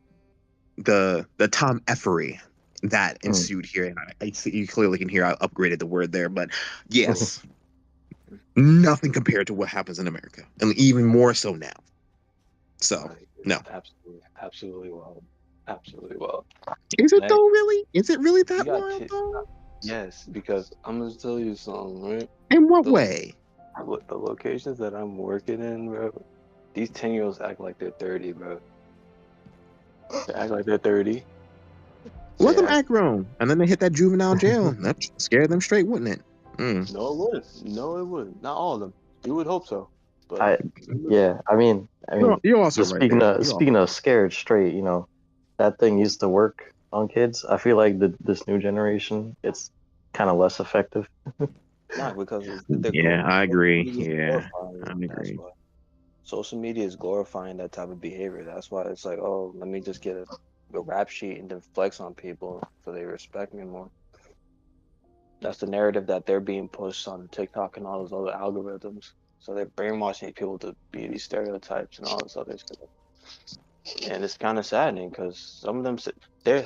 the Tom effery that Mm. ensued here. And I see you clearly can hear I upgraded the word there, but yes, nothing compared to what happens in America, and even more so now. So Like, no, it's absolutely wild. Absolutely wild. is it Like, though? Really? Is it really you that got wild though? yes, because I'm gonna tell you something, right? In what The way? the locations that I'm working in, bro, these 10-year-olds act like they're 30, bro. They act like they're 30. Let They them act act grown, and then they hit that juvenile jail. That scare them straight, wouldn't it? Mm. no, it wouldn't. No, it wouldn't. Not all of them. You would hope so, but I it wouldn't. yeah. I mean, You're also just right there. You're speaking also of scared straight, that thing used to work on kids. I feel like this new generation, it's kind of less effective. Not because yeah, I social agree. media is Yeah, glorifying I it. That's agree. why. Social media is glorifying that type of behavior. That's why it's like, oh, let me just get a rap sheet and then flex on people so they respect me more. That's the narrative that they're being pushed on TikTok and all those other algorithms. So they're brainwashing people to be these stereotypes and all this other stuff. And it's kind of saddening because some of them, they're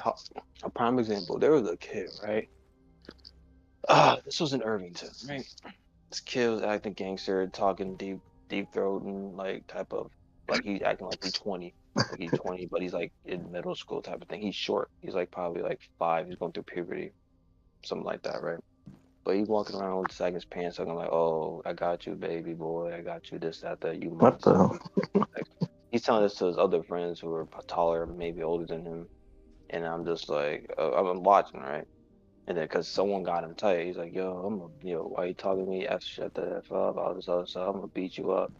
a prime example. There was a kid, right? This was in Irvington, right? This kid was acting gangster, talking deep throat and like type of like he's acting like he's 20. Like he's 20, but he's like in middle school type of thing. He's short. He's like probably like 5. He's going through puberty, something like that, right? But he's walking around with sagging his pants, talking like, "Oh, I got you, baby boy. I got you. This, that. You my What the son." hell? Like, he's telling this to his other friends who are taller, maybe older than him, and I'm just like, I'm watching, right? And then, cause someone got him tight, he's like, "Yo, why you talking to me? Shut the F up, all this other stuff. I'm gonna beat you up."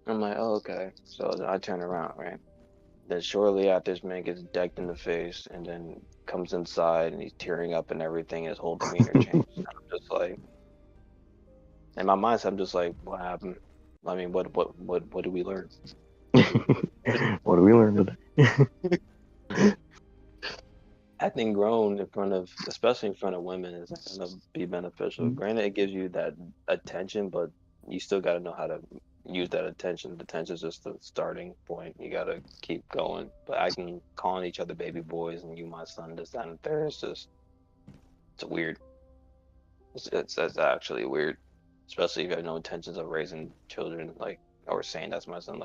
I'm like, "Oh, okay." So then I turn around, right? Then shortly after, this man gets decked in the face, and then comes inside, and he's tearing up and everything. His whole demeanor changed. And I'm just like, in my mindset, I'm just like, "What happened? I mean, what did we learn?" What do we learn today? Acting grown in front of, especially in front of women, is gonna be beneficial. Granted, it gives you that attention, but you still got to know how to use that attention. The attention is just the starting point. You got to keep going. But acting, calling each other baby boys, and you my son, this, that, and the third, it's weird. It's actually weird, especially if you have no intentions of raising children, like, or saying that's my son.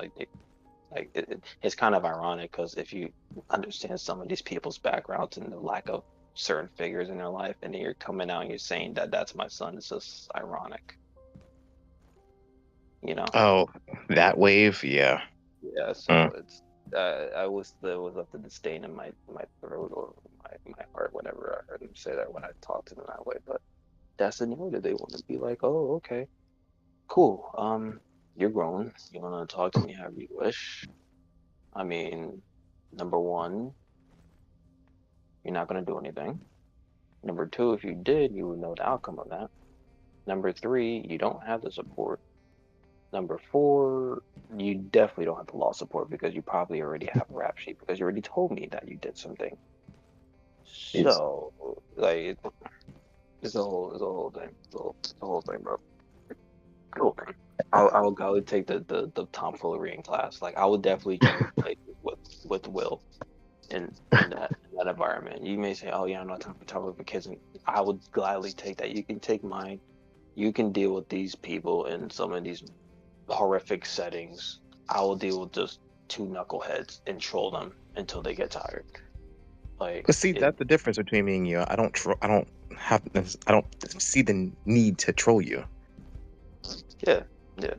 It's kind of ironic because if you understand some of these people's backgrounds and the lack of certain figures in their life, and then you're coming out and you're saying that that's my son, it's just ironic, you know? Oh, that wave, yeah. Yeah. So Mm. it's there was up to disdain in my throat or my heart whenever I heard him say that when I talked to them that way. But that's the narrative they want to be like, oh, okay, cool. You're grown. You want to talk to me however you wish. I mean, number one, you're not going to do anything. Number two, if you did, you would know the outcome of that. Number three, you don't have the support. Number four, you definitely don't have the law support because you probably already have a rap sheet because you already told me that you did something. Jeez. So, like, it's a whole thing. It's a whole thing, bro. Cool thing. I would gladly take the tomfoolery in class. Like, I would definitely trade places with Will in that environment. You may say, "Oh yeah, I'm not talking for kids," and I would gladly take that. You can take mine. You can deal with these people in some of these horrific settings. I will deal with just two knuckleheads and troll them until they get tired. Like But see, it, that's the difference between me and you. I don't see the need to troll you. Yeah, yeah.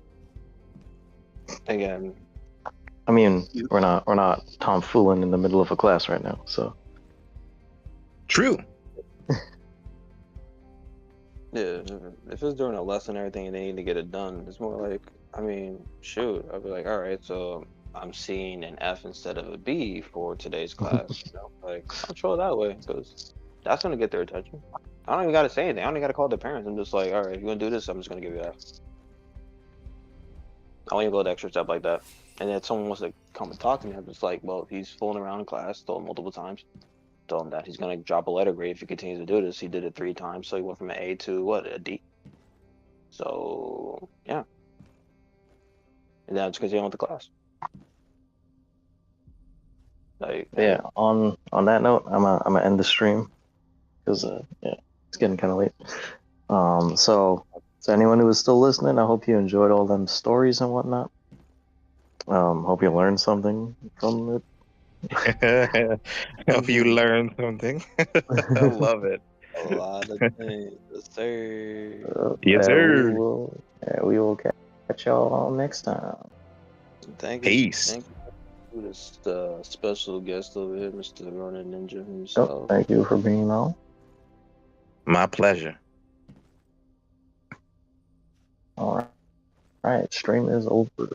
Again, I mean, we're not tomfooling in the middle of a class right now, so. True. yeah. If it's during a lesson and everything and they need to get it done, it's more like, I mean, shoot. I'll be like, all right, so I'm seeing an F instead of a B for today's class. You know, like I'll throw it that way because that's gonna get their attention. I don't even gotta say anything. I don't even gotta call their parents. I'm just like, all right, if you wanna do this, I'm just gonna give you that. I don't even go the extra step like that. And then someone wants to come and talk to me, I'm just like, well, he's fooling around in class, told him multiple times. Told him that he's gonna drop a letter grade if he continues to do this. He did it 3 times, so he went from an A to what, a D. So yeah. And then I'm just continuing with the class. Like Yeah. On that note, I'm gonna end the stream because yeah, it's getting kind of late. So anyone who is still listening, I hope you enjoyed all them stories and whatnot. Hope you learned something from it. Hope you learned something. I love it. a lot of things, sir. Yes, sir. We will catch y'all next time. Thank you, Peace. thank you to this special guest over here, Mr. Ronin Ninja Oh, himself. thank you for being on. My pleasure. All right, stream is over.